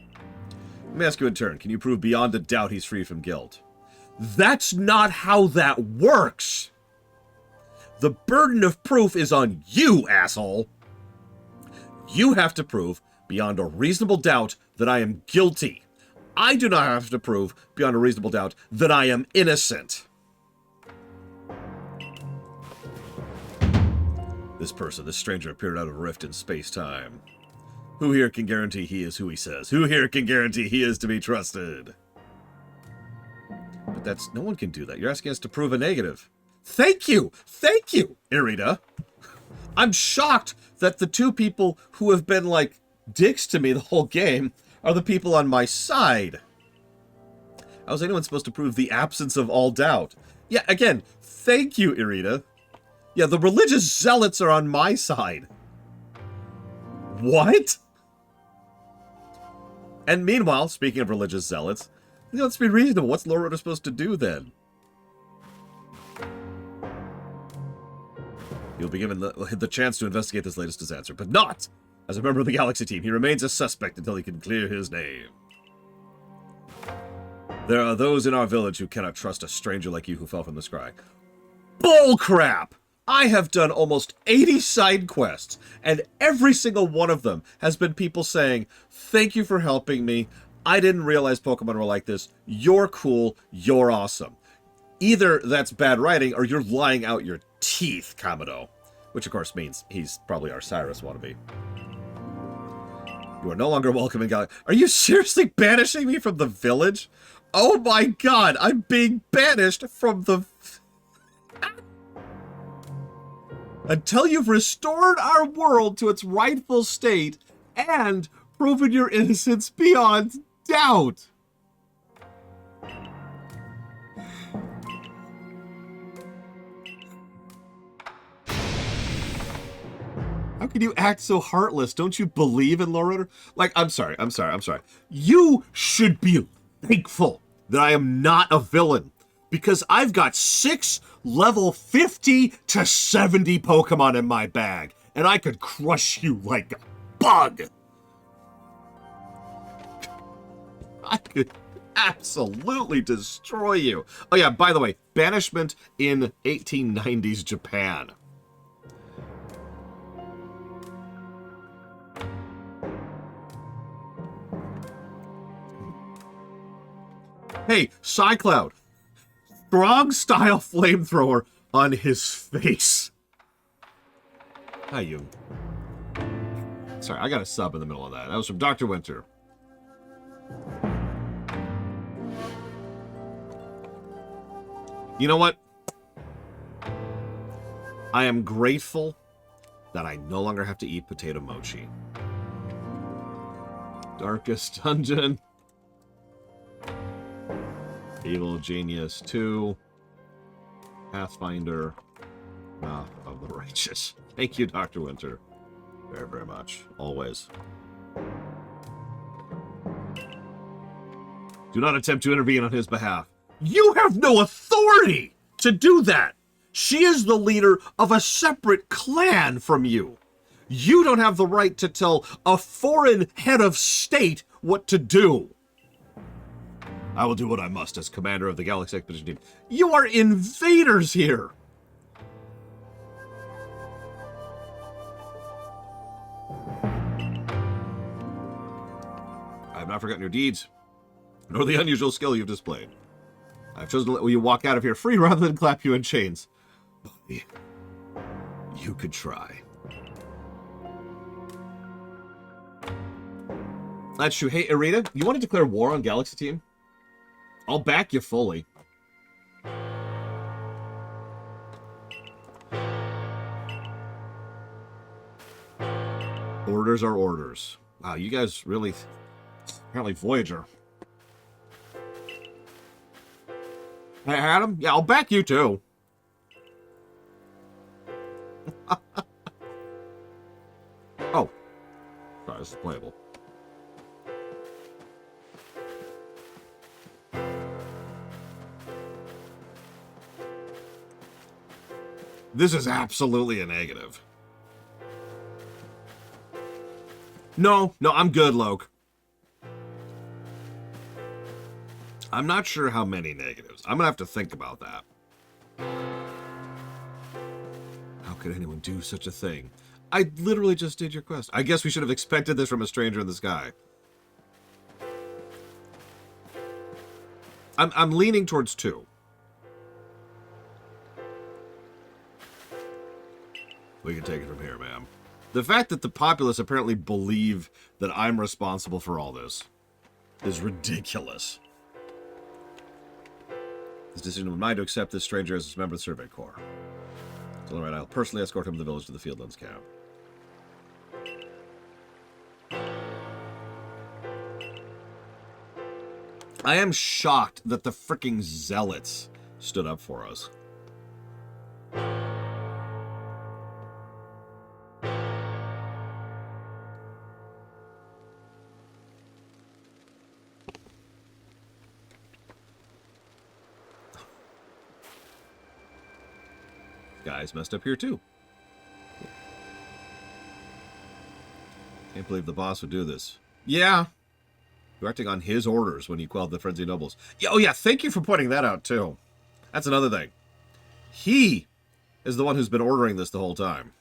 Let me ask you in turn. Can you prove beyond a doubt he's free from guilt? That's not how that works! The burden of proof is on you, asshole! You have to prove beyond a reasonable doubt that I am guilty. I do not have to prove beyond a reasonable doubt that I am innocent. This stranger appeared out of a rift in space-time. Who here can guarantee he is who he says? Who here can guarantee he is to be trusted? But no one can do that. You're asking us to prove a negative. Thank you, Irida. I'm shocked that the two people who have been, like, dicks to me the whole game are the people on my side. How is anyone supposed to prove the absence of all doubt? Yeah, again, thank you, Irida. Yeah, the religious zealots are on my side. What? And meanwhile, speaking of religious zealots, let's be reasonable. What's Lorerunner supposed to do then? He'll be given the chance to investigate this latest disaster, but not as a member of the Galaxy team. He remains a suspect until he can clear his name. There are those in our village who cannot trust a stranger like you who fell from the sky. Bull crap! I have done almost 80 side quests, and every single one of them has been people saying, thank you for helping me. I didn't realize Pokemon were like this. You're cool. You're awesome. Either that's bad writing, or you're lying out your teeth, Kamado. Which, of course, means he's probably our Cyrus wannabe. You are no longer welcome in Galaxy. Are you seriously banishing me from the village? Oh my god, I'm being banished from the... Until you've restored our world to its rightful state and proven your innocence beyond doubt. How can you act so heartless? Don't you believe in Law Order? Like, I'm sorry. You should be thankful that I am not a villain, because I've got 6 level 50 to 70 Pokemon in my bag, and I could crush you like a bug. I could absolutely destroy you. Oh yeah, by the way, banishment in 1890s Japan. Hey, Psycloud. Strong style flamethrower on his face. Hi, you. Sorry, I got a sub in the middle of that. That was from Dr. Winter. You know what? I am grateful that I no longer have to eat potato mochi. Darkest Dungeon. Evil Genius 2. Pathfinder. Wrath of the Righteous. Thank you, Dr. Winter. Very, very much. Always. Do not attempt to intervene on his behalf. You have no authority to do that. She is the leader of a separate clan from you. You don't have the right to tell a foreign head of state what to do. I will do what I must as commander of the Galaxy Expedition Team. You are invaders here. I have not forgotten your deeds, nor the unusual skill you've displayed. I have chosen to let you walk out of here free rather than clap you in chains. But you could try. That's true. Hey, Irina, you want to declare war on Galaxy Team? I'll back you fully. Orders are orders. Wow, you guys really... Apparently Voyager. Hey, Adam? Yeah, I'll back you too. Oh. Sorry, this is playable. This is absolutely a negative. No, I'm good, Loke. I'm not sure how many negatives. I'm gonna have to think about that. How could anyone do such a thing? I literally just did your quest. I guess we should have expected this from a stranger in the sky. I'm leaning towards 2. We can take it from here, ma'am. The fact that the populace apparently believe that I'm responsible for all this is ridiculous. His decision was mine to accept this stranger as a member of the Survey Corps. It's all right, I'll personally escort him to the village to the Fieldlands camp. I am shocked that the fricking zealots stood up for us. Guys messed up here too. Can't believe the boss would do this. Yeah. You're acting on his orders when you quelled the frenzied nobles. Yeah, oh yeah, thank you for pointing that out too. That's another thing. He is the one who's been ordering this the whole time.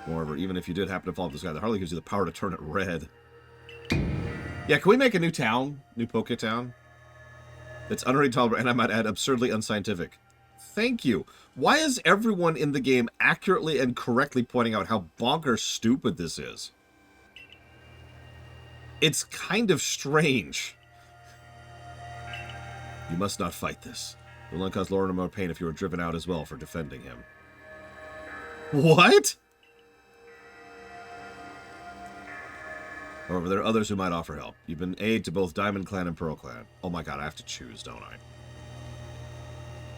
Moreover, even if you did happen to fall off the sky, that hardly gives you the power to turn it red. Yeah, can we make a new town? New Poke Town? That's unalready tolerable, and I might add, absurdly unscientific. Thank you. Why is everyone in the game accurately and correctly pointing out how bonkers stupid this is? It's kind of strange. You must not fight this. It will only cause Lauren more pain if you were driven out as well for defending him. What? However, there are others who might offer help. You've been aid to both Diamond Clan and Pearl Clan. Oh my god, I have to choose, don't I?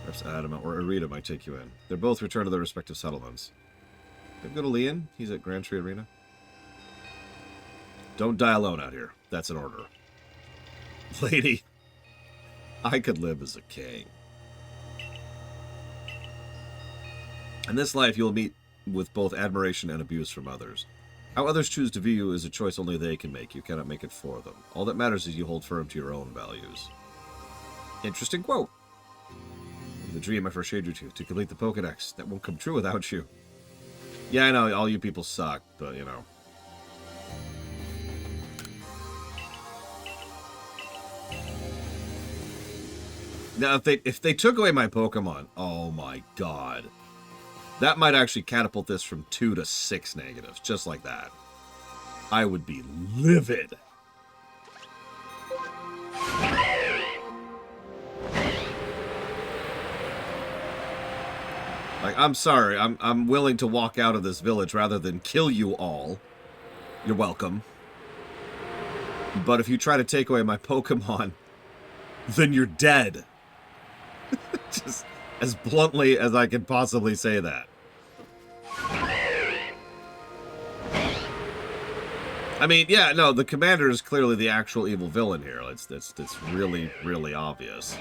Perhaps Adam or Arita might take you in. They're both returned to their respective settlements. Maybe go to Leon? He's at Grand Tree Arena. Don't die alone out here. That's an order. Lady, I could live as a king. In this life, you'll meet with both admiration and abuse from others. How others choose to view you is a choice only they can make. You cannot make it for them. All that matters is you hold firm to your own values. Interesting quote. The dream I first showed you to complete the Pokedex. That won't come true without you. Yeah, I know, all you people suck, but, you know. Now, if they took away my Pokemon, oh my god. That might actually catapult this from 2 to 6 negatives, just like that. I would be livid. Like, I'm sorry, I'm willing to walk out of this village rather than kill you all. You're welcome. But if you try to take away my Pokemon, then you're dead. Just as bluntly as I can possibly say that. I mean, yeah, no, the commander is clearly the actual evil villain here. That's really, really obvious.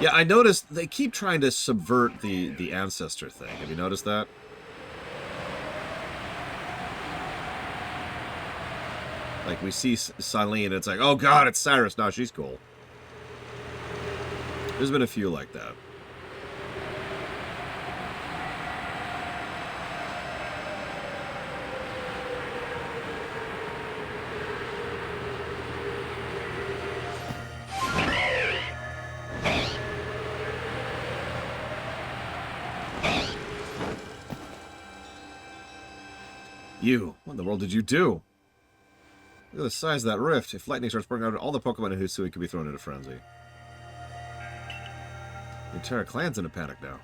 Yeah, I noticed they keep trying to subvert the ancestor thing. Have you noticed that? Like, we see Silene, and it's like, oh god, it's Cyrus. No, she's cool. There's been a few like that. You, what in the world did you do? Look at the size of that rift. If lightning starts burning out, all the Pokemon in Hisui could be thrown into frenzy. The entire clan's in a panic now.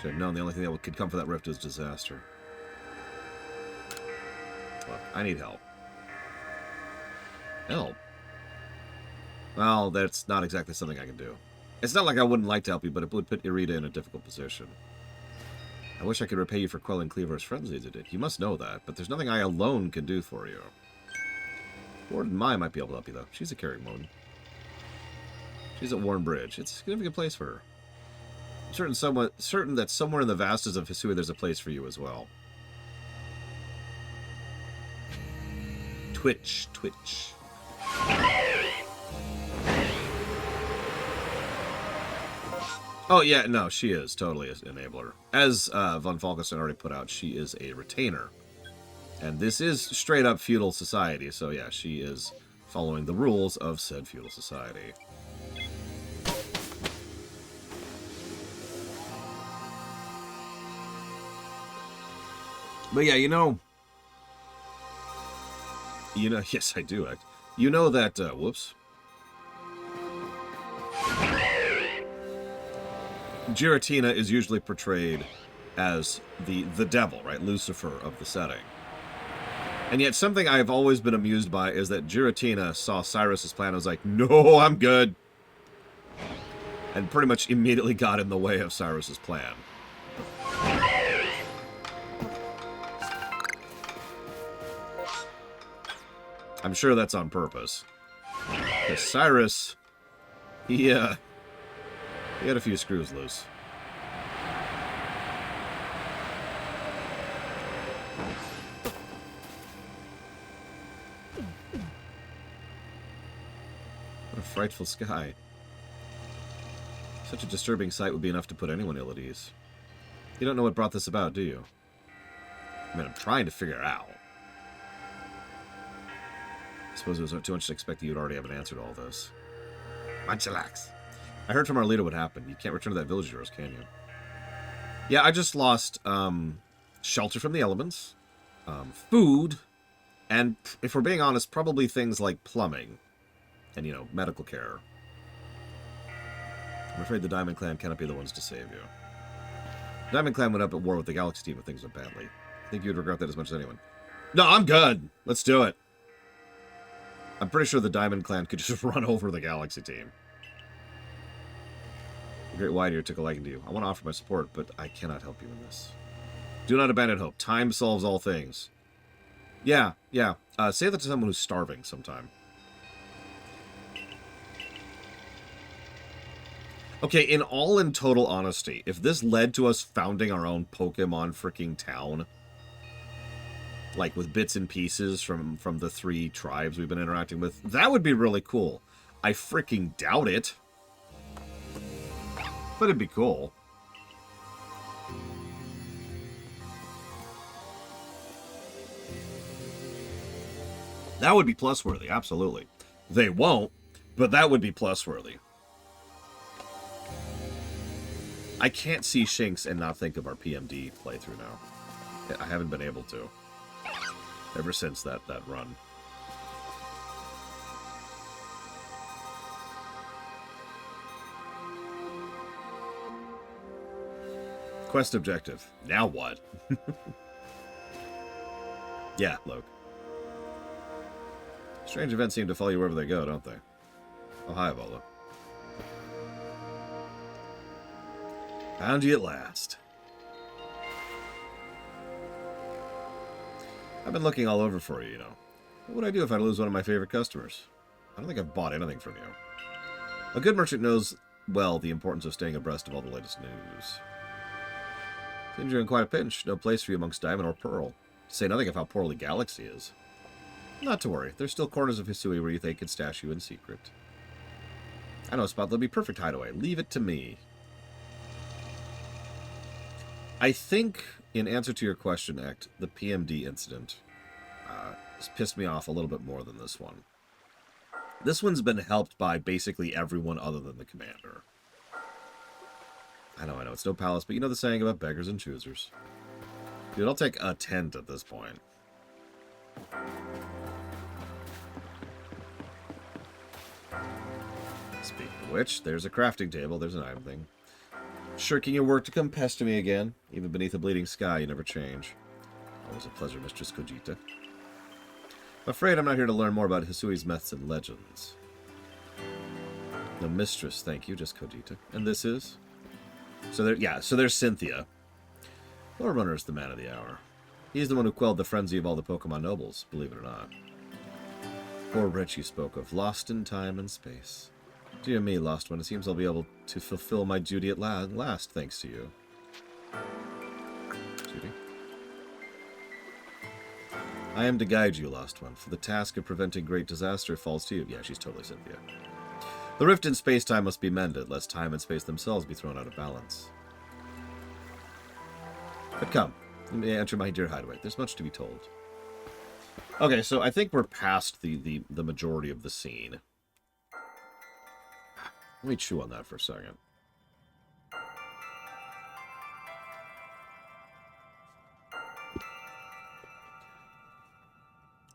Should have known the only thing that could come from that rift is disaster. Look, I need help. Help? Well, that's not exactly something I can do. It's not like I wouldn't like to help you, but it would put Irida in a difficult position. I wish I could repay you for quelling Cleaver's frenzy as it did. You must know that, but there's nothing I alone can do for you. Warden Mai might be able to help you, though. She's a caring woman. She's at Warren Bridge. It's a significant place for her. I'm certain that somewhere in the vastness of Hisui there's a place for you as well. Twitch. Oh, yeah, no, she is totally an enabler. As Von Falkenstein already put out, she is a retainer. And this is straight-up feudal society, so yeah, she is following the rules of said feudal society. But yeah, you know, yes, I do. You know that, whoops. Giratina is usually portrayed as the devil, right? Lucifer of the setting. And yet something I've always been amused by is that Giratina saw Cyrus's plan and was like, no, I'm good. And pretty much immediately got in the way of Cyrus's plan. I'm sure that's on purpose. Because Cyrus, he had a few screws loose. a frightful sky. Such a disturbing sight would be enough to put anyone ill at ease. You don't know what brought this about, do you? I mean, I'm trying to figure it out. I suppose it was too much to expect that you'd already have an answer to all this. Munchlax. I heard from our leader what happened. You can't return to that village of yours, can you? Yeah, I just lost shelter from the elements, food, and, if we're being honest, probably things like plumbing and, you know, medical care. I'm afraid the Diamond Clan cannot be the ones to save you. The Diamond Clan went up at war with the Galaxy team if things went badly. I think you'd regret that as much as anyone. No, I'm good. Let's do it. I'm pretty sure the Diamond Clan could just run over the Galaxy team. The Great White Ear took a liking to you. I want to offer my support, but I cannot help you in this. Do not abandon hope. Time solves all things. Yeah. Say that to someone who's starving sometime. Okay, in total honesty, if this led to us founding our own Pokemon freaking town, like with bits and pieces from the 3 tribes we've been interacting with, that would be really cool. I freaking doubt it. But it'd be cool. That would be plus-worthy, absolutely. They won't, but that would be plus-worthy. I can't see Shinx and not think of our PMD playthrough now. I haven't been able to. Ever since that run. Quest objective. Now what? Yeah, Loke. Strange events seem to follow you wherever they go, don't they? Oh, hi, Vola. Found you at last. I've been looking all over for you, you know. What would I do if I lose one of my favorite customers? I don't think I've bought anything from you. A good merchant knows, well, the importance of staying abreast of all the latest news. Seems you're in quite a pinch. No place for you amongst Diamond or Pearl. To say nothing of how poorly Galaxy is. Not to worry. There's still corners of Hisui where you think could stash you in secret. I know a spot that'll be perfect hideaway. Leave it to me. I think, in answer to your question, Ect, the PMD incident has pissed me off a little bit more than this one. This one's been helped by basically everyone other than the commander. I know, it's no palace, but you know the saying about beggars and choosers. Dude, I'll take a tent at this point. Speaking of which, there's a crafting table, there's an item thing. Shirking your work to come pester me again. Even beneath a bleeding sky, you never change. Always a pleasure, Mistress Kojita. I'm afraid I'm not here to learn more about Hisui's myths and legends. No, Mistress, thank you, just Kojita. And this is? So there's Cynthia. Lord Runner is the man of the hour. He's the one who quelled the frenzy of all the Pokemon nobles, believe it or not. Poor Rich you spoke of, lost in time and space. Dear me, Lost One, it seems I'll be able to fulfill my duty at last, thanks to you. Duty? I am to guide you, Lost One, for the task of preventing great disaster falls to you. Yeah, she's totally Cynthia. The rift in space-time must be mended, lest time and space themselves be thrown out of balance. But come, you may enter my dear hideaway. There's much to be told. Okay, so I think we're past the majority of the scene. Let me chew on that for a second.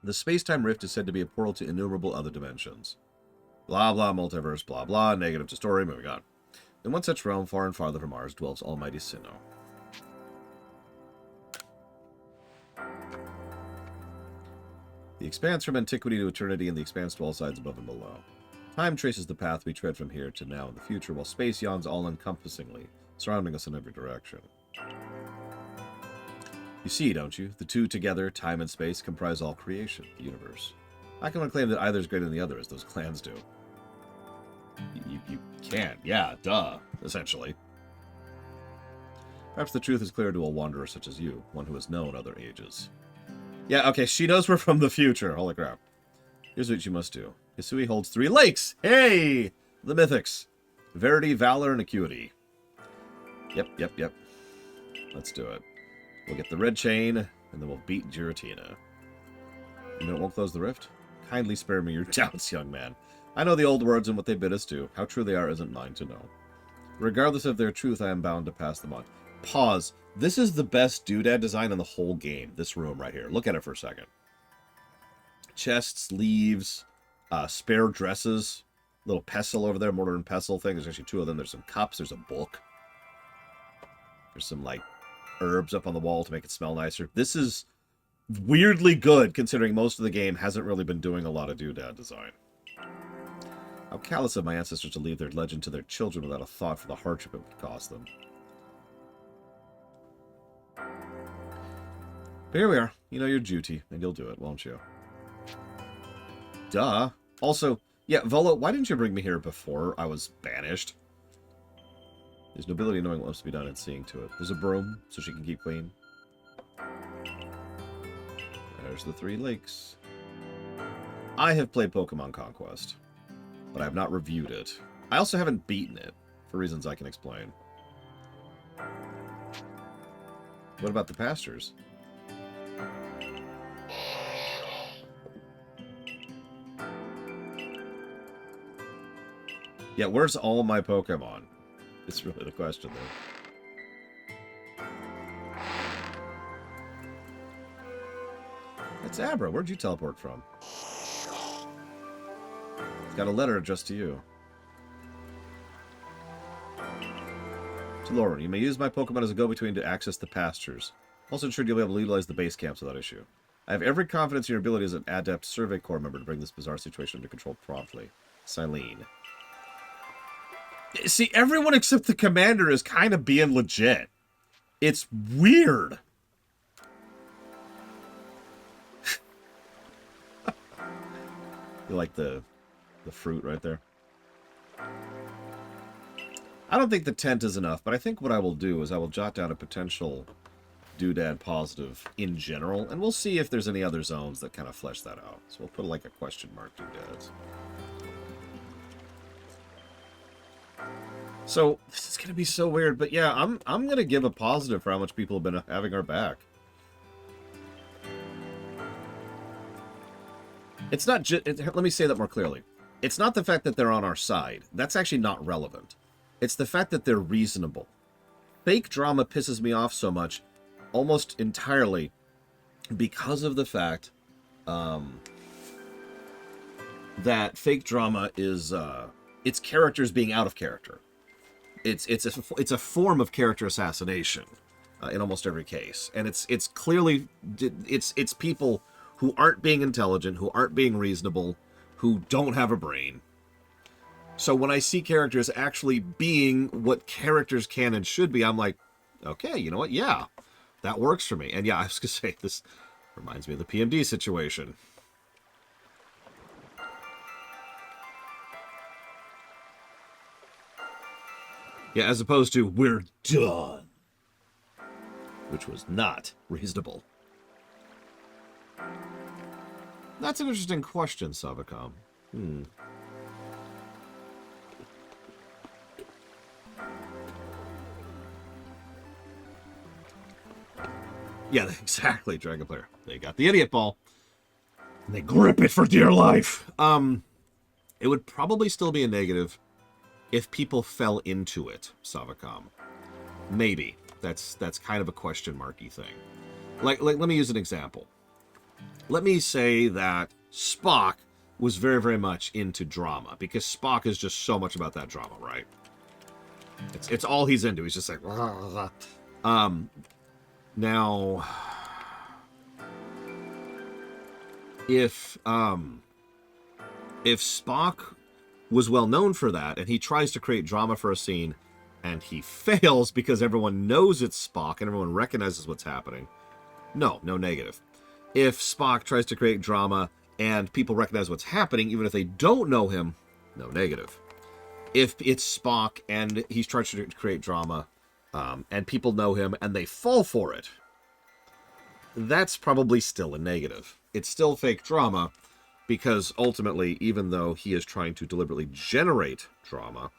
The space-time rift is said to be a portal to innumerable other dimensions. Blah, blah, multiverse, blah, blah, negative to story, moving on. In one such realm, far and farther from ours, dwells Almighty Sinnoh. The expanse from antiquity to eternity, and the expanse to all sides above and below. Time traces the path we tread from here to now in the future, while space yawns all-encompassingly, surrounding us in every direction. You see, don't you? The two together, time and space, comprise all creation, the universe. How can one claim that either is greater than the other, as those clans do? You can't. Yeah, duh, essentially. Perhaps the truth is clear to a wanderer such as you, one who has known other ages. Yeah, okay, she knows we're from the future. Holy crap. Here's what you must do. Hisui holds 3 lakes. Hey! The Mythics. Verity, Valor, and Acuity. Yep. Let's do it. We'll get the red chain, and then we'll beat Giratina. And then it won't close the rift? Kindly spare me your doubts, young man. I know the old words and what they bid us do. How true they are isn't mine to know. Regardless of their truth, I am bound to pass them on. Pause. This is the best doodad design in the whole game. This room right here. Look at it for a second. Chests, leaves, spare dresses, little pestle over there, mortar and pestle thing. There's actually 2 of them. There's some cups. There's a book. There's some, like, herbs up on the wall to make it smell nicer. This is weirdly good, considering most of the game hasn't really been doing a lot of doodad design. How callous of my ancestors to leave their legend to their children without a thought for the hardship it would cost them. But here we are. You know your duty, and you'll do it, won't you? Duh. Also, yeah, Volo, why didn't you bring me here before I was banished? There's nobility knowing what must be done and seeing to it. There's a broom, so she can keep clean. There's the 3 lakes. I have played Pokemon Conquest, but I have not reviewed it. I also haven't beaten it, for reasons I can explain. What about the pastures? Yeah, where's all my Pokemon? It's really the question, though. That's Abra. Where'd you teleport from? It's got a letter addressed to you. To Lauren, you may use my Pokemon as a go-between to access the pastures. Also ensure you'll be able to utilize the base camps without issue. I have every confidence in your ability as an adept Survey Corps member to bring this bizarre situation under control promptly. Silene. See, everyone except the commander is kind of being legit. It's weird. You like the fruit right there? I don't think the tent is enough, but I think what I will do is I will jot down a potential doodad positive in general, and we'll see if there's any other zones that kind of flesh that out. So we'll put like a question mark doodads. So, this is going to be so weird, but yeah, I'm going to give a positive for how much people have been having our back. It's not just... Let me say that more clearly. It's not the fact that they're on our side. That's actually not relevant. It's the fact that they're reasonable. Fake drama pisses me off so much, almost entirely, because of the fact that fake drama is... it's characters being out of character. It's a form of character assassination in almost every case, and it's clearly it's people who aren't being intelligent, who aren't being reasonable, who don't have a brain. So when I see characters actually being what characters can and should be, I'm like, okay, you know what? Yeah, that works for me. And yeah, I was gonna say this reminds me of the PMD situation. Yeah, as opposed to, we're done. Which was not reasonable. That's an interesting question, Savacom. Yeah, exactly, Dragon Player. They got the idiot ball. And they grip it for dear life. It would probably still be a negative if people fell into it, Savacom. Maybe. That's kind of a question marky thing. Like, let me use an example. Let me say that Spock was very, very much into drama, because Spock is just so much about that drama, right? It's all he's into. He's just like, now, if Spock was well known for that, and he tries to create drama for a scene, and he fails because everyone knows it's Spock and everyone recognizes what's happening, no negative. If Spock tries to create drama and people recognize what's happening, even if they don't know him, no negative. If it's Spock and he's trying to create drama, and people know him and they fall for it, that's probably still a negative. It's still fake drama, Because ultimately, even though he is trying to deliberately generate drama,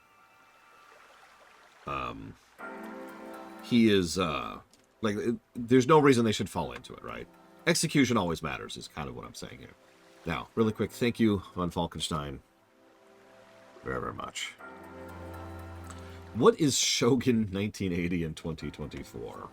he is, there's no reason they should fall into it, right? Execution always matters, is kind of what I'm saying here. Now, really quick, thank you, Von Falkenstein, very, very much. What is Shogun 1980 in 2024?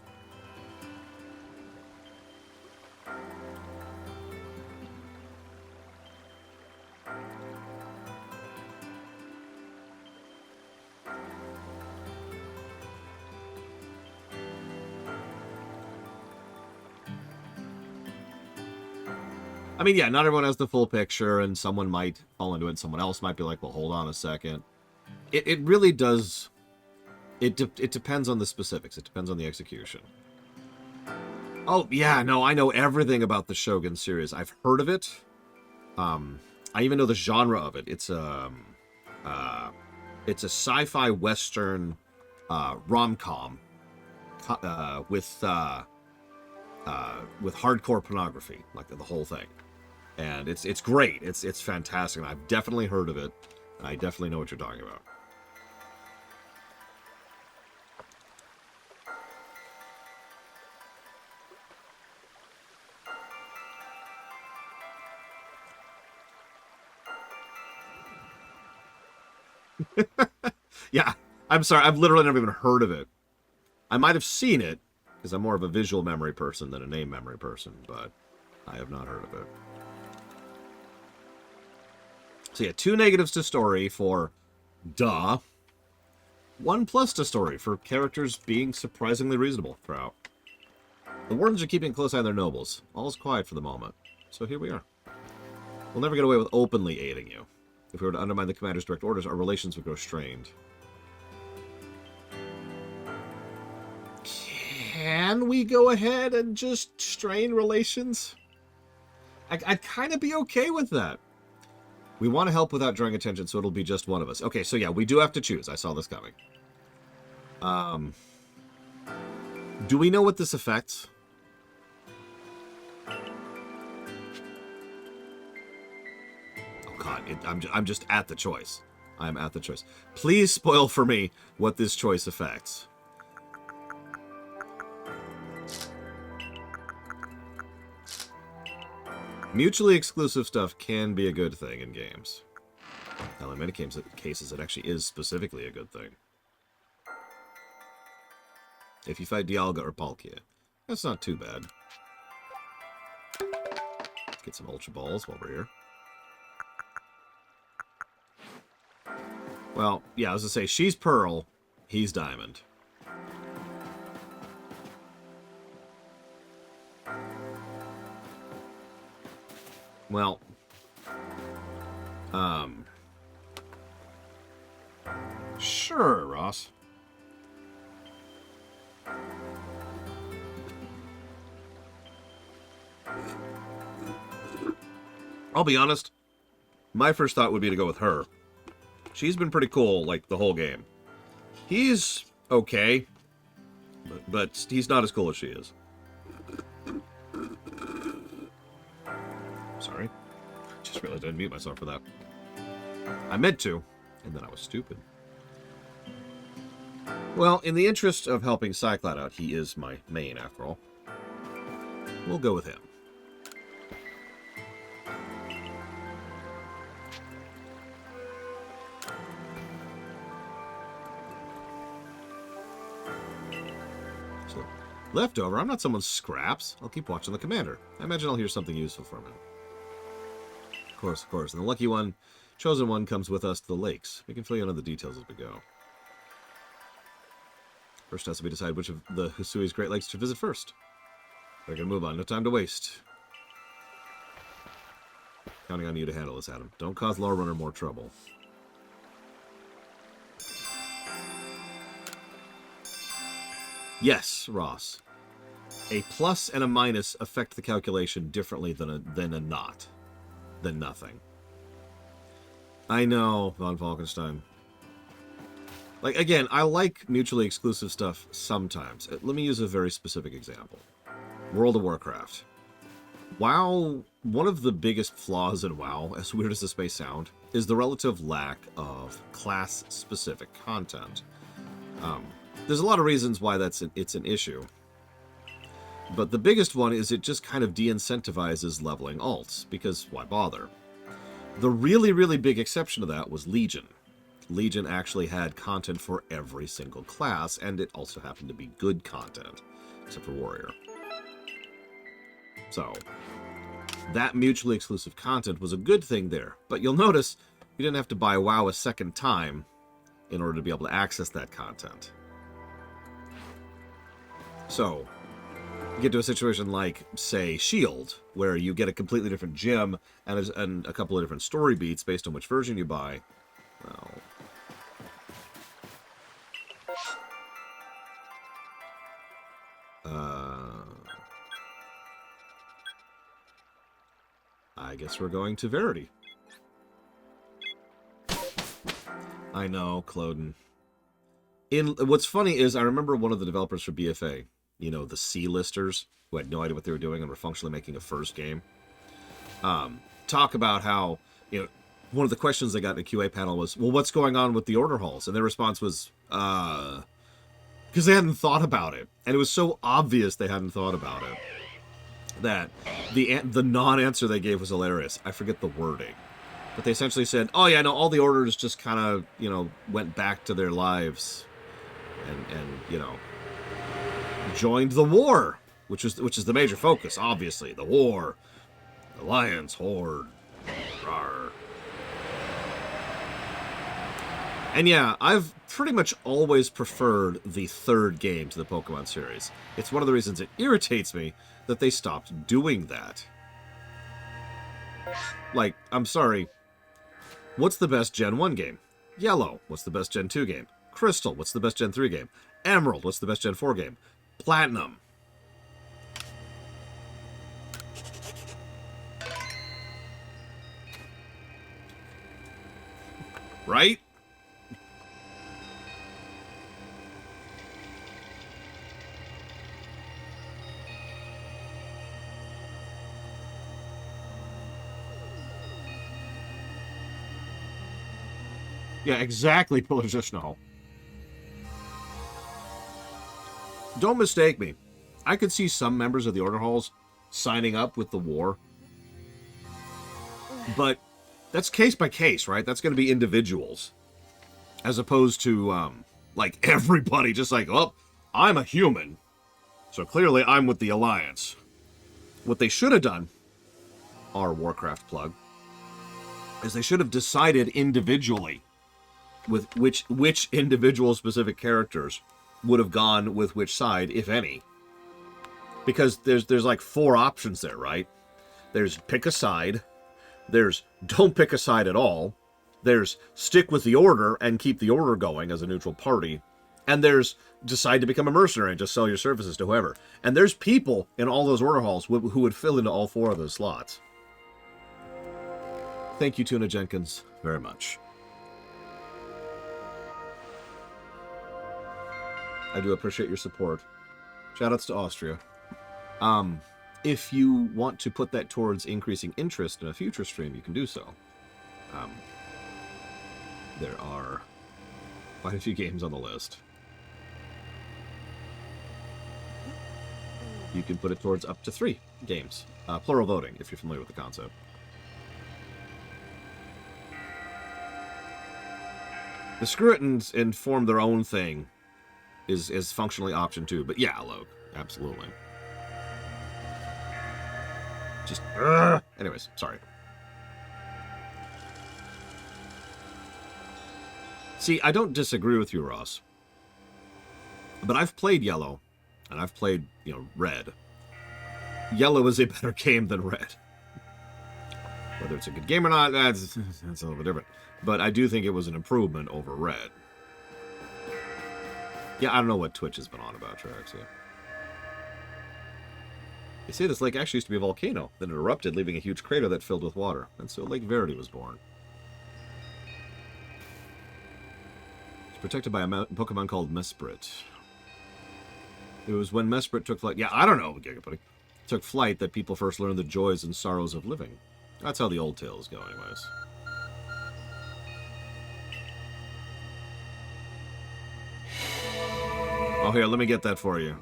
I mean, yeah, not everyone has the full picture, and someone might fall into it, and someone else might be like, well, hold on a second. It really does... It depends on the specifics. It depends on the execution. Oh, yeah, no, I know everything about the Shogun series. I've heard of it. I even know the genre of it. It's a sci-fi western rom-com with hardcore pornography, like the whole thing. And it's great. It's fantastic. And I've definitely heard of it. And I definitely know what you're talking about. Yeah, I'm sorry. I've literally never even heard of it. I might have seen it, because I'm more of a visual memory person than a name memory person, but I have not heard of it. So yeah, 2 negatives to story for duh. 1 plus to story for characters being surprisingly reasonable throughout. The wardens are keeping a close eye on their nobles. All is quiet for the moment. So here we are. We'll never get away with openly aiding you. If we were to undermine the commander's direct orders, our relations would grow strained. Can we go ahead and just strain relations? I'd kind of be okay with that. We want to help without drawing attention, so it'll be just one of us. Okay, so yeah, we do have to choose. I saw this coming. Do we know what this affects? Oh god, I'm just at the choice. I'm at the choice. Please spoil for me what this choice affects. Mutually exclusive stuff can be a good thing in games. Now, in many cases, it actually is specifically a good thing. If you fight Dialga or Palkia, that's not too bad. Let's get some Ultra Balls while we're here. Well, yeah, I was gonna say, she's Pearl, he's Diamond. Well, sure, Ross. I'll be honest, my first thought would be to go with her. She's been pretty cool, like, the whole game. He's okay, but he's not as cool as she is. Sorry. Just realized I didn't mute myself for that. I meant to, and then I was stupid. Well, in the interest of helping Cyclad out, he is my main, after all. We'll go with him. So, leftover, I'm not someone's scraps. I'll keep watching the commander. I imagine I'll hear something useful from him. Of course. And the lucky one, chosen one, comes with us to the lakes. We can fill you in on the details as we go. First has to be decide which of the Hisui's Great Lakes to visit first. We're gonna move on. No time to waste. Counting on you to handle this, Adam. Don't cause Lore Runner more trouble. Yes, Ross. A plus and a minus affect the calculation differently than a not. Than nothing. I know, Von Falkenstein. Like, again, I like mutually exclusive stuff sometimes. Let me use a very specific example. World of Warcraft. WoW, one of the biggest flaws in WoW, as weird as this may sound, is the relative lack of class-specific content. There's a lot of reasons why it's an issue. But the biggest one is it just kind of de-incentivizes leveling alts, because why bother? The really, really big exception to that was Legion. Legion actually had content for every single class, and it also happened to be good content, except for Warrior. So, that mutually exclusive content was a good thing there, but you'll notice you didn't have to buy WoW a second time in order to be able to access that content. So, you get to a situation like, say, Shield, where you get a completely different gym and a couple of different story beats based on which version you buy. Well, I guess we're going to Verity. I know, Cloden. What's funny is I remember one of the developers for BFA, you know, the C-listers, who had no idea what they were doing and were functionally making a first game, talk about how, you know, one of the questions they got in the QA panel was, well, what's going on with the order halls? And their response was, because they hadn't thought about it. And it was so obvious they hadn't thought about it that the non-answer they gave was hilarious. I forget the wording. But they essentially said, oh yeah, no, all the orders just kind of, you know, went back to their lives and you know, joined the war, which is the major focus, obviously. The war. Alliance, Horde. Rawr. And yeah, I've pretty much always preferred the third game to the Pokemon series. It's one of the reasons it irritates me that they stopped doing that. Like, I'm sorry, what's the best Gen 1 game? Yellow. What's the best Gen 2 game? Crystal. What's the best Gen 3 game? Emerald. What's the best Gen 4 game? Platinum. Right? Yeah, exactly, Pillars of Snow. Don't mistake me. I could see some members of the Order Halls signing up with the war. But that's case by case, right? That's going to be individuals. As opposed to, like, everybody just like, oh, I'm a human. So clearly I'm with the Alliance. What they should have done, our Warcraft plug, is they should have decided individually with which individual specific characters would have gone with which side, if any. Because there's like 4 options there, right? There's pick a side, there's don't pick a side at all, there's stick with the Order and keep the Order going as a neutral party, and there's decide to become a mercenary and just sell your services to whoever. And there's people in all those Order halls who would fill into all 4 of those slots. Thank you, Tuna Jenkins, very much. I do appreciate your support. Shoutouts to Austria. If you want to put that towards increasing interest in a future stream, you can do so. There are quite a few games on the list. You can put it towards up to 3 games. Plural voting, if you're familiar with the concept. The screw it and form their own thing is functionally option 2. But yeah, Logue, absolutely. Just, anyways, sorry. See, I don't disagree with you, Ross. But I've played Yellow, and I've played, you know, Red. Yellow is a better game than Red. Whether it's a good game or not, that's a little bit different. But I do think it was an improvement over Red. Yeah, I don't know what Twitch has been on about Trax, yeah. They say this lake actually used to be a volcano, then it erupted, leaving a huge crater that filled with water. And so Lake Verity was born. It's protected by a Pokemon called Mesprit. It was when Mesprit took flight. Yeah, I don't know, Gigaputty. took flight that people first learned the joys and sorrows of living. That's how the old tales go, anyways. Oh, here, let me get that for you.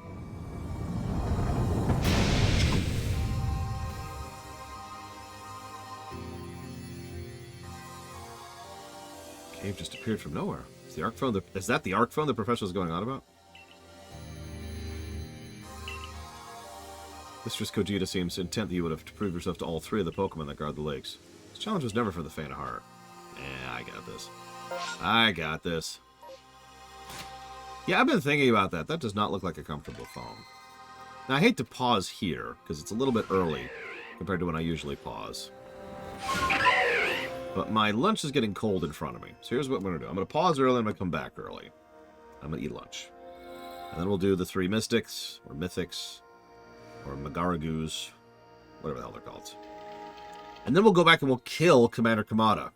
Cave just appeared from nowhere. Is the arc phone is that the arc phone the professor was going on about? Mistress Kojita seems intent that you would have to prove yourself to all three of the Pokemon that guard the lakes. This challenge was never for the faint of heart. Yeah, I got this. I got this. Yeah, I've been thinking about that. That does not look like a comfortable phone. Now, I hate to pause here, because it's a little bit early compared to when I usually pause. But my lunch is getting cold in front of me. So here's what I'm going to do. I'm going to pause early and I'm going to come back early. I'm going to eat lunch. And then we'll do the 3 Mystics, or Mythics, or Magaragoos, whatever the hell they're called. And then we'll go back and we'll kill Commander Kamada.